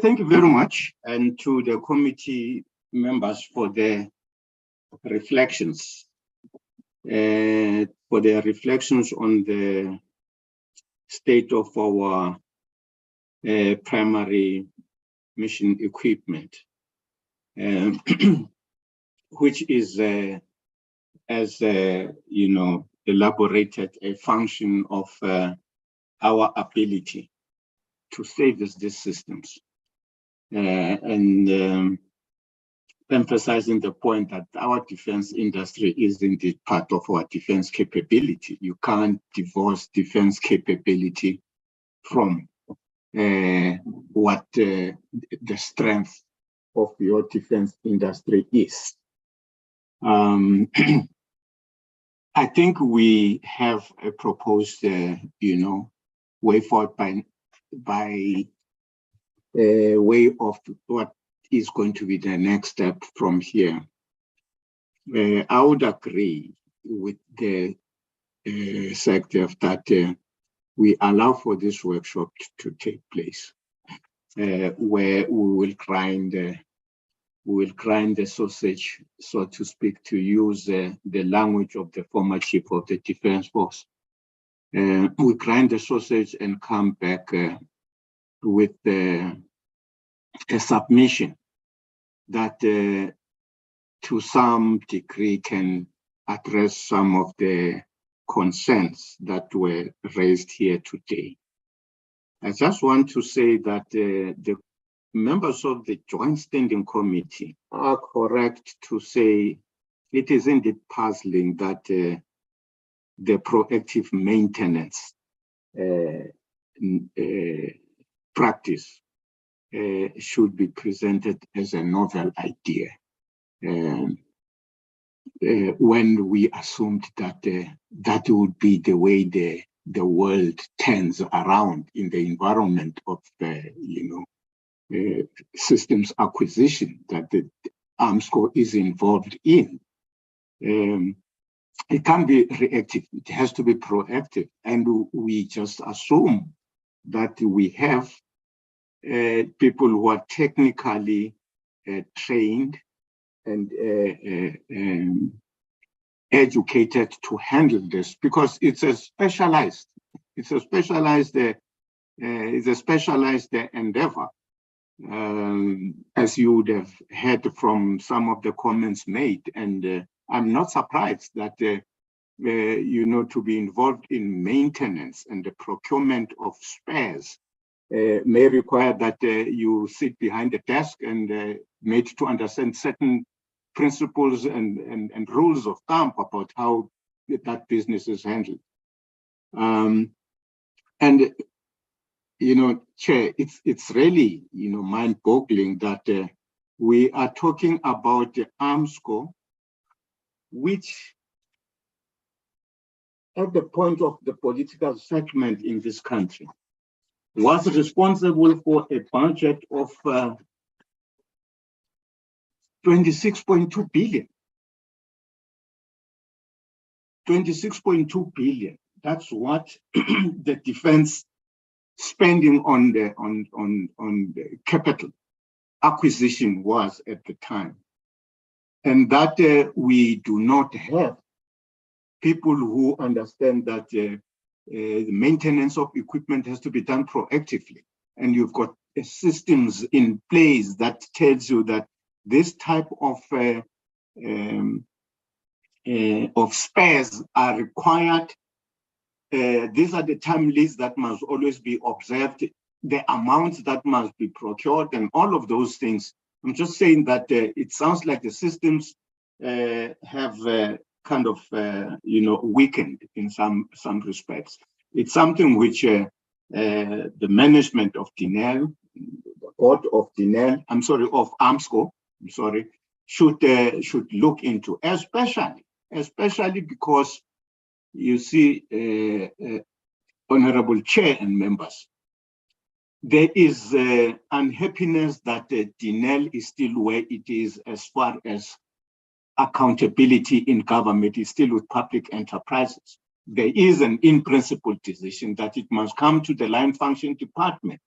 Speaker 11: Thank you very much, and to the committee members for their reflections. For their reflections on the state of our primary mission equipment, which is, as you know, elaborated, a function of our ability to service these systems, and emphasizing the point that our defense industry is indeed part of our defense capability. You can't divorce defense capability from what the strength of your defense industry is. I think we have a proposed, way forward by
Speaker 4: way of what is going to be the next step from here. I would agree with the sector that we allow for this workshop to take place, where we will grind the sausage, so to speak, to use the language of the former chief of the Defense Force. We grind the sausage and come back with a submission that to some degree can address some of the concerns that were raised here today. I just want to say that the members of the Joint Standing Committee are correct to say it is indeed puzzling that the proactive maintenance practice should be presented as a novel idea. When we assumed that that would be the way the world turns around in the environment of systems acquisition that the Armscor is involved in. It can't be reactive, it has to be proactive. And we just assume that we have people who are technically trained and educated to handle this, because it's a specialized endeavor. As you would have heard from some of the comments made, and I'm not surprised that to be involved in maintenance and the procurement of spares may require that you sit behind a desk and made to understand certain principles and rules of thumb about how that business is handled. Chair, it's really mind-boggling that we are talking about the Armscor, which at the point of the political settlement in this country was responsible for a budget of 26.2 billion. 26.2 billion. That's what the defense spending on the capital acquisition was at the time. And that we do not have people who understand that the maintenance of equipment has to be done proactively. And you've got systems in place that tells you that this type of spares are required. These are the time lists that must always be observed, the amounts that must be procured, and all of those things. I'm just saying that it sounds like the systems have kind of weakened in some respects. It's something which the management of Denel, the board of Denel, of Armscor, should look into, especially because you see, Honorable Chair and members, there is unhappiness that Denel is still where it is as far as accountability in government is still with public enterprises. There is an in-principle decision that it must come to the line function department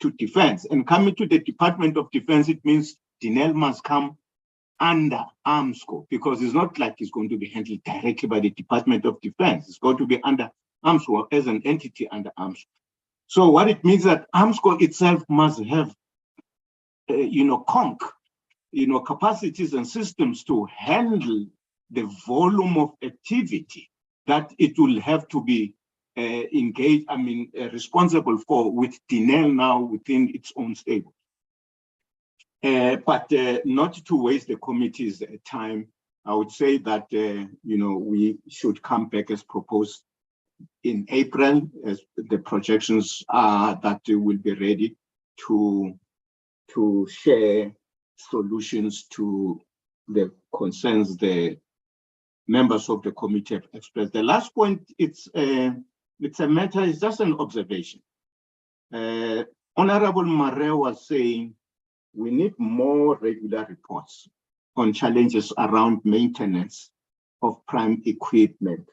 Speaker 4: to defense. And coming to the Department of Defense, it means Denel must come under Armscor, because it's not like it's going to be handled directly by the Department of Defense. It's going to be under Armscor as an entity under Armscor. So what it means that Armscor itself must have, capacities and systems to handle the volume of activity that it will have to be engaged, responsible for, with Denel now within its own stable. But not to waste the committee's time, I would say that, we should come back as proposed in April, as the projections are that we will be ready to share solutions to the concerns the members of the committee have expressed. The last point, it's a matter, it's just an observation. Honorable Murray was saying we need more regular reports on challenges around maintenance of prime equipment.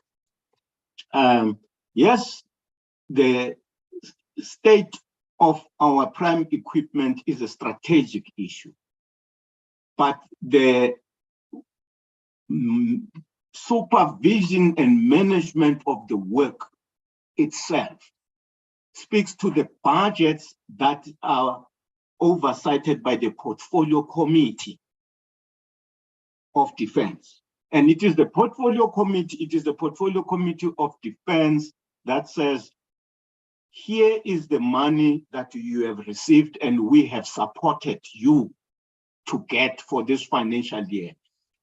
Speaker 4: Yes, the state of our prime equipment is a strategic issue, but the supervision and management of the work itself speaks to the budgets that are oversighted by the Portfolio Committee of Defense. And it is the Portfolio Committee of Defense that says, here is the money that you have received and we have supported you to get for this financial year.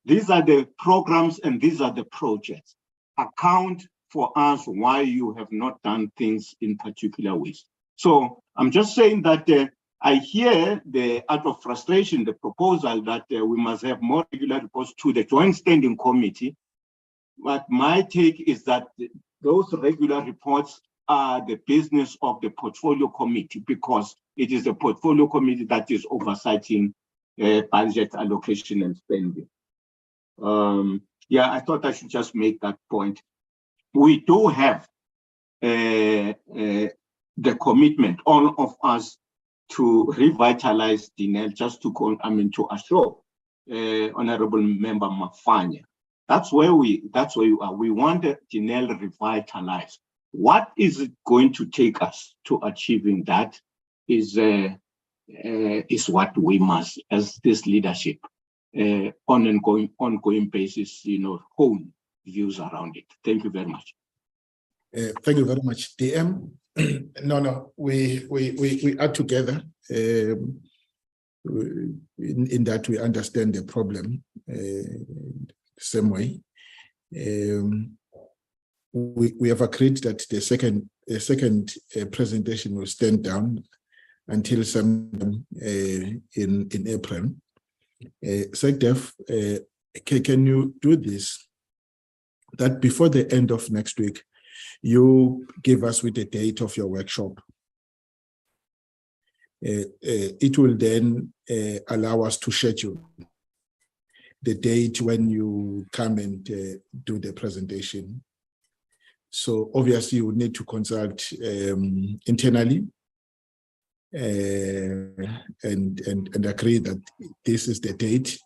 Speaker 4: These are the programs and these are the projects. Account for us why you have not done things in particular ways. So I'm just saying that I hear out of frustration, the proposal that we must have more regular reports to the Joint Standing Committee. But my take is that those regular reports are the business of the Portfolio Committee, because it is the Portfolio Committee that is oversighting budget allocation and spending. Yeah, I thought I should just make that point. We do have the commitment, all of us, to revitalize Denel, just to assure Honorable Member Mafanya. That's where we are. We want Denel revitalized. What is it going to take us to achieving that is what we must, as this leadership, on an ongoing basis, hone views around it. Thank you very much.
Speaker 2: Thank you very much, DM. No, we are together in that we understand the problem the same way. We have agreed that the second presentation will stand down until sometime in April. SecDef, can you do this? That before the end of next week, you give us with the date of your workshop. It will then allow us to schedule the date when you come and do the presentation. So obviously you would need to consult internally and agree that this is the date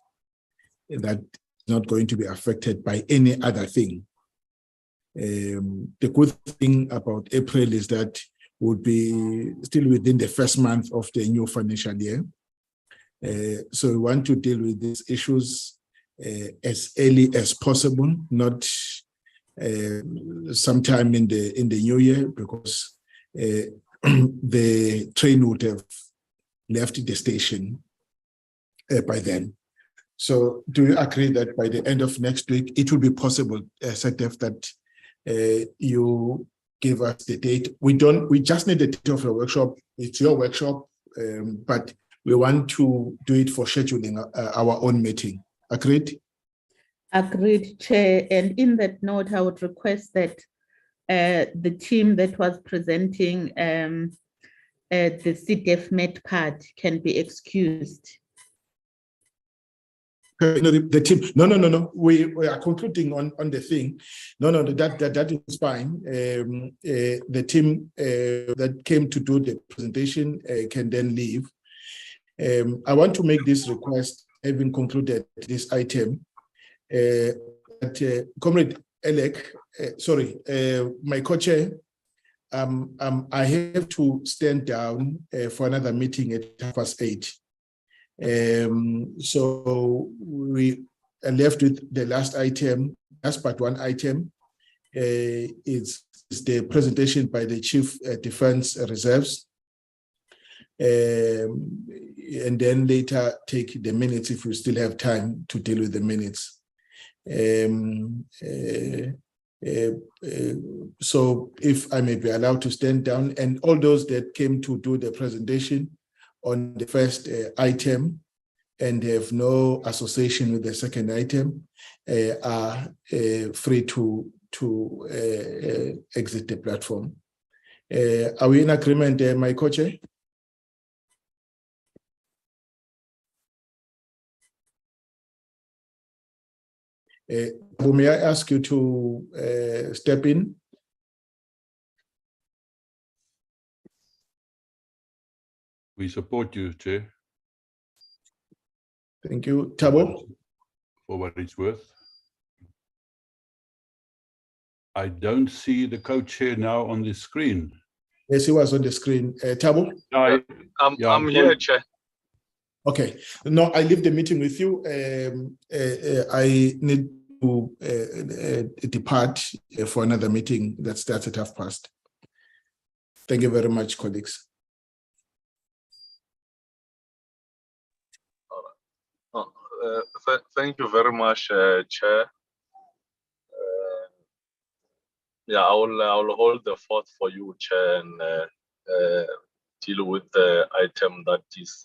Speaker 2: that is not going to be affected by any other thing. The good thing about April is that would be still within the first month of the new financial year. So we want to deal with these issues as early as possible, not sometime in the new year, because the train would have left the station by then. So do you agree that by the end of next week, it will be possible, SecDef, that you give us the date? We just need the date of the workshop. It's your workshop, but we want to do it for scheduling our own meeting. Agreed? Agreed, Chair. And in that note, I would request that the team that was presenting the CDEF part can be excused. The team, no. We are concluding on the thing. No, that is fine. The team that came to do the presentation can then leave. I want to make this request, having concluded this item, that Comrade Elek, my co-chair, I have to stand down for another meeting at 8:30. So we are left with the last item, last part one item, is the presentation by the Chief Defense Reserves. And then later take the minutes if we still have time to deal with the minutes. So if I may be allowed to stand down, and all those that came to do the presentation on the first item and have no association with the second item are free to exit the platform. Are we in agreement, my co-chair? May I ask you to step in?
Speaker 9: We support you, Chair.
Speaker 2: Thank you. Tabo?
Speaker 9: For what it's worth. I don't see the co-chair now on the screen.
Speaker 2: Yes, he was on the screen. Tabo?
Speaker 13: I'm here, Chair.
Speaker 2: Okay. No, I leave the meeting with you. I need to depart for another meeting that starts at past. Thank you very much, colleagues.
Speaker 13: Thank you very much, Chair. Yeah, I will hold the fort for you, Chair, and deal with the item that is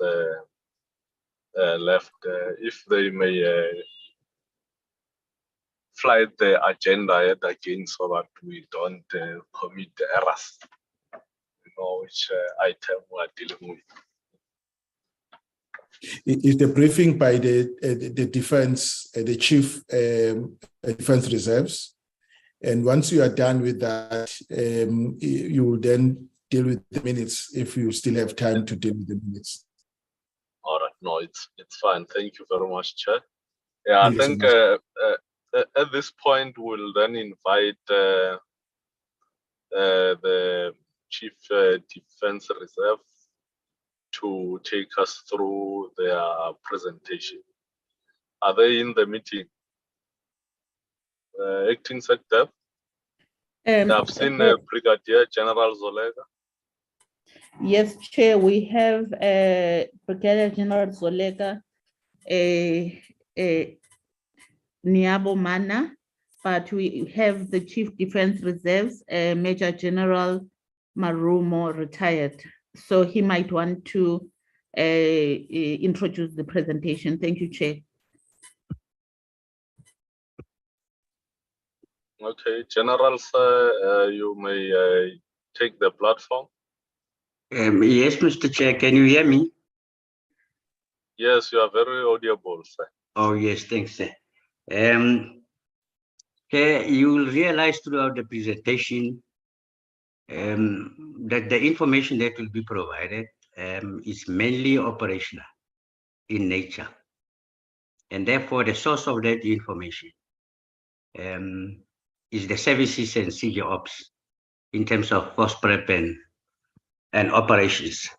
Speaker 13: left. If they may fly the agenda ahead again so that we don't commit errors, you know, which item we are dealing with.
Speaker 2: Is the briefing by the defense, the chief defense reserves, and once you are done with that, you will then deal with the minutes if you still have time to deal with the minutes.
Speaker 13: All right, no, it's fine. Thank you very much, Chair. Yeah, I think at this point we'll then invite the chief defense reserve to take us through their presentation. Are they in the meeting? Acting Secretary? I've seen Brigadier General Zolega.
Speaker 5: Yes, Chair, we have Brigadier General Zolega, Niabo Mana, but we have the Chief Defense Reserves, Major General Marumo, retired. So he might want to introduce the presentation. Thank you, Chair.
Speaker 13: Okay, General, sir, you may take the platform.
Speaker 7: Yes, Mr. Chair, can you hear me?
Speaker 13: Yes, you are very audible, sir.
Speaker 7: Oh, yes, thanks, sir. Chair, you will realize throughout the presentation that the information that will be provided is mainly operational in nature. And therefore, the source of that information is the services and CG ops in terms of force prep and operations.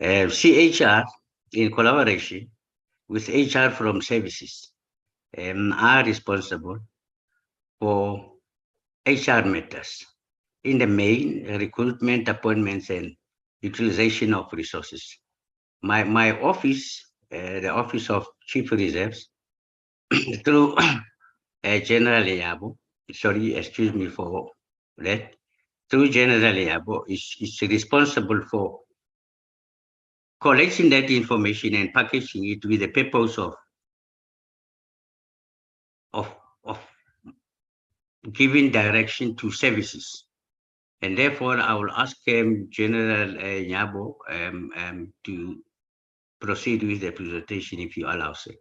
Speaker 7: CHR, in collaboration with HR from services, are responsible for HR matters in the main recruitment, appointments, and utilization of resources. My office, the Office of Chief Reserves, through General Yabo, sorry, excuse me for that, through General Yabo is responsible for collecting that information and packaging it with the purpose of giving direction to services. And therefore, I will ask General Nyabo to proceed with the presentation if you allow, sir.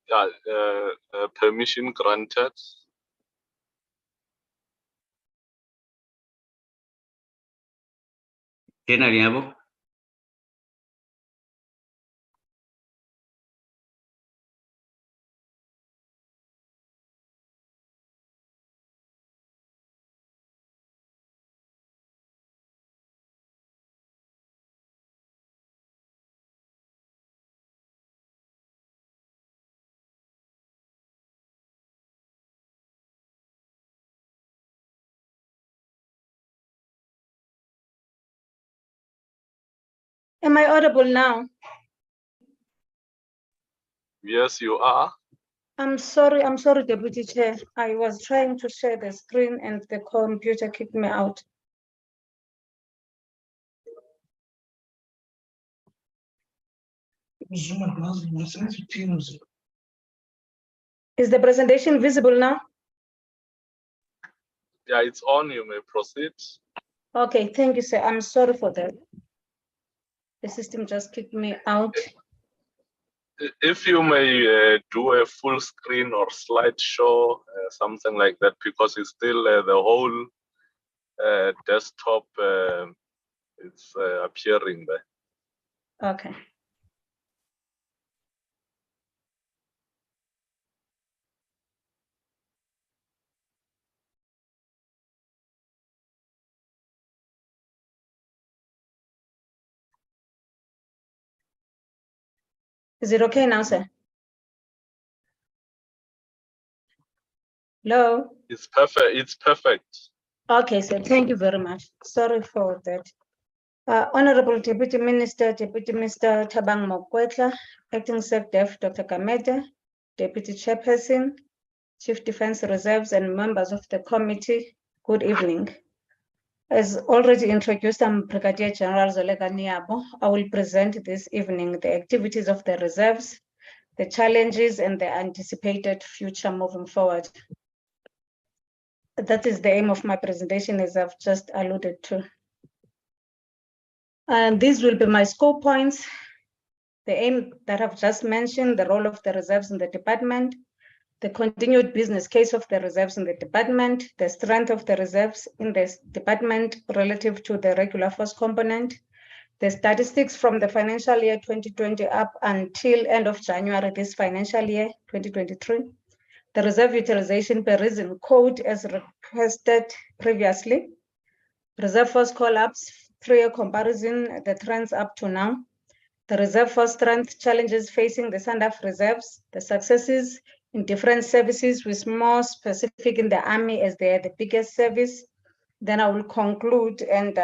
Speaker 13: Yeah, permission granted.
Speaker 7: General Nyabo.
Speaker 17: Am I audible now?
Speaker 13: Yes, you are.
Speaker 17: I'm sorry, Deputy Chair. I was trying to share the screen and the computer kicked me out. Is the presentation visible now?
Speaker 13: Yeah, it's on. You may proceed.
Speaker 17: Okay, thank you, sir. I'm sorry for that. The system just kicked me out.
Speaker 13: if you may do a full screen or slideshow, something like that, because it's still the whole desktop is appearing there.
Speaker 17: Okay. Is it okay now, sir? Hello?
Speaker 13: It's perfect. It's perfect.
Speaker 17: Okay, sir. Thank you very much. Sorry for that. Honorable Deputy Minister, Deputy Minister Thabang Mokwetla, Acting SecDef Dr. Kamete, Deputy Chairperson, Chief Defense Reserves, and members of the committee, good evening. As already introduced, I'm Brigadier General Zoleka Niabo. I will present this evening the activities of the reserves, the challenges, and the anticipated future moving forward. That is the aim of my presentation, as I've just alluded to. And these will be my scope points. The aim that I've just mentioned, the role of the reserves in the department, the continued business case of the reserves in the department, the strength of the reserves in this department relative to the regular force component, the statistics from the financial year 2020 up until end of January this financial year 2023, the reserve utilization per reason code as requested previously, reserve force call-ups, 3-year comparison, the trends up to now, the reserve force strength challenges facing the SANDF reserves, the successes in different services with more specific in the Army as they are the biggest service. Then I will conclude and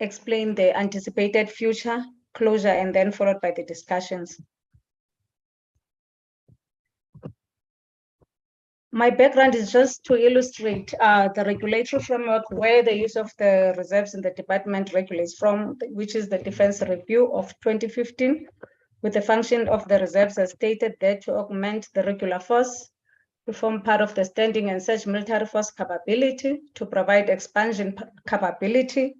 Speaker 17: explain the anticipated future closure and then followed by the discussions. My background is just to illustrate the regulatory framework where the use of the reserves in the department regulates from, which is the Defense Review of 2015, with the function of the reserves as stated there to augment the regular force, to form part of the standing and such military force capability, to provide expansion capability,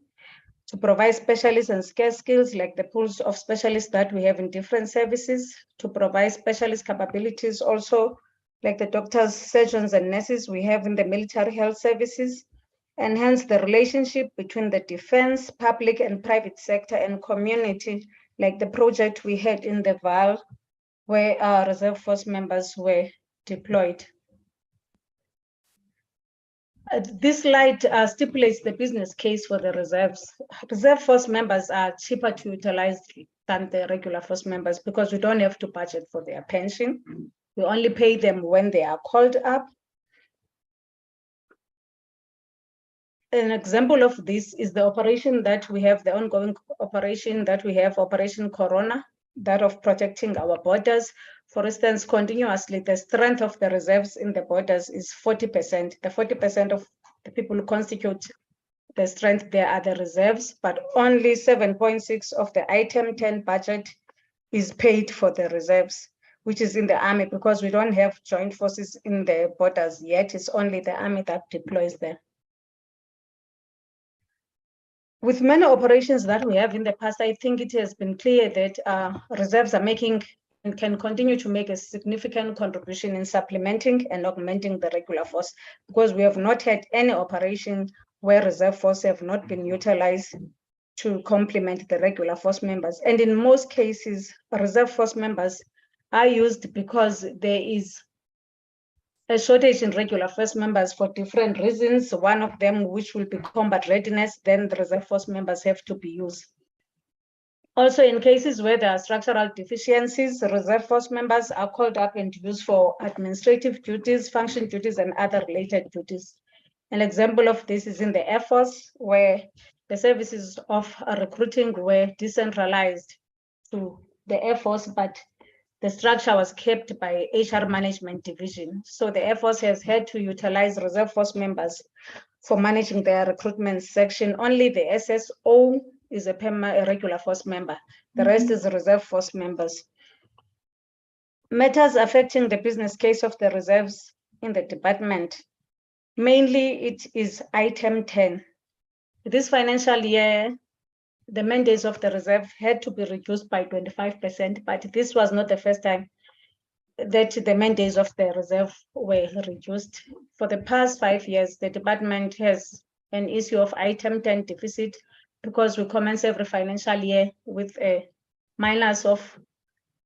Speaker 17: to provide specialists and scarce skills like the pools of specialists that we have in different services, to provide specialist capabilities also like the doctors, surgeons, and nurses we have in the military health services, and hence the relationship between the defense, public and private sector and community, like the project we had in the VAL, where our reserve force members were deployed. This slide stipulates the business case for the reserves. Reserve force members are cheaper to utilize than the regular force members because we don't have to budget for their pension. We only pay them when they are called up. An example of this is the operation that we have, the ongoing operation that we have, Operation Corona, that of protecting our borders. For instance, continuously, the strength of the reserves in the borders is 40%. The 40% of the people who constitute the strength there are the reserves, but only 7.6 of the item 10 budget is paid for the reserves, which is in the Army, because we don't have joint forces in the borders yet. It's only the Army that deploys there. With many operations that we have in the past, I think it has been clear that reserves are making and can continue to make a significant contribution in supplementing and augmenting the regular force, because we have not had any operation where reserve force have not been utilized to complement the regular force members. And in most cases, reserve force members are used because there is a shortage in regular force members for different reasons. One of them, which will be combat readiness, then the reserve force members have to be used. Also, in cases where there are structural deficiencies, reserve force members are called up and used for administrative duties, function duties, and other related duties. An example of this is in the Air Force, where the services of recruiting were decentralized to the Air Force, but the structure was kept by HR Management Division. So the Air Force has had to utilize reserve force members for managing their recruitment section. Only the SSO is a regular force member. The rest is reserve force members. Matters affecting the business case of the reserves in the department. Mainly it is item 10. This financial year, the mandates of the reserve had to be reduced by 25%, but this was not the first time that the mandates of the reserve were reduced. For the past 5 years, the department has an issue of item 10 deficit because we commence every financial year with a minus of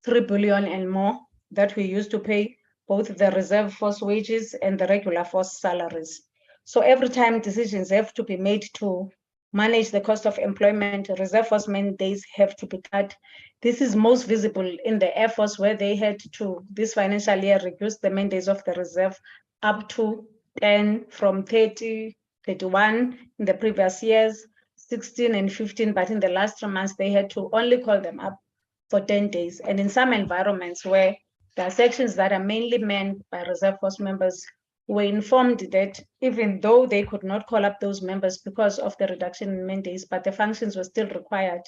Speaker 17: 3 billion and more that we used to pay both the reserve force wages and the regular force salaries. So every time decisions have to be made to manage the cost of employment, reserve force mandates have to be cut. This is most visible in the Air Force, where they had to, this financial year, reduce the mandates of the reserve up to 10 from 30, 31 in the previous years, 16 and 15, but in the last 3 months, they had to only call them up for 10 days. And in some environments where there are sections that are mainly manned by reserve force members, were informed that even though they could not call up those members because of the reduction in mandates, but the functions were still required.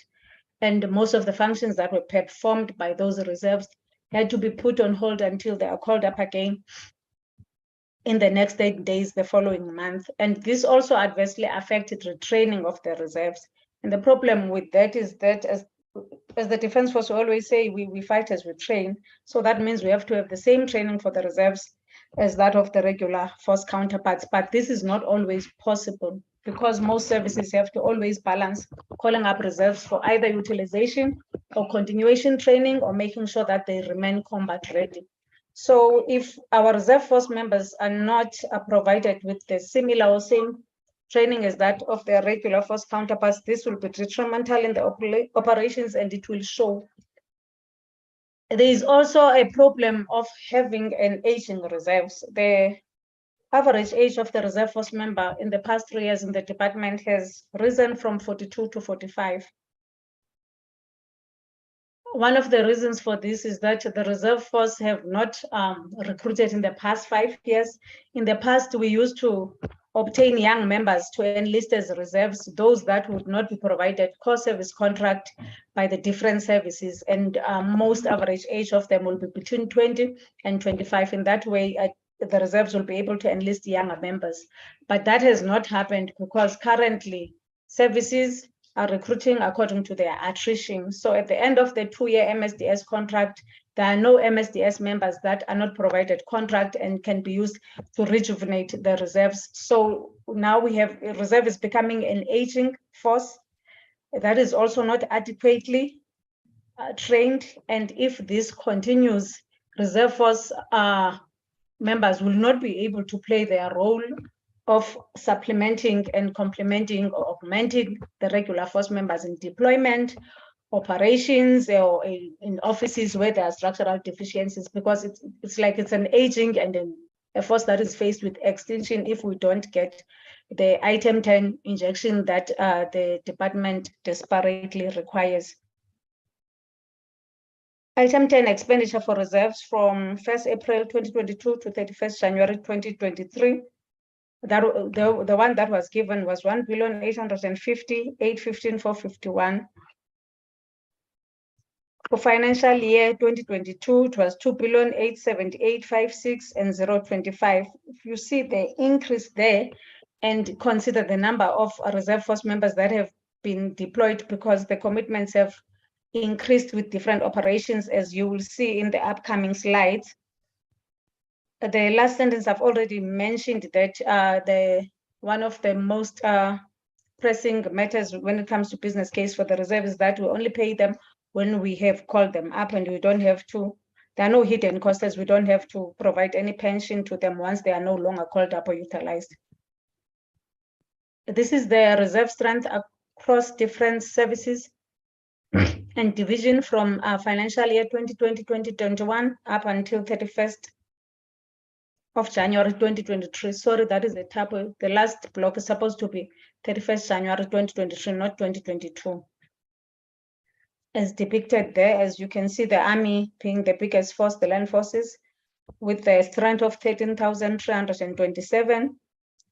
Speaker 17: And most of the functions that were performed by those reserves had to be put on hold until they are called up again in the next 8 days the following month. And this also adversely affected retraining of the reserves. And the problem with that is that as the Defense Force always say, we fight as we train. So that means we have to have the same training for the reserves as that of the regular force counterparts. But this is not always possible because most services have to always balance calling up reserves for either utilization or continuation training or making sure that they remain combat ready. So if our reserve force members are not provided with the similar or same training as that of their regular force counterparts, this will be detrimental in the operations and it will show. There is also a problem of having an aging reserves. The average age of the reserve force member in the past 3 years in the department has risen from 42 to 45. One of the reasons for this is that the reserve force have not recruited in the past 5 years. In the past, we used to obtain young members to enlist as reserves, those that would not be provided core service contract by the different services, and most average age of them will be between 20 and 25. In that way, the reserves will be able to enlist younger members. But that has not happened because currently services are recruiting according to their attrition. So at the end of the 2-year MSDS contract, there are no MSDS members that are not provided contract and can be used to rejuvenate the reserves. So now we have reserve is becoming an aging force that is also not adequately trained. And if this continues, reserve force members will not be able to play their role of supplementing and complementing or augmenting the regular force members in deployment, operations, or in offices where there are structural deficiencies, because it's like it's an aging and a force that is faced with extinction if we don't get the item 10 injection that the department desperately requires. Item 10 expenditure for reserves from 1st April 2022 to 31st January 2023. The one that was given was 1,850,815,451. For financial year 2022, it was 2,878,56 and 025. If you see the increase there and consider the number of reserve force members that have been deployed because the commitments have increased with different operations, as you will see in the upcoming slides. The last sentence I've already mentioned that one of the most pressing matters when it comes to business case for the reserve is that we only pay them when we have called them up, and we don't have to, there are no hidden costs, we don't have to provide any pension to them once they are no longer called up or utilized. This is the reserve strength across different services and division from financial year 2020-2021 up until 31st of January 2023. Sorry, that is a typo. The last block is supposed to be 31st January 2023, not 2022. As depicted there, as you can see, the Army being the biggest force, the land forces, with the strength of 13,327.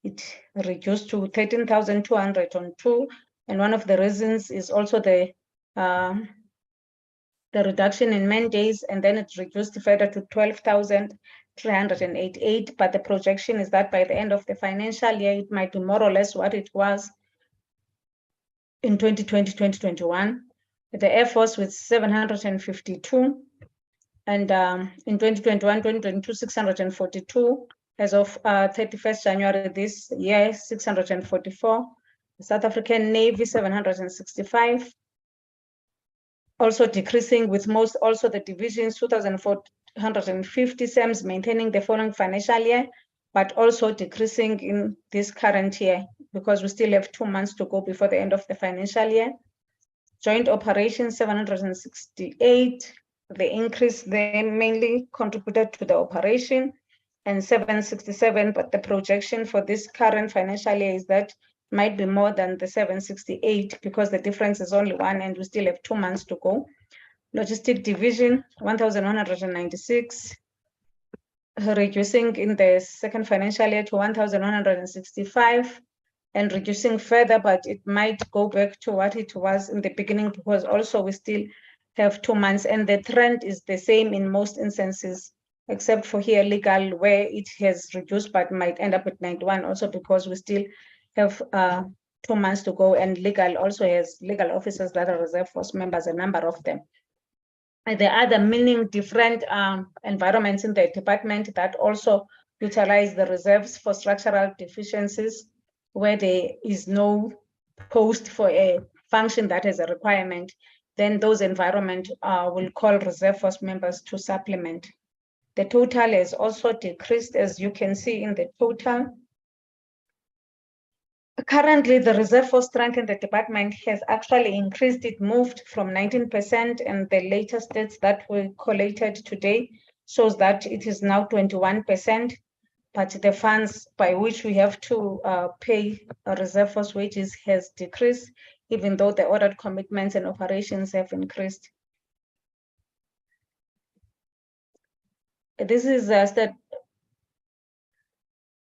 Speaker 17: It reduced to 13,202. And one of the reasons is also the reduction in man days, and then it reduced further to 12,388. But the projection is that by the end of the financial year, it might be more or less what it was in 2020-2021, the Air Force with 752, and in 2021-2022, 642. As of 31st January this year, 644. The South African Navy, 765. Also decreasing with most, also the divisions, 2,450, SAMs maintaining the following financial year, but also decreasing in this current year because we still have 2 months to go before the end of the financial year. Joint operations, 768. The increase there mainly contributed to the operation, and 767, but the projection for this current financial year is that might be more than the 768 because the difference is only 1 and we still have 2 months to go. Logistic division, 1,196, reducing in the second financial year to 1,165 and reducing further, but it might go back to what it was in the beginning because also we still have 2 months and the trend is the same in most instances, except for here legal where it has reduced but might end up at 91 also because we still have 2 months to go, and legal also has legal officers that are reserve force members, a number of them. And there are other meaning different environments in the department that also utilize the reserves for structural deficiencies where there is no post for a function that is a requirement, then those environment will call reserve force members to supplement. The total has also decreased, as you can see in the total. Currently, the reserve force strength in the department has actually increased. It moved from 19%, and the latest stats that were collated today shows that it is now 21%. But the funds by which we have to pay reserve force wages has decreased, even though the ordered commitments and operations have increased. This is a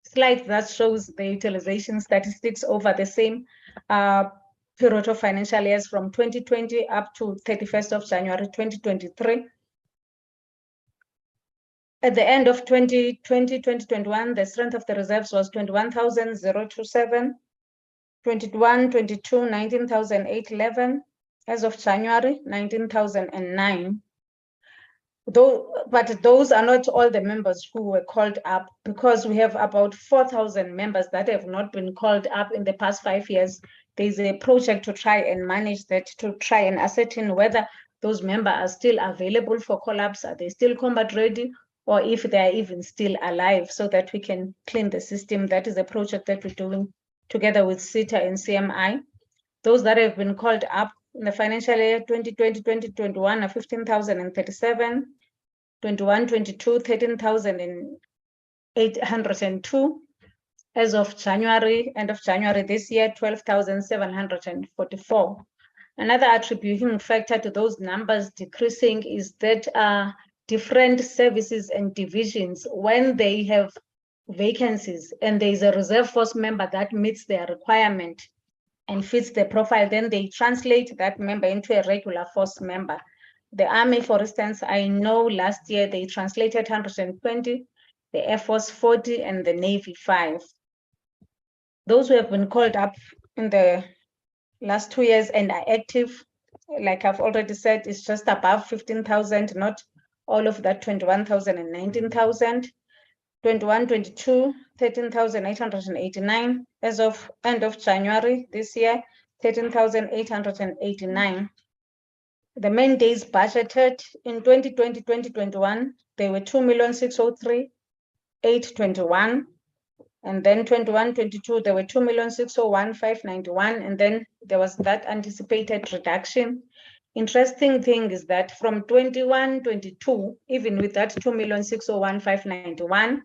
Speaker 17: slide that shows the utilization statistics over the same period of financial years from 2020 up to 31st of January 2023. At the end of 2020-2021, the strength of the reserves was 21,027, 21-22, 19,811, as of January, 19,009. But those are not all the members who were called up, because we have about 4,000 members that have not been called up in the past 5 years. There's a project to try and manage that, to try and ascertain whether those members are still available for call-ups, are they still combat ready, or if they are even still alive, so that we can clean the system. That is a project that we're doing together with CETA and CMI. Those that have been called up in the financial year 2020-2021 are 15,037, 21-22, 13,802. As of January, end of January this year, 12,744. Another attributing factor to those numbers decreasing is that different services and divisions, when they have vacancies and there is a reserve force member that meets their requirement and fits the profile, then they translate that member into a regular force member. The Army, for instance, I know last year they translated 120, the Air Force 40, and the Navy 5. Those who have been called up in the last 2 years and are active, like I've already said, is just above 15,000, not all of that 21,000 and 19,000. 21-22, 13,889. As of end of January this year, 13,889. The main days budgeted in 2020-2021, they were 2,603,821. And then 21-22, there were 2,601,591. And then there was that anticipated reduction. Interesting thing is that from 21-22, even with that 2,601,591,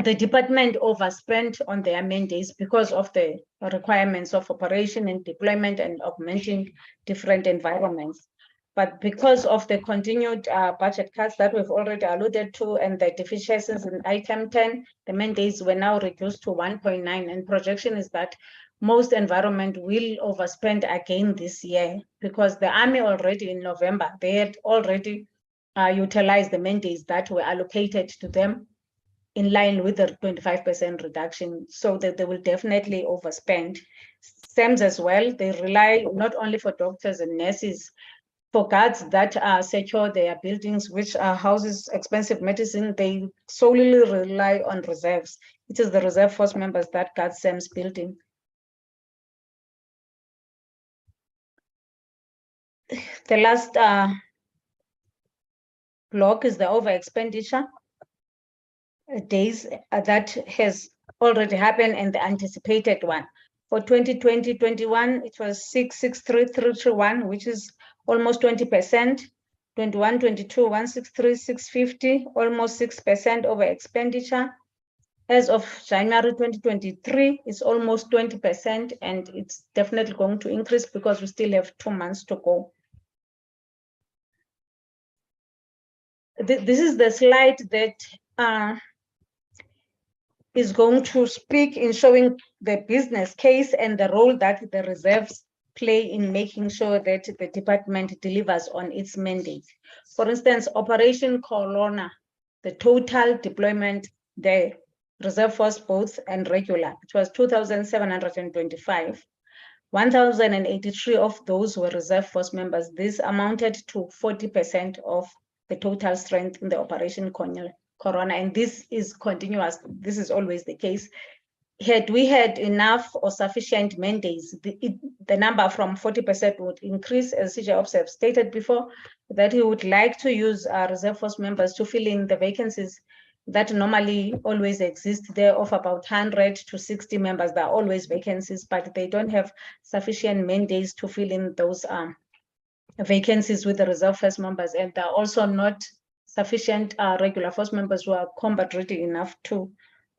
Speaker 17: the department overspent on their mandates because of the requirements of operation and deployment and augmenting different environments. But because of the continued budget cuts that we've already alluded to and the deficiencies in item 10, the mandates were now reduced to 1.9, and projection is that most environment will overspend again this year, because the Army already in November, they had already utilized the mandates that were allocated to them. in line with the 25% reduction, so that they will definitely overspend. SAMS as well, they rely not only for doctors and nurses, for guards that secure their buildings, which houses expensive medicine, they solely rely on reserves. It is the reserve force members that guard SAMS building. The last block is the over expenditure days that has already happened and the anticipated one. For 2020-21, it was 663,331, which is almost 20%. 21-22, 163,650, almost 6% over expenditure. As of January 2023, it's almost 20%, and it's definitely going to increase because we still have 2 months to go. This is the slide that is going to speak in showing the business case and the role that the reserves play in making sure that the department delivers on its mandate. For instance, Operation Corona, the total deployment, the reserve force both and regular, it was 2,725. 1,083 of those were reserve force members. This amounted to 40% of the total strength in the Operation Corona, and this is continuous. This is always the case. Had we had enough or sufficient mandates, the number from 40% would increase, as CJ Ops have stated before, that he would like to use our reserve force members to fill in the vacancies that normally always exist there of about 100 to 60 members. There are always vacancies, but they don't have sufficient mandates to fill in those vacancies with the reserve force members, and there are also not sufficient regular force members who are combat ready enough to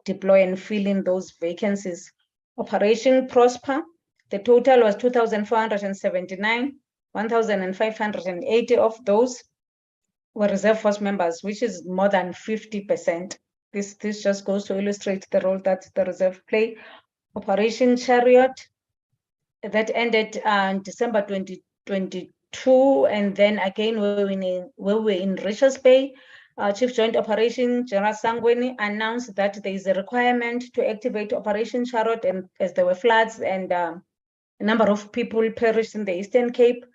Speaker 17: deploy and fill in those vacancies. Operation Prosper, the total was 2,479, 1,580 of those were reserve force members, which is more than 50%. This just goes to illustrate the role that the reserve play. Operation Chariot, that ended in December 2022, and then again we were in Richards Bay. Chief Joint Operation General Sangweni announced that there is a requirement to activate Operation Chariot, and as there were floods and a number of people perished in the Eastern Cape.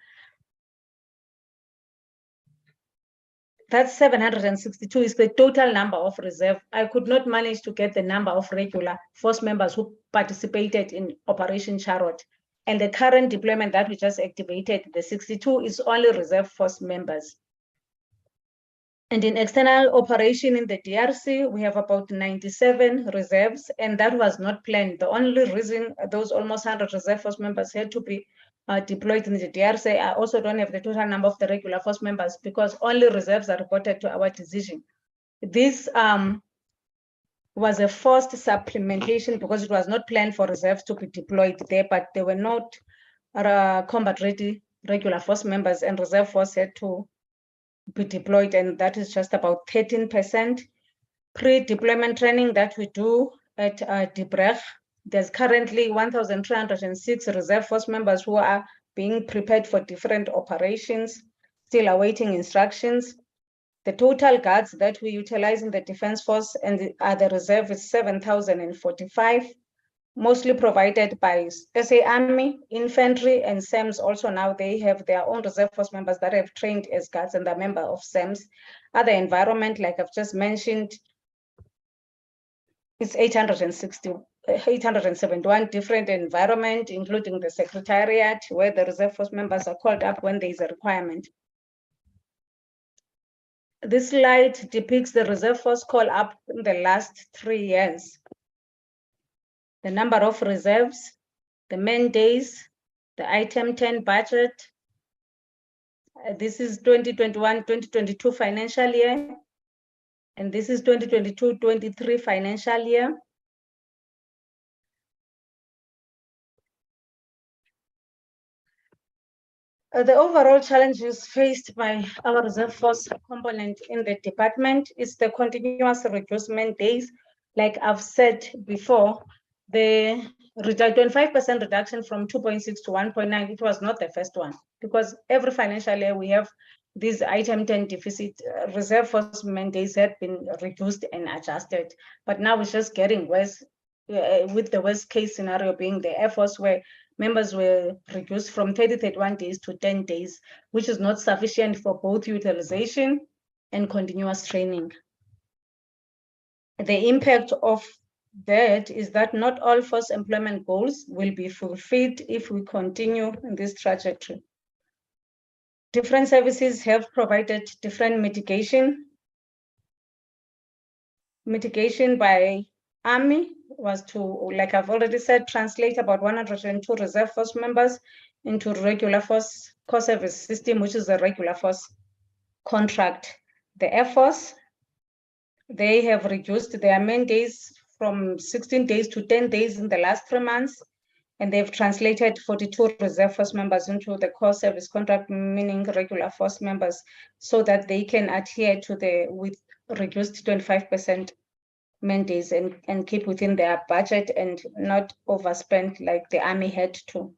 Speaker 17: That's 762 is the total number of reserve. I could not manage to get the number of regular force members who participated in Operation Chariot. And the current deployment that we just activated, the 62, is only reserve force members. And in external operation in the DRC, we have about 97 reserves, and that was not planned. The only reason those almost 100 reserve force members had to be deployed in the DRC, I also don't have the total number of the regular force members because only reserves are reported to our decision. This was a forced supplementation because it was not planned for reserves to be deployed there, but they were not combat ready regular force members, and reserve force had to be deployed, and that is just about 13%. Pre-deployment training that we do at Debrech, there's currently 1,306 reserve force members who are being prepared for different operations, still awaiting instructions. The total guards that we utilize in the Defense Force and the reserve is 7,045, mostly provided by SA Army, Infantry, and SAMS. Also now they have their own reserve force members that have trained as guards and are member of SAMS. Other environment, like I've just mentioned, it's 871 different environment, including the Secretariat, where the reserve force members are called up when there is a requirement. This slide depicts the reserve force call up in the last 3 years. The number of reserves, the main days, the item 10 budget. This is 2021-2022 financial year, and this is 2022-23 financial year. The overall challenges faced by our reserve force component in the department is the continuous reducement days. Like I've said before, the 25% reduction from 2.6 to 1.9, it was not the first one, because every financial year we have these item 10 deficit reserve force mandates had been reduced and adjusted, but now it's just getting worse, with the worst case scenario being the Air Force, where members were reduced from 31 days to 10 days, which is not sufficient for both utilization and continuous training. The impact of that is that not all force employment goals will be fulfilled if we continue in this trajectory. Different services have provided different mitigation. Mitigation by Army was to, like I've already said, translate about 102 reserve force members into regular force core service system, which is a regular force contract. The Air Force, they have reduced their main days from 16 days to 10 days in the last 3 months, and they've translated 42 reserve force members into the core service contract, meaning regular force members, so that they can adhere to the with reduced 25% mandates and keep within their budget and not overspend like the Army had to.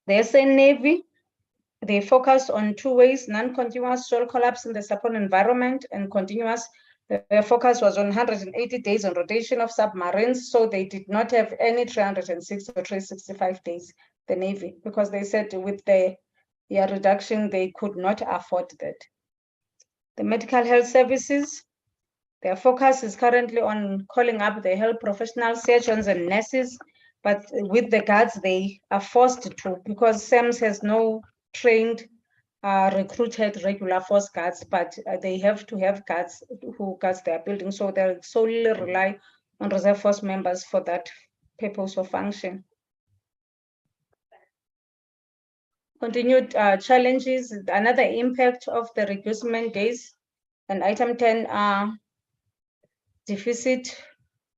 Speaker 17: The SA Navy, they focus on 2 ways: non-continuous soil collapse in the support environment and continuous. Their focus was on 180 days on rotation of submarines, so they did not have any 306 or 365 days, the Navy, because they said with the reduction, they could not afford that. The medical health services, their focus is currently on calling up the health professionals, surgeons and nurses, but with the guards, they are forced to, because SAMS has no trained recruited regular force guards, but they have to have guards who guards their building, so they solely rely on reserve force members for that purpose or function. Continued challenges, another impact of the reducement days, and item 10 deficit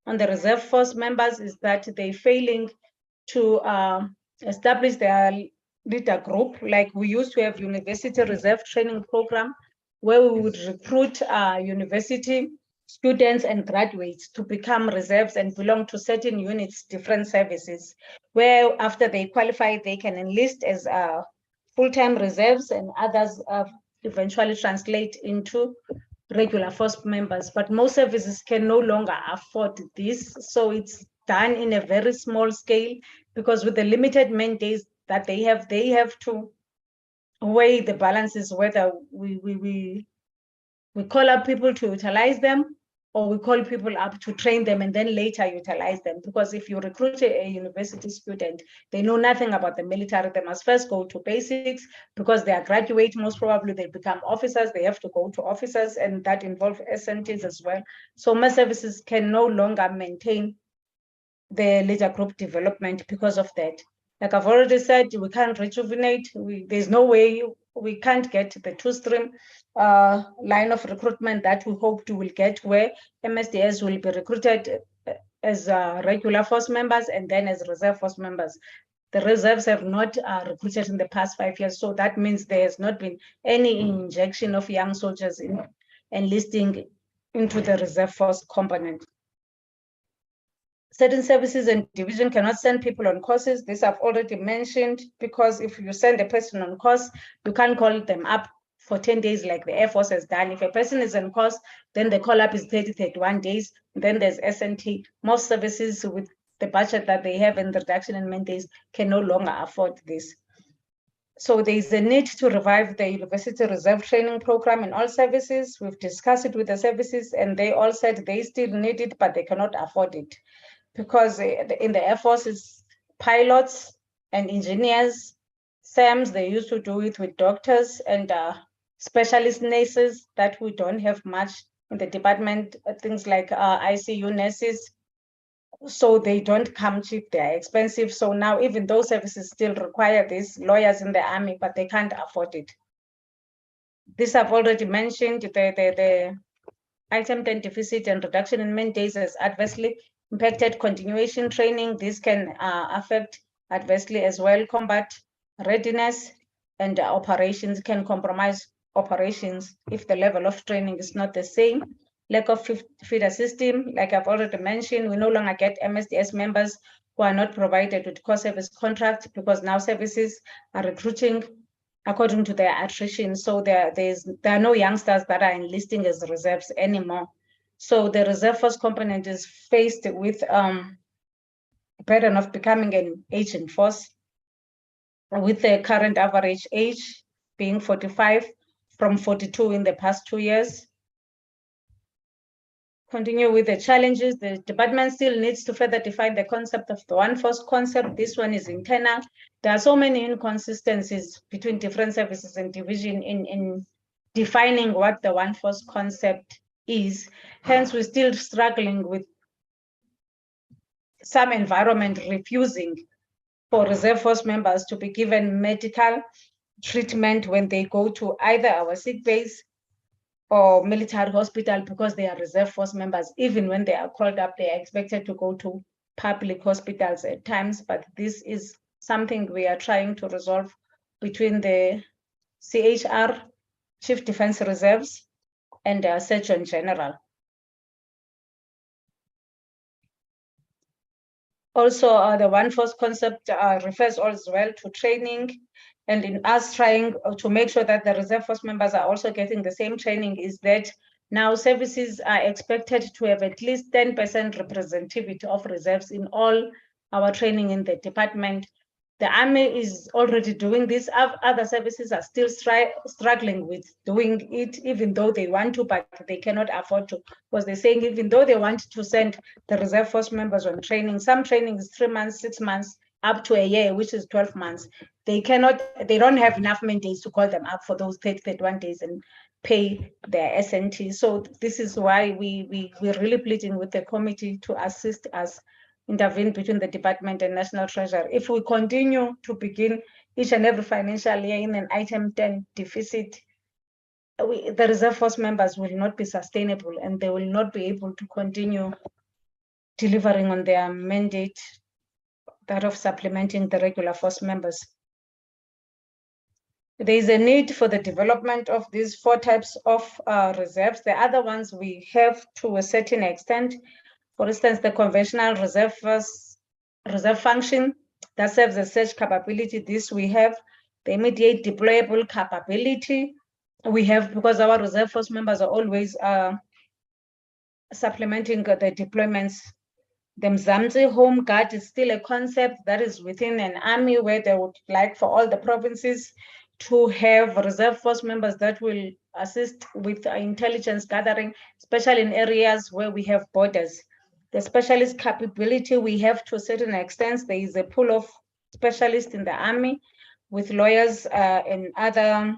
Speaker 17: on the reserve force members is that they're failing to establish their leader group. Like we used to have university reserve training program where we would recruit university students and graduates to become reserves and belong to certain units, different services, where after they qualify, they can enlist as full-time reserves, and others eventually translate into regular force members. But most services can no longer afford this, so it's done in a very small scale, because with the limited mandates that they have to weigh the balances, whether we call up people to utilize them, or we call people up to train them and then later utilize them. Because if you recruit a university student, they know nothing about the military. They must first go to basics, because they are graduate, most probably they become officers, they have to go to officers, and that involves SNTs as well. So most services can no longer maintain the leader group development because of that. Like I've already said, we can't rejuvenate. There's no way we can't get the 2-stream line of recruitment that we hoped we will get, where MSDS will be recruited as regular force members and then as reserve force members. The reserves have not recruited in the past 5 years, so that means there has not been any injection of young soldiers in enlisting into the reserve force component. Certain services and division cannot send people on courses. This I've already mentioned, because if you send a person on course, you can't call them up for 10 days like the Air Force has done. If a person is on course, then the call up is 31 days. Then there's SNT. Most services with the budget that they have and the reduction in mandates can no longer afford this. So there is a need to revive the University Reserve Training Program in all services. We've discussed it with the services and they all said they still need it, but they cannot afford it. Because in the Air Force, it's pilots and engineers, SAMs, they used to do it with doctors and specialist nurses that we don't have much in the department, things like ICU nurses. So they don't come cheap, they're expensive. So now even those services still require these lawyers in the Army, but they can't afford it. This I've already mentioned, the item 10 deficit and reduction in mandates has adversely impacted continuation training. This can affect adversely as well combat readiness, and operations can compromise operations if the level of training is not the same. Lack of feeder system, like I've already mentioned, we no longer get MSDS members who are not provided with core service contract, because now services are recruiting according to their attrition. So there are no youngsters that are enlisting as reserves anymore. So the reserve force component is faced with burden of becoming an agent force, with the current average age being 45 from 42 in the past 2 years. Continue with the challenges. The department still needs to further define the concept of the one force concept. This one is internal. There are so many inconsistencies between different services and division in defining what the one force concept is. Hence, we're still struggling with some environment refusing for reserve force members to be given medical treatment when they go to either our sick base or military hospital because they are reserve force members. Even when they are called up, they are expected to go to public hospitals at times, but this is something we are trying to resolve between the CHR, Chief Defense Reserves, and the Surgeon General. Also, the one force concept refers as well to training, and in us trying to make sure that the reserve force members are also getting the same training, is that now services are expected to have at least 10% representativity of reserves in all our training in the department. The Army is already doing this. Other services are still struggling with doing it, even though they want to, but they cannot afford to, because they're saying even though they want to send the reserve force members on training, some training is 3 months, 6 months, up to a year, which is 12 months. They don't have enough mandates to call them up for those 31 days and pay their SNT. So this is why we're really pleading with the committee to assist us intervene between the department and National Treasury. If we continue to begin each and every financial year in an item 10 deficit, the reserve force members will not be sustainable and they will not be able to continue delivering on their mandate, that of supplementing the regular force members. There is a need for the development of these 4 types of reserves. The other ones we have to a certain extent. For instance, the conventional reserve function that serves as search capability. This we have. The immediate deployable capability we have, because our reserve force members are always supplementing the deployments. The Mzansi Home Guard is still a concept that is within an army, where they would like for all the provinces to have reserve force members that will assist with intelligence gathering, especially in areas where we have borders. The specialist capability we have to a certain extent. There is a pool of specialists in the army with lawyers and other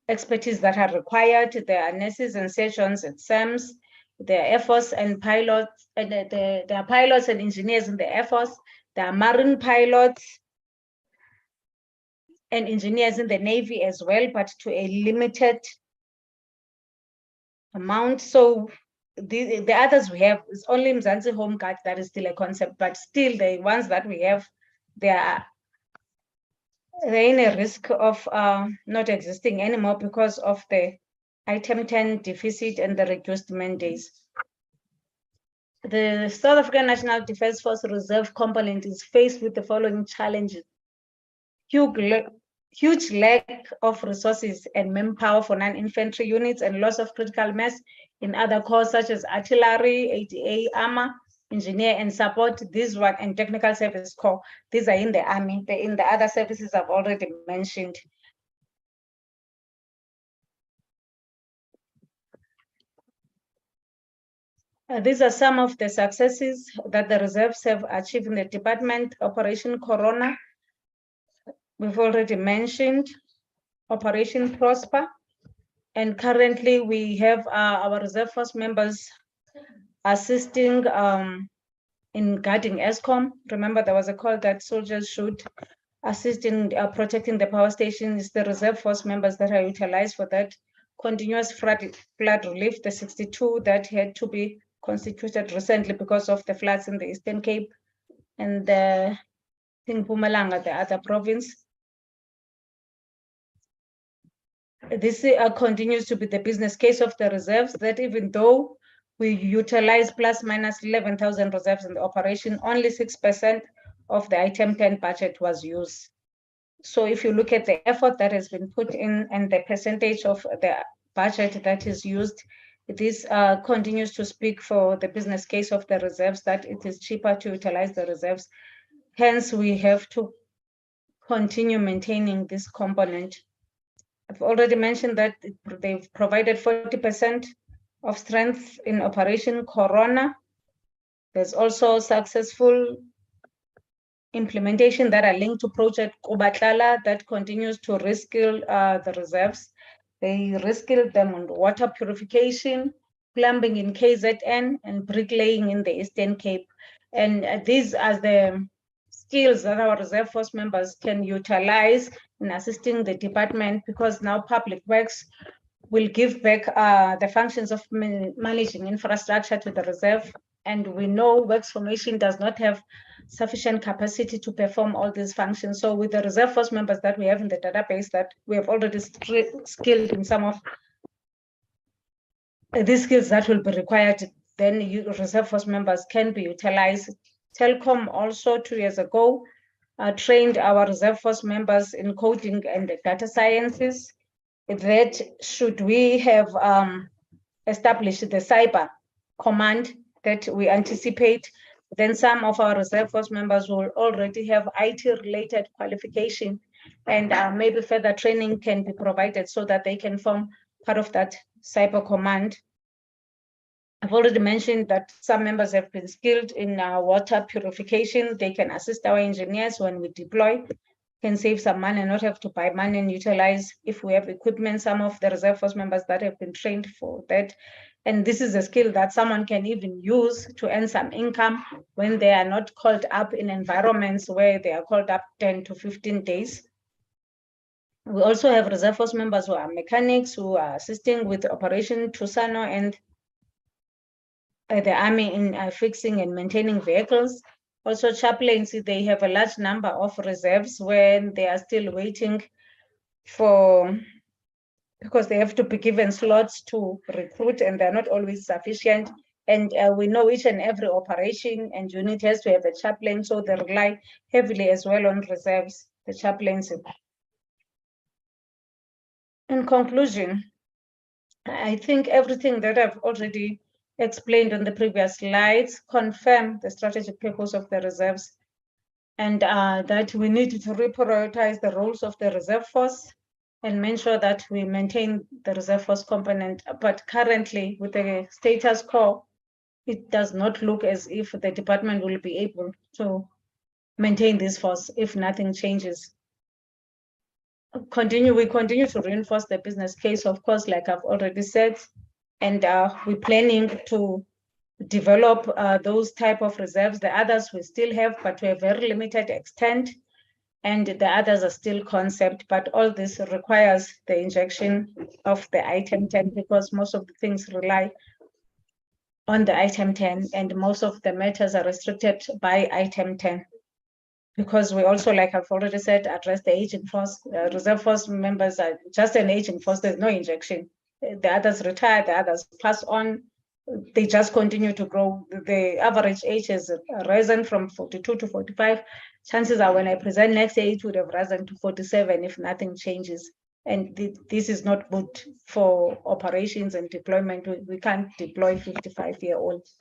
Speaker 17: expertise that are required. There are nurses and surgeons at SAMS. There are Air Force and pilots, and there are pilots and engineers in the Air Force. There are marine pilots and engineers in the Navy as well, but to a limited amount. So the others we have is only Mzansi Home Guard that is still a concept, but still the ones that we have, they're in a risk of not existing anymore because of the item 10 deficit and the reduced mandates. The South African National Defence Force Reserve component is faced with the following challenges: huge lack of resources and manpower for non-infantry units, and loss of critical mass in other corps such as artillery, ATA, armor, engineer and support. This one, and technical service corps. These are in the army. In the other services I've already mentioned. These are some of the successes that the reserves have achieved in the department. Operation Corona, we've already mentioned. Operation Prosper. And currently we have our reserve force members assisting in guarding ESCOM. Remember, there was a call that soldiers should assist in protecting the power stations. The reserve force members that are utilized for that. Continuous flood relief, the 62 that had to be constituted recently because of the floods in the Eastern Cape and the Mpumalanga, the other province. This continues to be the business case of the reserves, that even though we utilize plus minus 11,000 reserves in the operation, only 6% of the item 10 budget was used. So if you look at the effort that has been put in and the percentage of the budget that is used, this continues to speak for the business case of the reserves, that it is cheaper to utilize the reserves. Hence, we have to continue maintaining this component. I've already mentioned that they've provided 40% of strength in Operation Corona. There's also successful implementation that are linked to Project Kubatlala that continues to reskill the reserves. They reskilled them on water purification, plumbing in KZN, and bricklaying in the Eastern Cape. And these are the skills that our reserve force members can utilize in assisting the department, because now Public Works will give back the functions of managing infrastructure to the reserve. And we know Works Formation does not have sufficient capacity to perform all these functions. So with the reserve force members that we have in the database, that we have already skilled in some of these skills that will be required, then reserve force members can be utilized. Telkom also 2 years ago trained our reserve force members in coding and data sciences. That should we have established the cyber command that we anticipate, then some of our reserve force members will already have IT-related qualification, and maybe further training can be provided so that they can form part of that cyber command. I've already mentioned that some members have been skilled in water purification. They can assist our engineers when we deploy, can save some money and not have to buy money and utilize, if we have equipment, some of the reserve force members that have been trained for that. And this is a skill that someone can even use to earn some income when they are not called up in environments where they are called up 10 to 15 days. We also have reserve force members who are mechanics, who are assisting with Operation Tusano and the Army in fixing and maintaining vehicles. Also chaplains, they have a large number of reserves when they are still waiting for, because they have to be given slots to recruit and they're not always sufficient. And we know each and every operation and unit has to have a chaplain, so they rely heavily as well on reserves, the chaplains. In conclusion, I think everything that I've already explained on the previous slides confirm the strategic purpose of the reserves, and that we need to reprioritize the roles of the reserve force and make sure that we maintain the reserve force component. But currently, with the status quo, it does not look as if the department will be able to maintain this force if nothing changes. We continue to reinforce the business case, of course, like I've already said, and we're planning to develop those type of reserves. The others we still have, but to a very limited extent, and the others are still concept, but all this requires the injection of the item 10, because most of the things rely on the item 10, and most of the matters are restricted by item 10. Because we also, like I've already said, address the aging force. Reserve force members are just an aging force, there's no injection. The others retire, the others pass on, they just continue to grow. The average age has risen from 42 to 45. Chances are when I present next year, it would have risen to 47 if nothing changes. And this is not good for operations and deployment. We can't deploy 55-year-olds.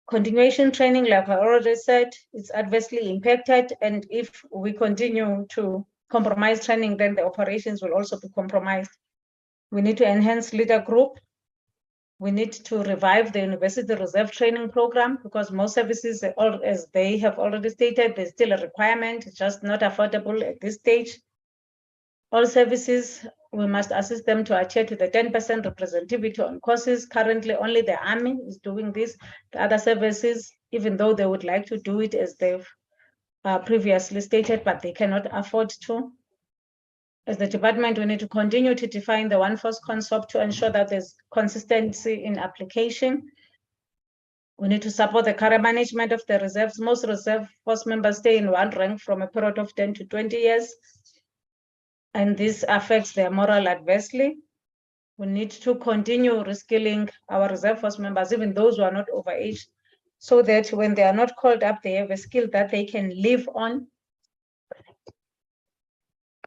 Speaker 17: Continuation training, like I already said, is adversely impacted. And if we continue to compromise training, then the operations will also be compromised. We need to enhance leader group. We need to revive the university reserve training program, because most services, as they have already stated, there's still a requirement, it's just not affordable at this stage. All services, we must assist them to adhere to the 10% representativity on courses. Currently, only the Army is doing this. The other services, even though they would like to do it as they've previously stated, but they cannot afford to. As the department, we need to continue to define the one force concept to ensure that there's consistency in application. We need to support the current management of the reserves. Most reserve force members stay in one rank from a period of 10 to 20 years. And this affects their morale adversely. We need to continue reskilling our reserve force members, even those who are not overaged, so that when they are not called up, they have a skill that they can live on.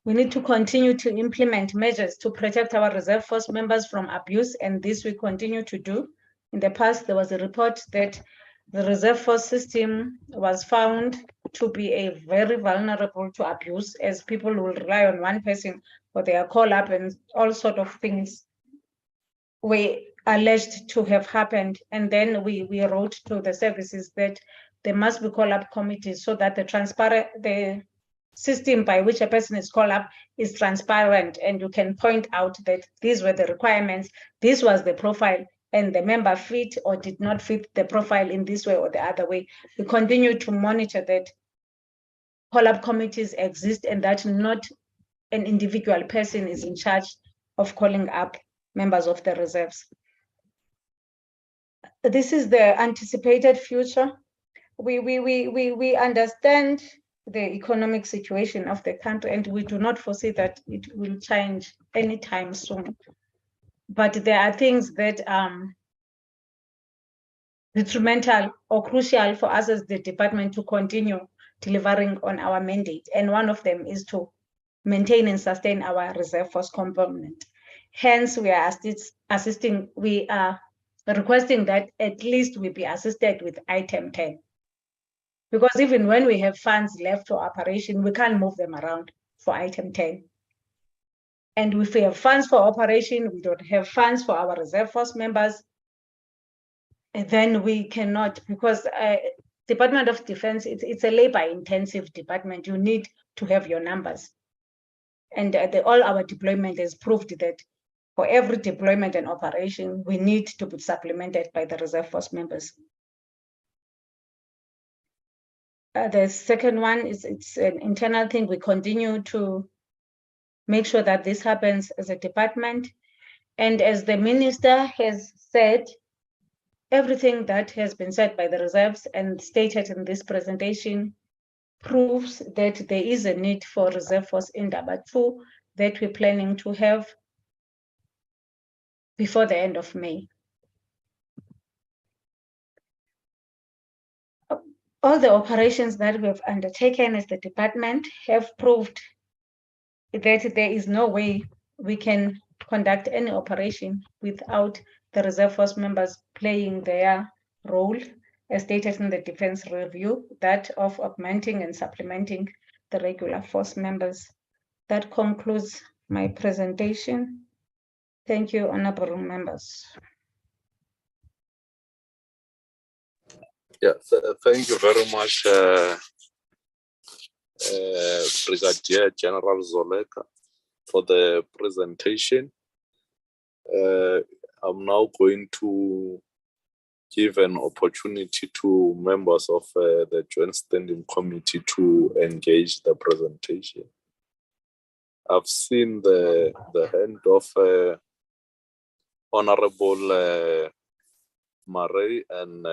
Speaker 17: We need to continue to implement measures to protect our reserve force members from abuse, and this we continue to do. In the past, there was a report that the reserve force system was found to be a very vulnerable to abuse, as people will rely on one person for their call up, and all sort of things were alleged to have happened. And then we wrote to the services that there must be call up committees so that the system by which a person is called up is transparent, and you can point out that these were the requirements, this was the profile, and the member fit or did not fit the profile in this way or the other way. We continue to monitor that call-up committees exist and that not an individual person is in charge of calling up members of the reserves. This is the anticipated future. We understand the economic situation of the country, and we do not foresee that it will change anytime soon. But there are things that are detrimental or crucial for us as the department to continue delivering on our mandate. And one of them is to maintain and sustain our reserve force component. Hence, we are requesting that at least we be assisted with item 10. Because even when we have funds left for operation, we can't move them around for item 10. And if we have funds for operation, we don't have funds for our reserve force members, and then we cannot, because Department of Defense, it's a labor-intensive department. You need to have your numbers. And all our deployment has proved that for every deployment and operation, we need to be supplemented by the reserve force members. The second one is it's an internal thing. We continue to make sure that this happens as a department. And as the minister has said, everything that has been said by the reserves and stated in this presentation proves that there is a need for reserve force in Indaba 2 that we're planning to have before the end of May. All the operations that we have undertaken as the department have proved that there is no way we can conduct any operation without the reserve force members playing their role, as stated in the defense review, that of augmenting and supplementing the regular force members. That concludes my presentation. Thank you, honorable members.
Speaker 13: Yeah, thank you very much, Brigadier General Zoleka, for the presentation. I'm now going to give an opportunity to members of the Joint Standing Committee to engage the presentation. I've seen the hand of Honorable Murray and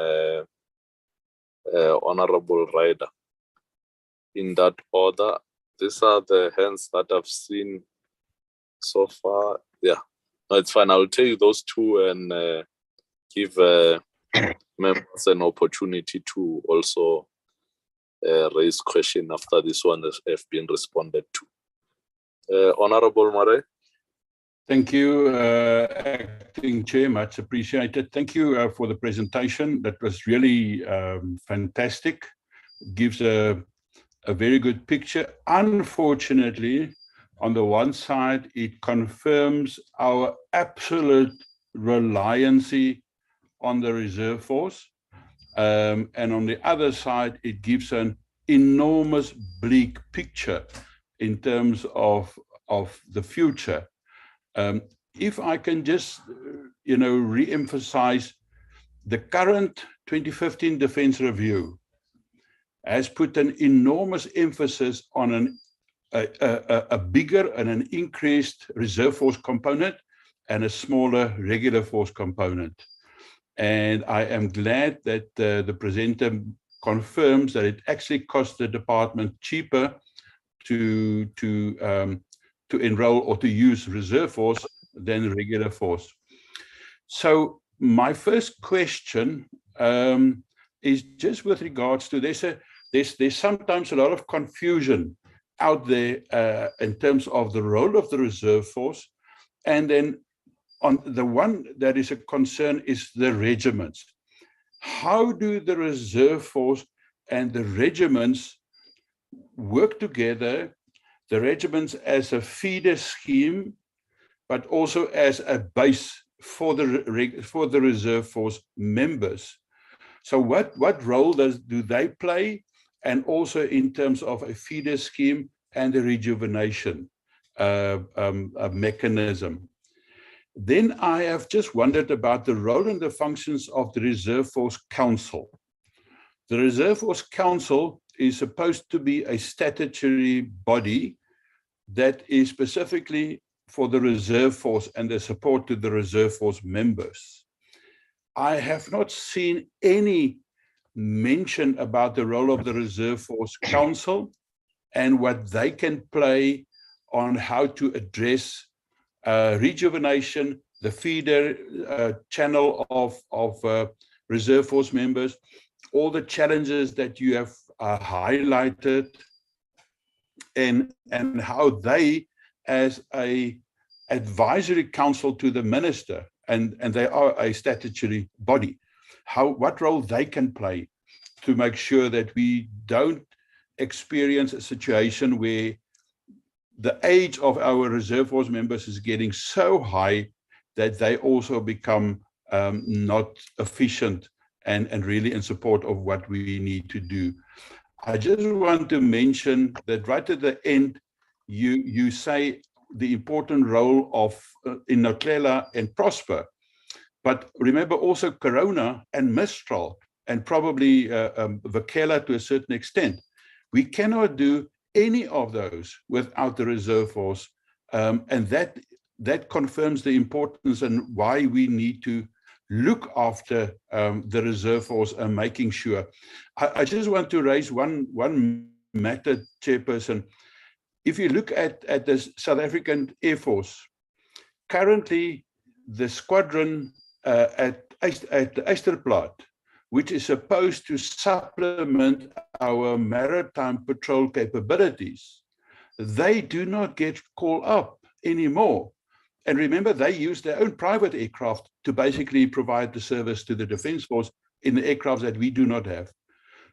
Speaker 13: Honorable Ryder. In that order, these are the hands that I've seen so far. Yeah, no, it's fine. I'll take those two and give members an opportunity to also raise question after this one has been responded to. Honorable Murray.
Speaker 9: Thank you, Acting Chair, much appreciated. Thank you for the presentation. That was really fantastic. It gives a very good picture. Unfortunately, on the one side, it confirms our absolute reliance on the reserve force. And on the other side, it gives an enormous bleak picture in terms of the future. If I can just, re-emphasize, the current 2015 Defense Review has put an enormous emphasis on a bigger and an increased reserve force component and a smaller regular force component. And I am glad that the presenter confirms that it actually costs the department cheaper to enroll or to use reserve force than regular force. So my first question is just with regards to there's sometimes a lot of confusion out there in terms of the role of the reserve force, and then on the one that is a concern is the regiments. How do the reserve force and the regiments work together? The regiments as a feeder scheme, but also as a base for the reserve force members. So what role do they play, and also in terms of a feeder scheme and the rejuvenation mechanism? Then I have just wondered about the role and the functions of the Reserve Force Council. The Reserve Force Council is supposed to be a statutory body that is specifically for the Reserve Force and the support to the Reserve Force members. I have not seen any mention about the role of the Reserve Force Council and what they can play on how to address rejuvenation, the feeder channel of Reserve Force members, all the challenges that you have highlighted, and how they, as a advisory council to the minister, and they are a statutory body, what role they can play to make sure that we don't experience a situation where the age of our Reserve Force members is getting so high that they also become not efficient and really in support of what we need to do. I just want to mention that right at the end, you say the important role of in Notlela and Prosper, but remember also Corona and Mistral, and probably Vakela to a certain extent. We cannot do any of those without the Reserve Force, and that confirms the importance and why we need to look after the Reserve Force and making sure. I just want to raise one matter, Chairperson. If you look at the South African Air Force, currently the squadron at Eysterplaat, which is supposed to supplement our maritime patrol capabilities, they do not get called up anymore. And remember, they use their own private aircraft to basically provide the service to the Defence Force in the aircraft that we do not have.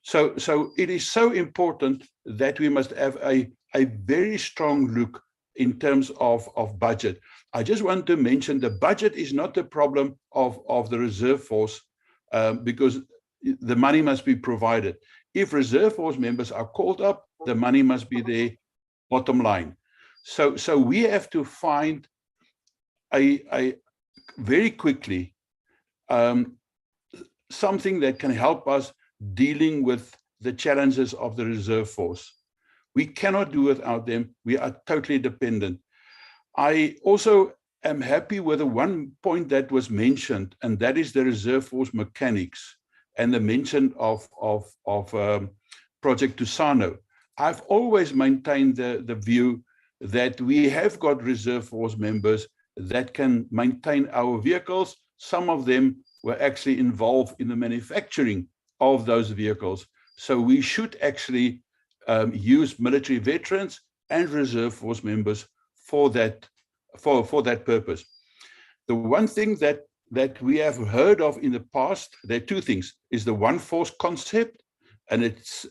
Speaker 9: So it is so important that we must have a very strong look in terms of budget. I just want to mention the budget is not the problem of the Reserve Force, because the money must be provided. If Reserve Force members are called up, the money must be there, bottom line. So we have to find a very quickly something that can help us dealing with the challenges of the Reserve Force. We cannot do without them. We are totally dependent. I also am happy with the one point that was mentioned, and that is the Reserve Force mechanics and the mention of Project Tusano. I've always maintained the view that we have got Reserve Force members that can maintain our vehicles. Some of them were actually involved in the manufacturing of those vehicles. So we should actually use military veterans and Reserve Force members for that purpose. The one thing that we have heard of in the past, there are two things, is the one force concept, and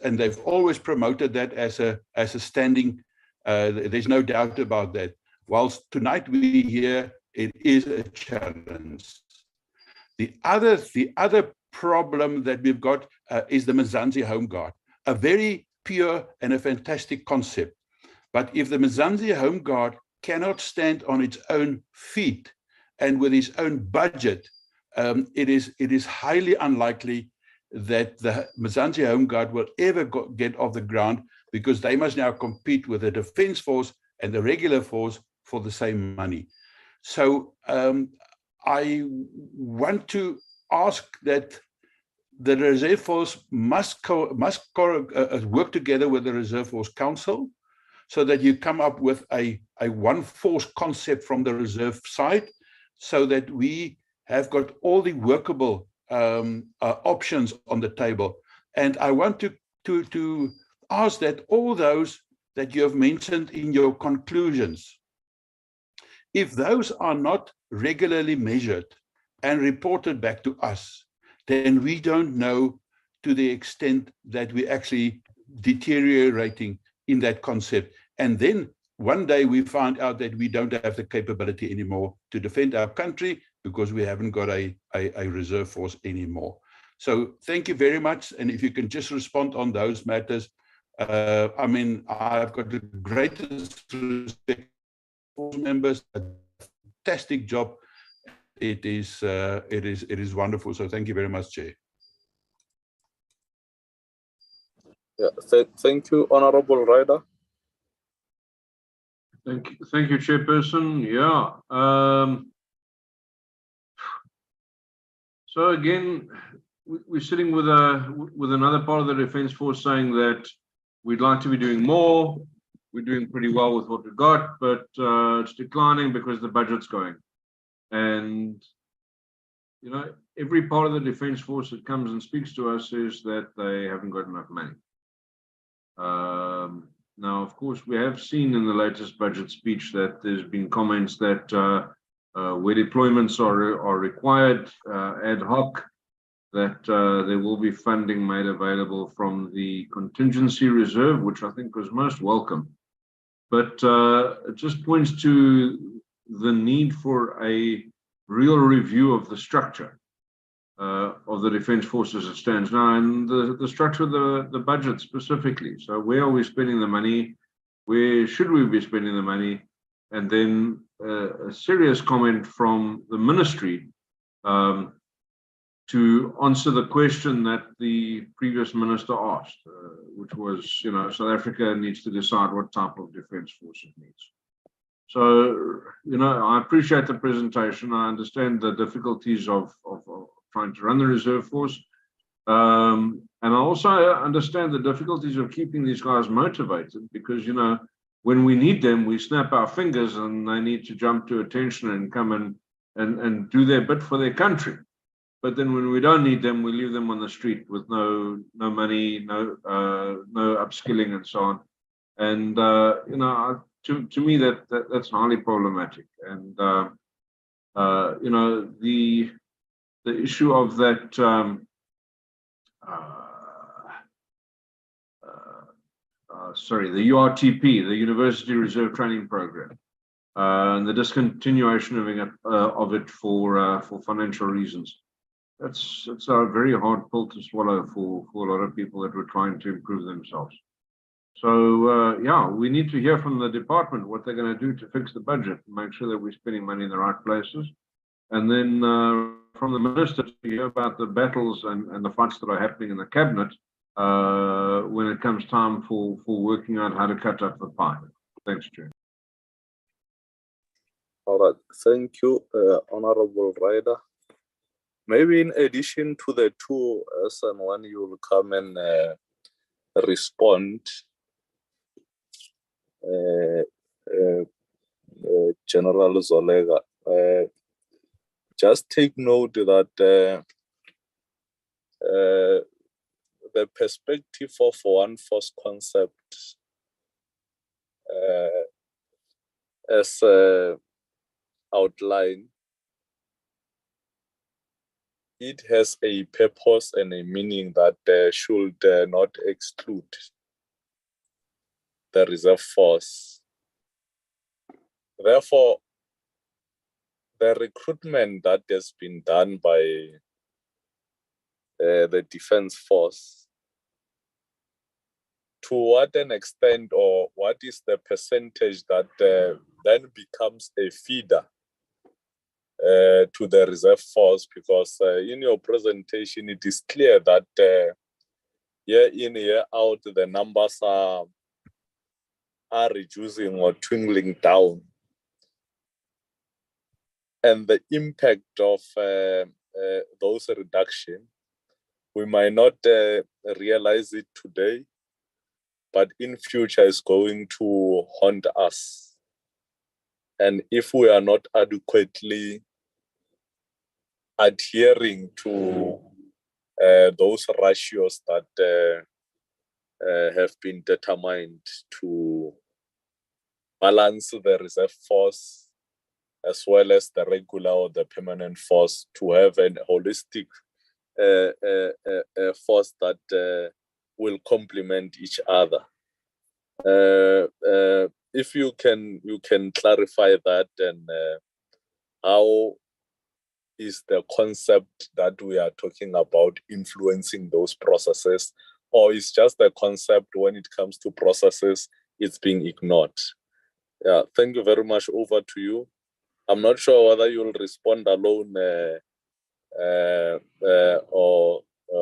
Speaker 9: they've always promoted that as a standing. There's no doubt about that. Whilst tonight we hear it is a challenge. The other problem that we've got is the Mzansi Home Guard, a very pure and a fantastic concept. But if the Mzansi Home Guard cannot stand on its own feet and with its own budget, it is highly unlikely that the Mzansi Home Guard will ever get off the ground, because they must now compete with the Defence Force and the regular force for the same money. So I want to ask that the Reserve Force must work together with the Reserve Force Council, so that you come up with a one force concept from the reserve side, so that we have got all the workable options on the table. And I want to ask that all those that you have mentioned in your conclusions, if those are not regularly measured and reported back to us, then we don't know to the extent that we're actually deteriorating in that concept. And then one day we find out that we don't have the capability anymore to defend our country because we haven't got a reserve force anymore. So thank you very much. And if you can just respond on those matters. I mean, I've got the greatest respect for members, a fantastic job. It is wonderful. So thank you very much, Chair.
Speaker 13: Yeah, thank you, Honorable Ryder.
Speaker 10: Thank you, Chairperson. Yeah. So again, we're sitting with another part of the Defence Force saying that we'd like to be doing more. We're doing pretty well with what we got, but it's declining because the budget's going. And you know, every part of the Defence Force that comes and speaks to us says that they haven't got enough money. Now, of course, we have seen in the latest budget speech that there's been comments that where deployments are required ad hoc, that there will be funding made available from the contingency reserve, which I think was most welcome. But it just points to the need for a real review of the structure of the Defence Force as it stands now, and the structure of the budget specifically. So where are we spending the money? Where should we be spending the money? And then a serious comment from the ministry to answer the question that the previous minister asked, which was, you know, South Africa needs to decide what type of Defence Force it needs. So, you know, I appreciate the presentation. I understand the difficulties of trying to run the reserve force. And I also understand the difficulties of keeping these guys motivated because, you know, when we need them, we snap our fingers and they need to jump to attention and come and do their bit for their country. But then when we don't need them, we leave them on the street with no money, no upskilling and so on. And, you know, to me, that's highly problematic. And, you know, the issue of that the URTP, the University Reserve Training Program, and the discontinuation of it for financial reasons. It's a very hard pill to swallow for a lot of people that were trying to improve themselves. So yeah, we need to hear from the department what they're going to do to fix the budget and make sure that we're spending money in the right places. And then from the minister to hear about the battles and the fights that are happening in the cabinet when it comes time for working out how to cut up the pie. Thanks, Chair.
Speaker 13: All right, thank you, Honorable Ryder. Maybe in addition to the two, someone you will come and respond. General Zolega, just take note that the perspective of one force concept as outlined, it has a purpose and a meaning that should not exclude the reserve force. Therefore, the recruitment that has been done by the Defence Force, to what an extent or what is the percentage that then becomes a feeder to the reserve force? Because in your presentation, it is clear that year in, year out, the numbers are reducing or dwindling down. And the impact of those reductions, we might not realize it today, but in future is going to haunt us. And if we are not adequately adhering to those ratios that have been determined to balance the reserve force as well as the regular or the permanent force, to have an holistic force that will complement each other. If you can clarify that, and how is the concept that we are talking about influencing those processes, or is just the concept when it comes to processes, it's being ignored? Yeah, thank you very much. Over to you. I'm not sure whether you'll respond alone or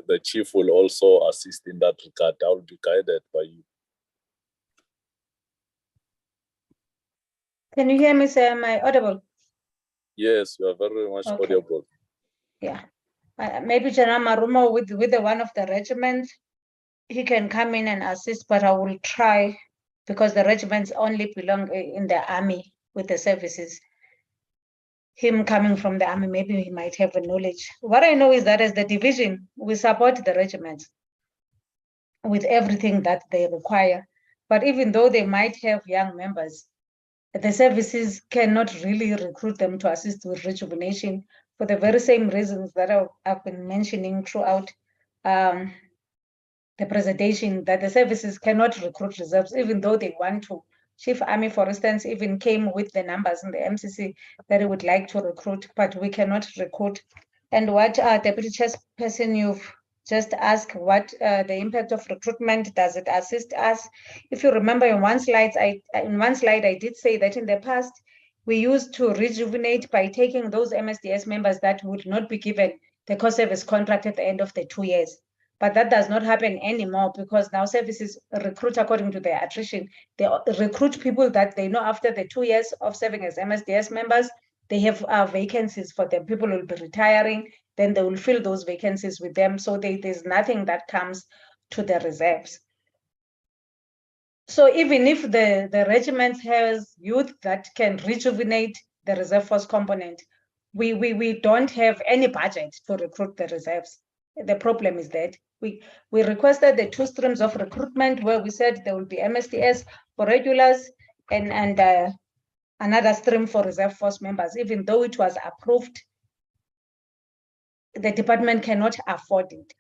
Speaker 13: the chief will also assist in that regard. I will be guided by you.
Speaker 17: Can you hear me, sir? Am I audible?
Speaker 13: Yes, you are very much audible.
Speaker 17: Yeah. Maybe General Marumo with the one of the regiments, he can come in and assist, but I will try, because the regiments only belong in the army with the services. Him coming from the army, maybe he might have a knowledge. What I know is that as the division, we support the regiments with everything that they require. But even though they might have young members, the services cannot really recruit them to assist with rejuvenation for the very same reasons that I've been mentioning throughout the presentation, that the services cannot recruit reserves, even though they want to. Chief Army, for instance, even came with the numbers in the MCC that he would like to recruit, but we cannot recruit. And what Deputy Chairperson, you've just asked, what the impact of recruitment, does it assist us? If you remember in one slide, I did say that in the past, we used to rejuvenate by taking those MSDS members that would not be given the core service contract at the end of the 2 years. But that does not happen anymore, because now services recruit according to their attrition. They recruit people that they know after the 2 years of serving as MSDS members, they have vacancies for them. People will be retiring, then they will fill those vacancies with them. So there's nothing that comes to the reserves. So even if the regiment has youth that can rejuvenate the reserve force component, we don't have any budget to recruit the reserves. The problem is that we requested the 2 streams of recruitment, where we said there will be MSDS for regulars and another stream for reserve force members. Even though it was approved, the department cannot afford it.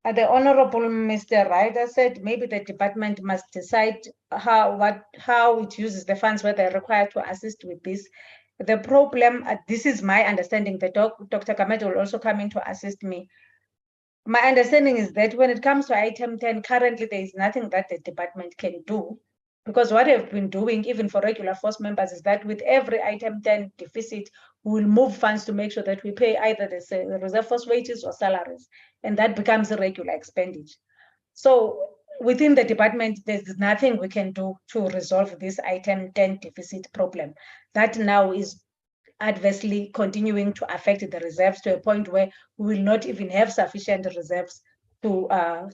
Speaker 17: The Honorable Mr. Ryder said maybe the department must decide how it uses the funds, whether they're required to assist with this. The problem, this is my understanding, that Dr. Kameto will also come in to assist me. My understanding is that when it comes to item 10, currently there is nothing that the department can do, because what I've been doing, even for regular force members, is that with every item 10 deficit, we will move funds to make sure that we pay either the reserve force wages or salaries, and that becomes a regular expenditure. So within the department, there's nothing we can do to resolve this item 10 deficit problem. That now is adversely continuing to affect the reserves to a point where we will not even have sufficient reserves to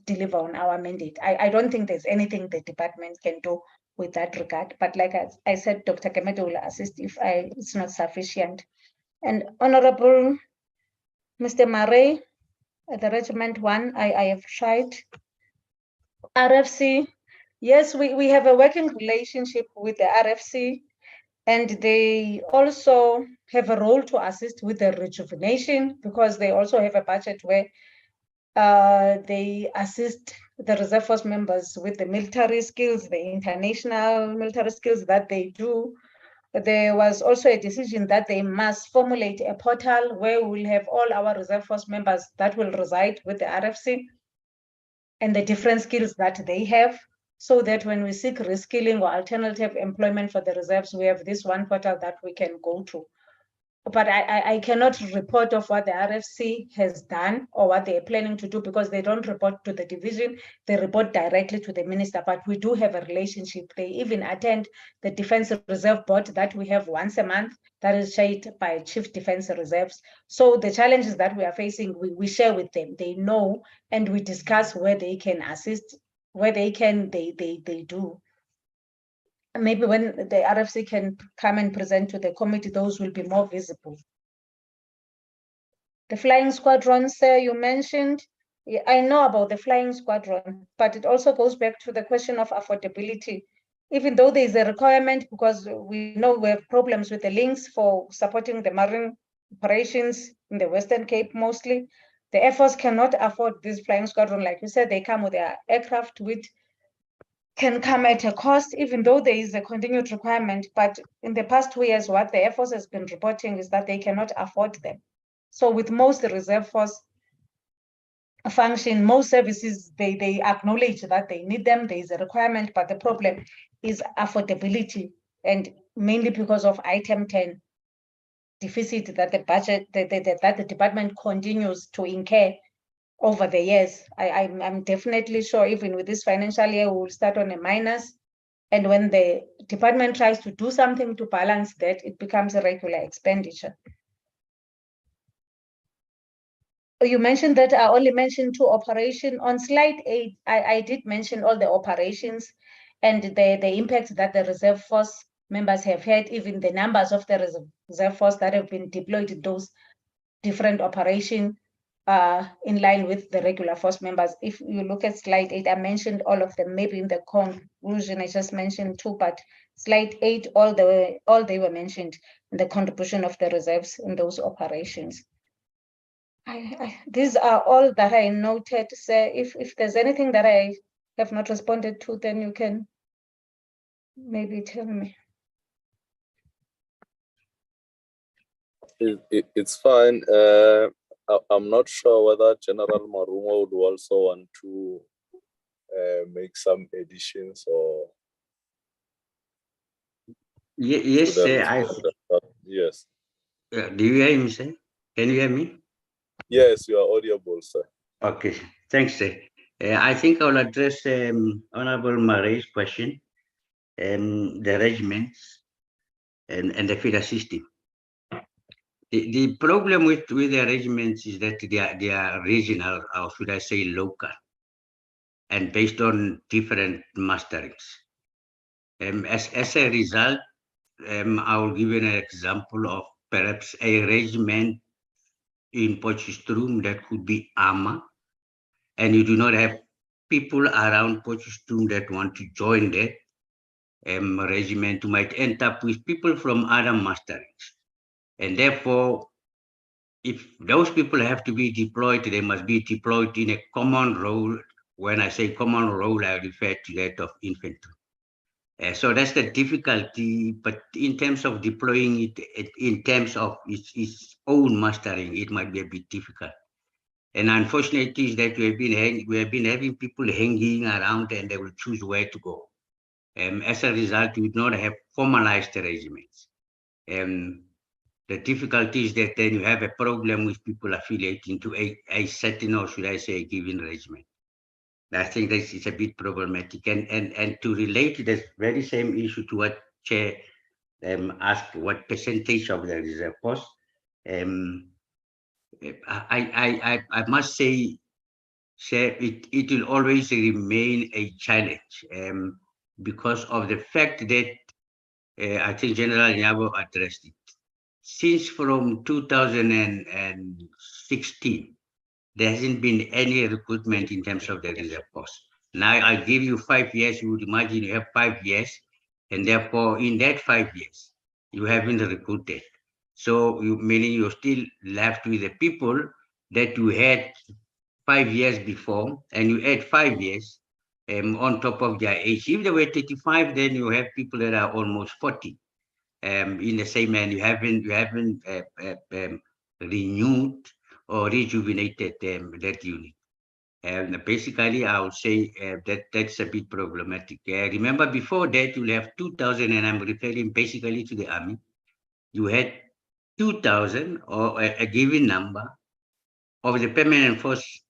Speaker 17: deliver on our mandate. I don't think there's anything the department can do with that regard. But like I said, Dr. Kameto will assist if it's not sufficient. And Honorable Mr. Murray, the Regiment 1, I have tried. RFC, yes, we have a working relationship with the RFC, and they also have a role to assist with the rejuvenation, because they also have a budget where they assist the reserve force members with the military skills, the international military skills that they do. There was also a decision that they must formulate a portal where we will have all our reserve force members that will reside with the RFC and the different skills that they have, so that when we seek reskilling or alternative employment for the reserves, we have this one portal that we can go to. But I cannot report of what the RFC has done or what they're planning to do, because they don't report to the division, they report directly to the minister. But we do have a relationship. They even attend the Defense Reserve Board that we have once a month, that is chaired by Chief Defense Reserves. So the challenges that we are facing, we share with them. They know, and we discuss where they can assist, where they can, they do. Maybe when the RFC can come and present to the committee, those will be more visible. The flying squadron, sir, you mentioned. Yeah, I know about the flying squadron, but it also goes back to the question of affordability. Even though there is a requirement, because we know we have problems with the links for supporting the marine operations in the Western Cape mostly, the Air Force cannot afford this flying squadron. Like you said, they come with their aircraft, which can come at a cost, even though there is a continued requirement. But in the past 2 years, what the Air Force has been reporting is that they cannot afford them. So with most reserve force function, most services, they acknowledge that they need them, there is a requirement, but the problem is affordability, and mainly because of item 10 deficit that the budget, that the department continues to incur over the years. I'm definitely sure even with this financial year, we will start on a minus. And when the department tries to do something to balance that, it becomes a regular expenditure. You mentioned that I only mentioned 2 operations. On slide 8, I did mention all the operations and the impact that the reserve force members have had, even the numbers of the reserve force that have been deployed in those different operations in line with the regular force members. If you look at slide 8, I mentioned all of them. Maybe in the conclusion, I just mentioned 2, but slide 8, all they were mentioned in the contribution of the reserves in those operations. These are all that I noted, sir. If there's anything that I have not responded to, then you can maybe tell me.
Speaker 13: It's fine. I'm not sure whether General Marumo would also want to make some additions or.
Speaker 7: Yes, sir.
Speaker 13: Yes.
Speaker 7: Do you hear me, sir? Can you hear me?
Speaker 13: Yes, you are audible, sir.
Speaker 7: Okay, thanks, sir. I think I will address Honorable Maray's question, the regiments and the feeder system. The problem with the regiments is that they are regional, or should I say local, and based on different masterings. As a result, I will give you an example of perhaps a regiment in Potchefstroom that could be armor, and you do not have people around Potchefstroom that want to join that regiment. You might end up with people from other masterings. And therefore, if those people have to be deployed, they must be deployed in a common role. When I say common role, I refer to that of infantry. So that's the difficulty, but in terms of deploying it in terms of its own mastering, it might be a bit difficult. And unfortunately, it is that we have been having people hanging around and they will choose where to go. As a result, we do not have formalized regiments. The difficulty is that then you have a problem with people affiliating to a certain, or should I say, a given regiment. I think this is a bit problematic. And to relate to the very same issue to what Chair asked, what percentage of the reserve force, I must say, Chair, it will always remain a challenge because of the fact that I think General Nyabo addressed it. Since from 2016, there hasn't been any recruitment in terms of the reserve force. Now I give you 5 years, you would imagine you have 5 years, and therefore in that 5 years, you haven't recruited. So meaning you're still left with the people that you had 5 years before, and you add 5 years on top of their age. If they were 35, then you have people that are almost 40. In the same man, you haven't renewed or rejuvenated that unit. And basically, I would say that's a bit problematic. Remember, before that, you'll have 2,000, and I'm referring basically to the army. You had 2,000 or a given number of the permanent force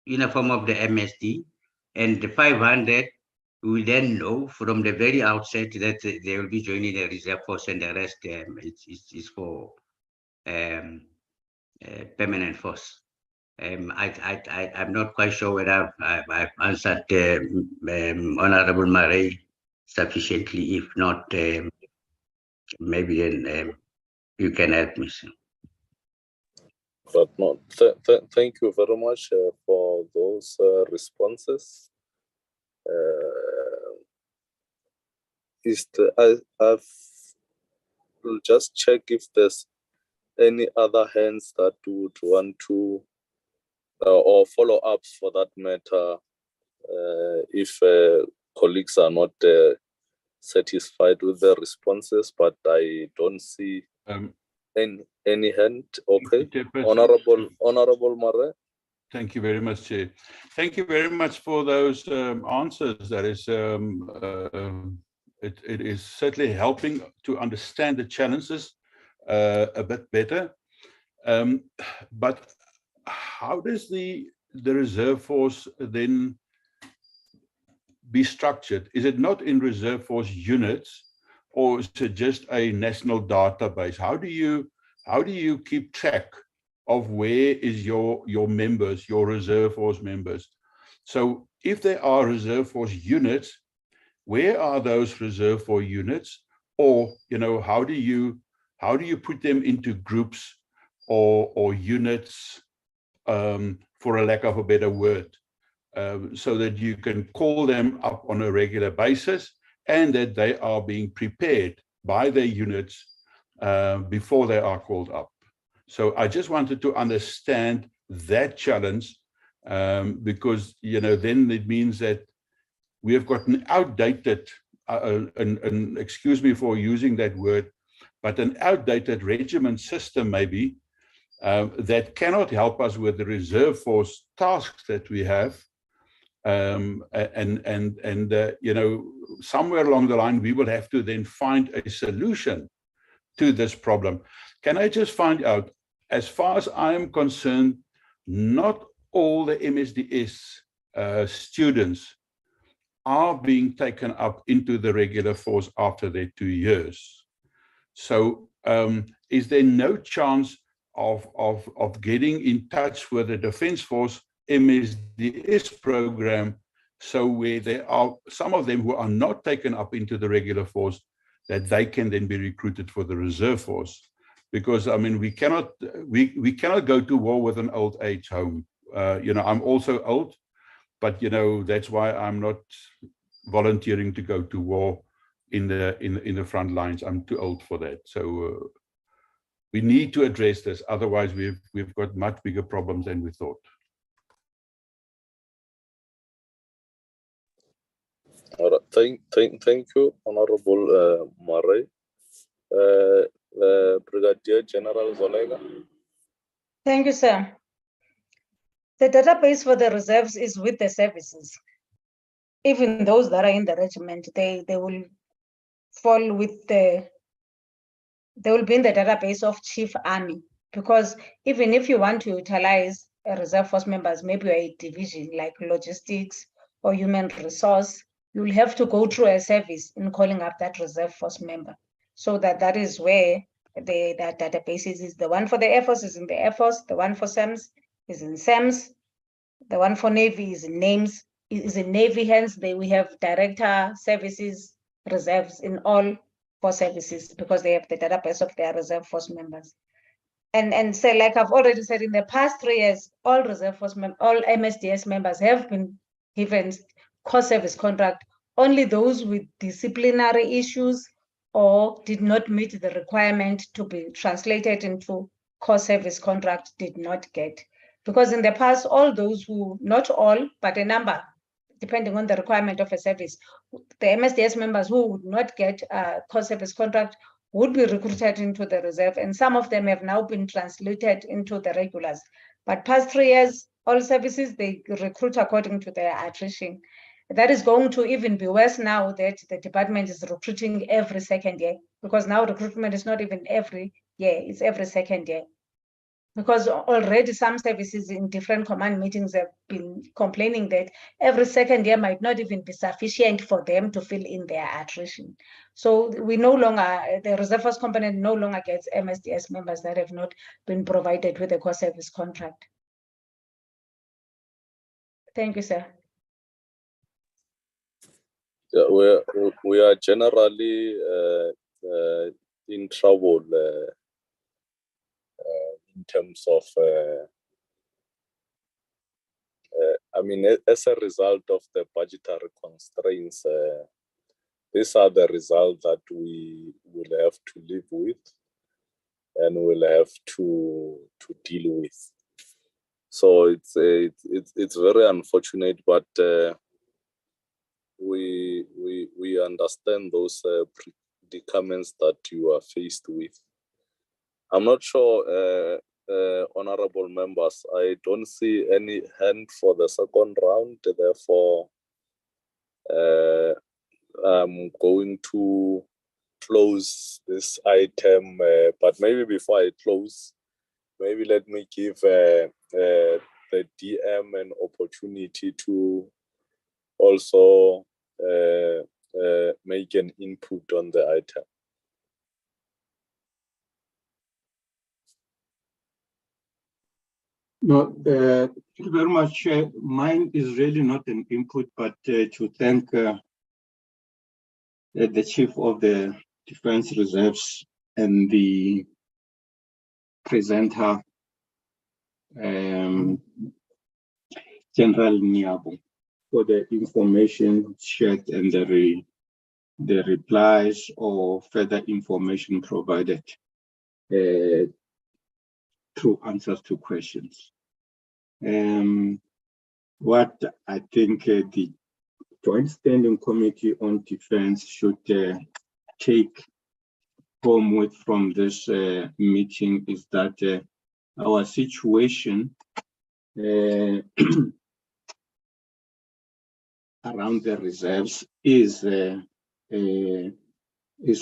Speaker 7: uniform of the MSD, and the 500 we then know from the very outset that they will be joining the reserve force, and the rest is for permanent force. I'm not quite sure whether I've answered Honorable Marais sufficiently. If not, maybe then you can help me, sir.
Speaker 13: But no, thank you very much for those responses. I've just check if there's any other hands that would want to, or follow-ups for that matter, if colleagues are not satisfied with the responses, but I don't see any hand. Okay, Honorable Mare.
Speaker 9: Thank you very much, Chair. Thank you very much for those answers. That is, it is certainly helping to understand the challenges a bit better. But how does the reserve force then be structured? Is it not in reserve force units, or is it just a national database? How do you keep track of where is your members, your reserve force members? So if there are reserve force units, where are those reserve force units? Or, you know, how do you put them into groups or units, for a lack of a better word, so that you can call them up on a regular basis and that they are being prepared by their units before they are called up? So I just wanted to understand that challenge, because, you know, then it means that we have got an outdated, and excuse me for using that word, but an outdated regiment system maybe, that cannot help us with the reserve force tasks that we have. You know, somewhere along the line, we will have to then find a solution to this problem. Can I just find out, as far as I am concerned, not all the MSDS students are being taken up into the regular force after their 2 years. So is there no chance of getting in touch with the Defence Force MSDS program, so where there are some of them who are not taken up into the regular force, that they can then be recruited for the reserve force? Because, I mean, we cannot go to war with an old age home. You know, I'm also old, but, you know, that's why I'm not volunteering to go to war in the front lines. I'm too old for that. So we need to address this. Otherwise, we've got much bigger problems than we thought.
Speaker 13: All right. Thank you, Honorable Murray. Brigadier General Zolega.
Speaker 17: Thank you, sir. The database for the reserves is with the services. Even those that are in the regiment, they will fall with they will be in the database of Chief Army, because even if you want to utilize a reserve force members, maybe a division like logistics or human resource, you'll have to go through a service in calling up that reserve force member. So that is where that database is. The one for the Air Force is in the Air Force, the one for SAMS is in SAMS, the one for Navy is in NAMES, is in Navy, hence we have director services reserves in all 4 services, because they have the database of their reserve force members. And so, like I've already said, in the past 3 years, all reserve force all MSDS members have been given core service contract. Only those with disciplinary issues or did not meet the requirement to be translated into core service contract did not get. Because in the past, all those who, not all, but a number, depending on the requirement of a service, the MSDS members who would not get a core service contract would be recruited into the reserve, and some of them have now been translated into the regulars. But past 3 years, all services, they recruit according to their attrition. That is going to even be worse now that the department is recruiting every 2nd year, because now recruitment is not even every year, it's every 2nd year. Because already some services in different command meetings have been complaining that every 2nd year might not even be sufficient for them to fill in their attrition. So we no longer, the reserve force component no longer gets MSDS members that have not been provided with a core service contract. Thank you, sir.
Speaker 13: Yeah, we are generally in trouble, in terms of, I mean, as a result of the budgetary constraints, these are the results that we will have to live with and will have to deal with. So it's very unfortunate, but we understand those predicaments that you are faced with. I'm not sure, honorable members, I don't see any hand for the second round, therefore I'm going to close this item, but maybe before I close, maybe let me give the DM an opportunity to also make an input on the item.
Speaker 18: No, thank you very much. Mine is really not an input, but to thank the Chief of the Defense Reserves and the presenter, General Niabo, for the information shared and the replies or further information provided through answers to questions. What I think the Joint Standing Committee on Defense should take home with from this meeting is that our situation around the reserves is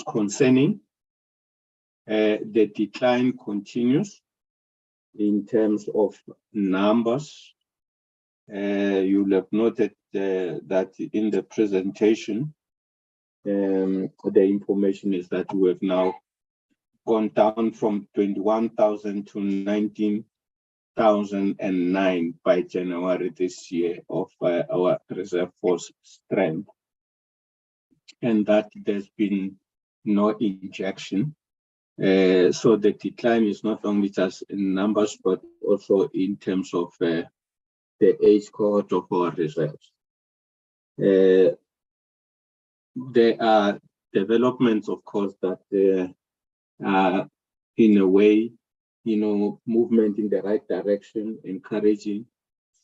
Speaker 18: concerning. The decline continues in terms of numbers. You'll have noted that in the presentation, the information is that we have now gone down from 21,000 to 19,009 by January this year of our reserve force strength, and that there's been no injection. So the decline is not only just in numbers, but also in terms of the age cohort of our reserves. There are developments, of course, that are in a way, movement in the right direction, encouraging.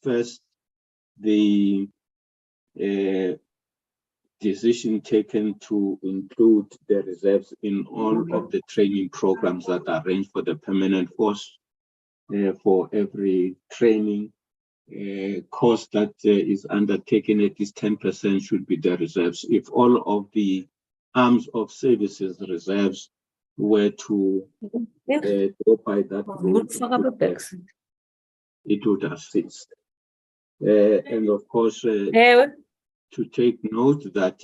Speaker 18: First, the decision taken to include the reserves in all of the training programs that are arranged for the permanent force. For every training cost that is undertaken, at least 10% should be the reserves. If all of the arms of services reserves were to go by that route, it would assist. And of course, to take note that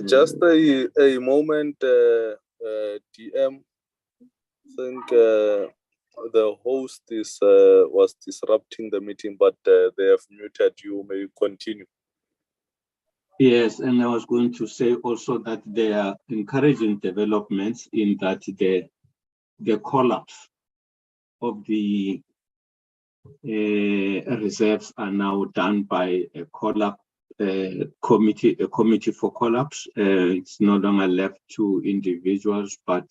Speaker 13: just a moment, DM. I think the host was disrupting the meeting, but they have muted you. May you continue?
Speaker 18: Yes, and I was going to say also that there are encouraging developments in that the collapse of the reserves are now done by a collapse committee for collapse. It's no longer left to individuals, but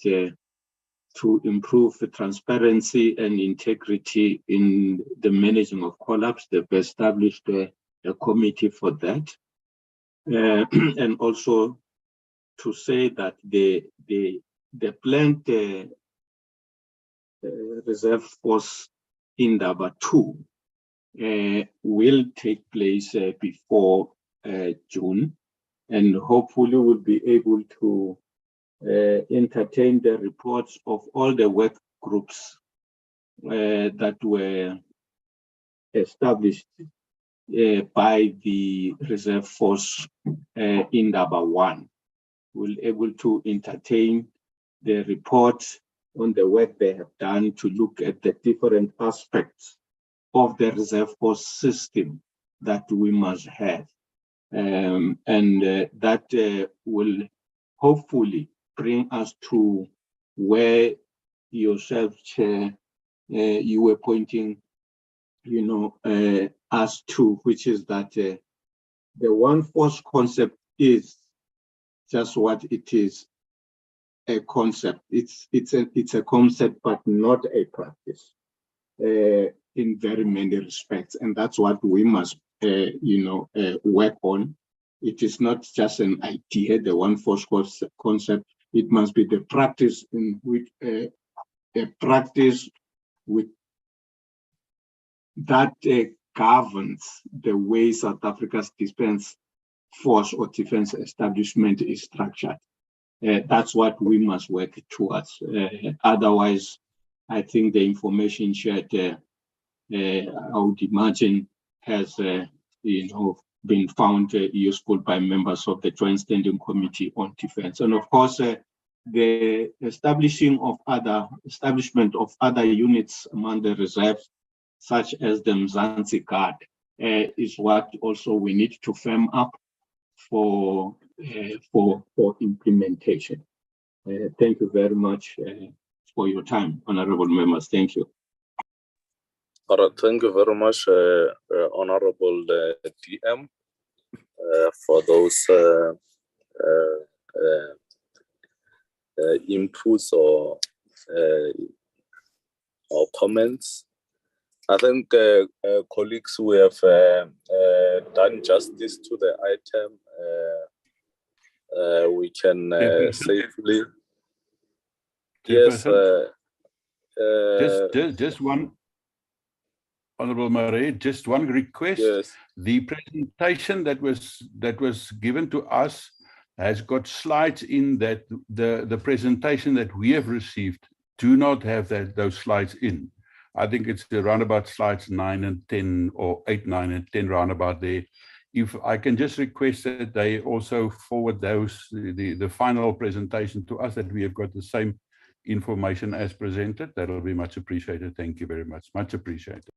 Speaker 18: to improve the transparency and integrity in the managing of collapse, they've established a committee for that. And also to say that the planned reserve force Indaba 2 will take place before June, and hopefully we'll be able to entertain the reports of all the work groups that were established by the reserve force Indaba 1. We'll be able to entertain the report on the work they have done to look at the different aspects of the reserve force system that we must have. And that will hopefully bring us to where yourself, Chair, you were pointing, us to, which is that the one force concept is just what it is, a concept. It's a concept, but not a practice in very many respects, and that's what we must, work on. It is not just an idea, the one force concept. It must be the practice in which a practice with that governs the way South Africa's defense force or defense establishment is structured. That's what we must work towards. Otherwise, I think the information shared, I would imagine, has been found useful by members of the Joint Standing Committee on Defense. And of course, the establishment of other units among the reserves, such as the Mzansi Guard, is what also we need to firm up for implementation. Thank you very much for your time, honorable members. Thank you.
Speaker 13: All right, thank you very much, Honorable DM, for those inputs or comments. I think, colleagues, we have done justice to the item. We can safely. Yes.
Speaker 9: Just one, Honorable Murray, just one request.
Speaker 13: Yes.
Speaker 9: The presentation that was given to us has got slides in that the presentation that we have received do not have those slides in. I think it's around about slides 9 and 10, or 8, 9, and 10, round about there. If I can just request that they also forward the final presentation to us, that we have got the same information as presented, that will be much appreciated. Thank you very much. Much appreciated.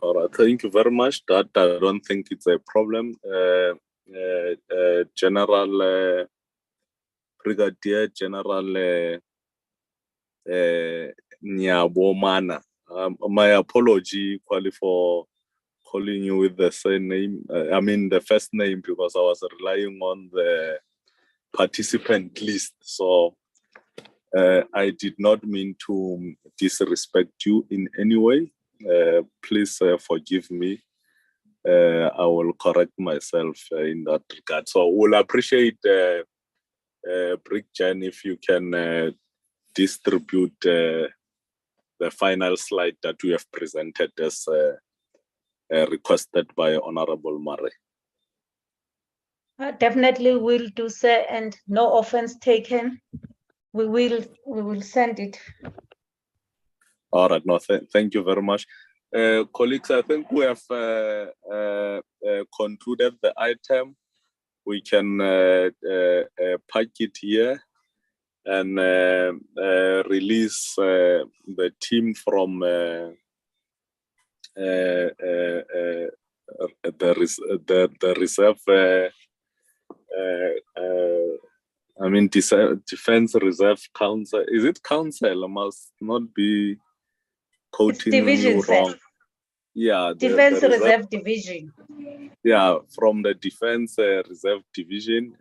Speaker 13: All right, thank you very much. That I don't think it's a problem. General Brigadier General Nyabomana. My apology, Kwali, for calling you with the same name. I mean the first name, because I was relying on the participant list. So I did not mean to disrespect you in any way. Please forgive me. I will correct myself in that regard. So we'll appreciate Brick Jan if you can distribute the final slide that we have presented as requested by Honorable Murray.
Speaker 17: Definitely will do so, and no offense taken. We will send it.
Speaker 13: All right, no, thank you very much. Colleagues, I think we have concluded the item. We can pack it here and release the team from the reserve. I mean, Defense Reserve Council. Is it council? I must not be quoting you wrong. Yeah,
Speaker 17: Defense Reserve Division.
Speaker 13: Yeah, from the Defense Reserve Division,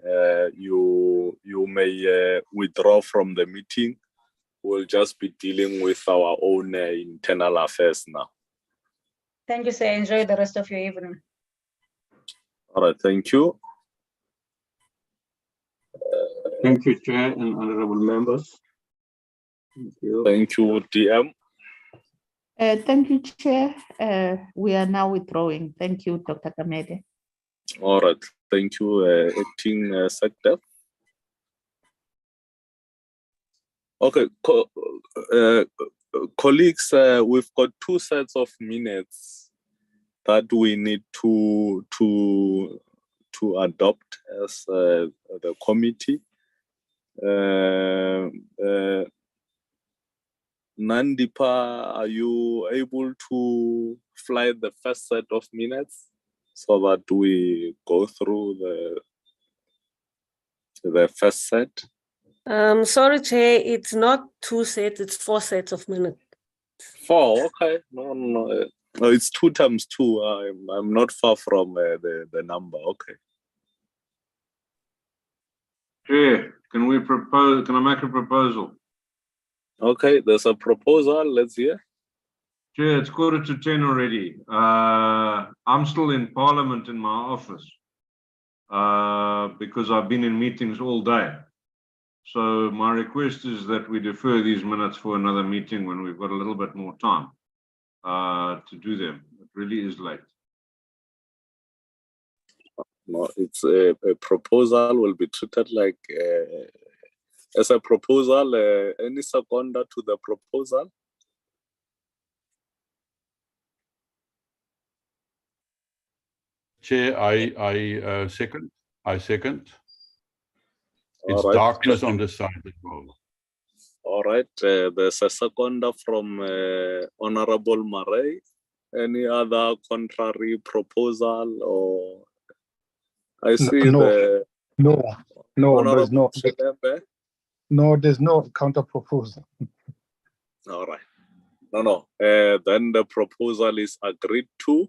Speaker 13: you may withdraw from the meeting. We'll just be dealing with our own internal affairs now.
Speaker 17: Thank you, sir. Enjoy the rest of your evening.
Speaker 13: All right, thank you.
Speaker 18: Thank you, Chair and honorable members. Thank you.
Speaker 13: Thank you, DM.
Speaker 5: Thank you, Chair. We are now withdrawing. Thank you, Dr. Kamede.
Speaker 13: All right, thank you, Acting Secretary. Okay, colleagues, we've got 2 sets of minutes that we need to adopt as the committee. Nandipa, are you able to fly the first set of minutes so that we go through the first set?
Speaker 3: Sorry, Chair, it's not 2 sets, it's 4 sets of minutes.
Speaker 13: 4, okay. No, it's 2 times 2. I'm not far from the number. Okay.
Speaker 10: Chair, can I make a proposal?
Speaker 13: Okay, there's a proposal. Let's hear.
Speaker 10: Chair, it's 9:45 already. I'm still in Parliament in my office because I've been in meetings all day. So my request is that we defer these minutes for another meeting when we've got a little bit more time to do them. It really is late.
Speaker 13: No, it's a proposal will be treated like as a proposal. Any seconder to the proposal?
Speaker 9: Chair, I second. I second. It's
Speaker 13: All right.
Speaker 9: darkness on the side as well.
Speaker 13: All right. There's a seconder from Honorable Murray. Any other contrary proposal or? I see
Speaker 19: No, there's no.
Speaker 13: Shilembe.
Speaker 19: No, there's no counter proposal.
Speaker 13: All right. No. Then the proposal is agreed to.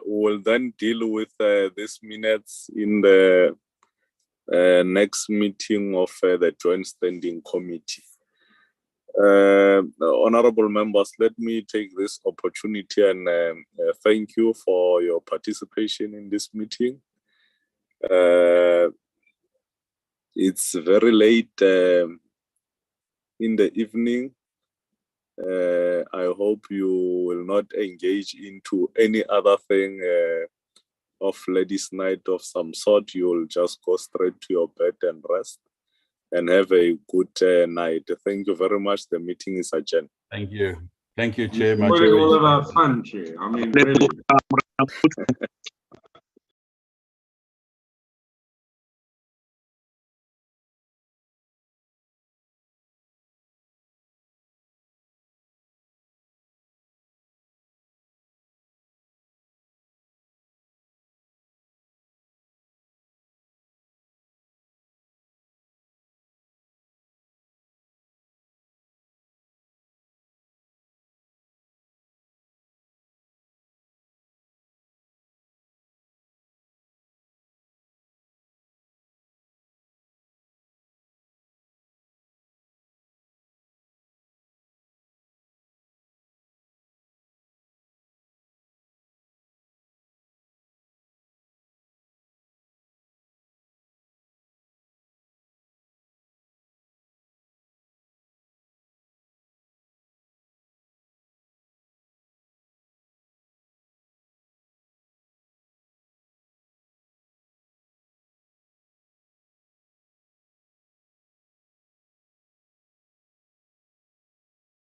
Speaker 13: We'll then deal with these minutes in the next meeting of the Joint Standing Committee. Honorable members, let me take this opportunity and thank you for your participation in this meeting. It's very late in the evening. I hope you will not engage into any other thing of ladies' night of some sort. You will just go straight to your bed and rest and have a good night. Thank you very much. The meeting is adjourned.
Speaker 9: Thank you. Thank you, Chair.
Speaker 10: All of our fun, Chair. I mean, really.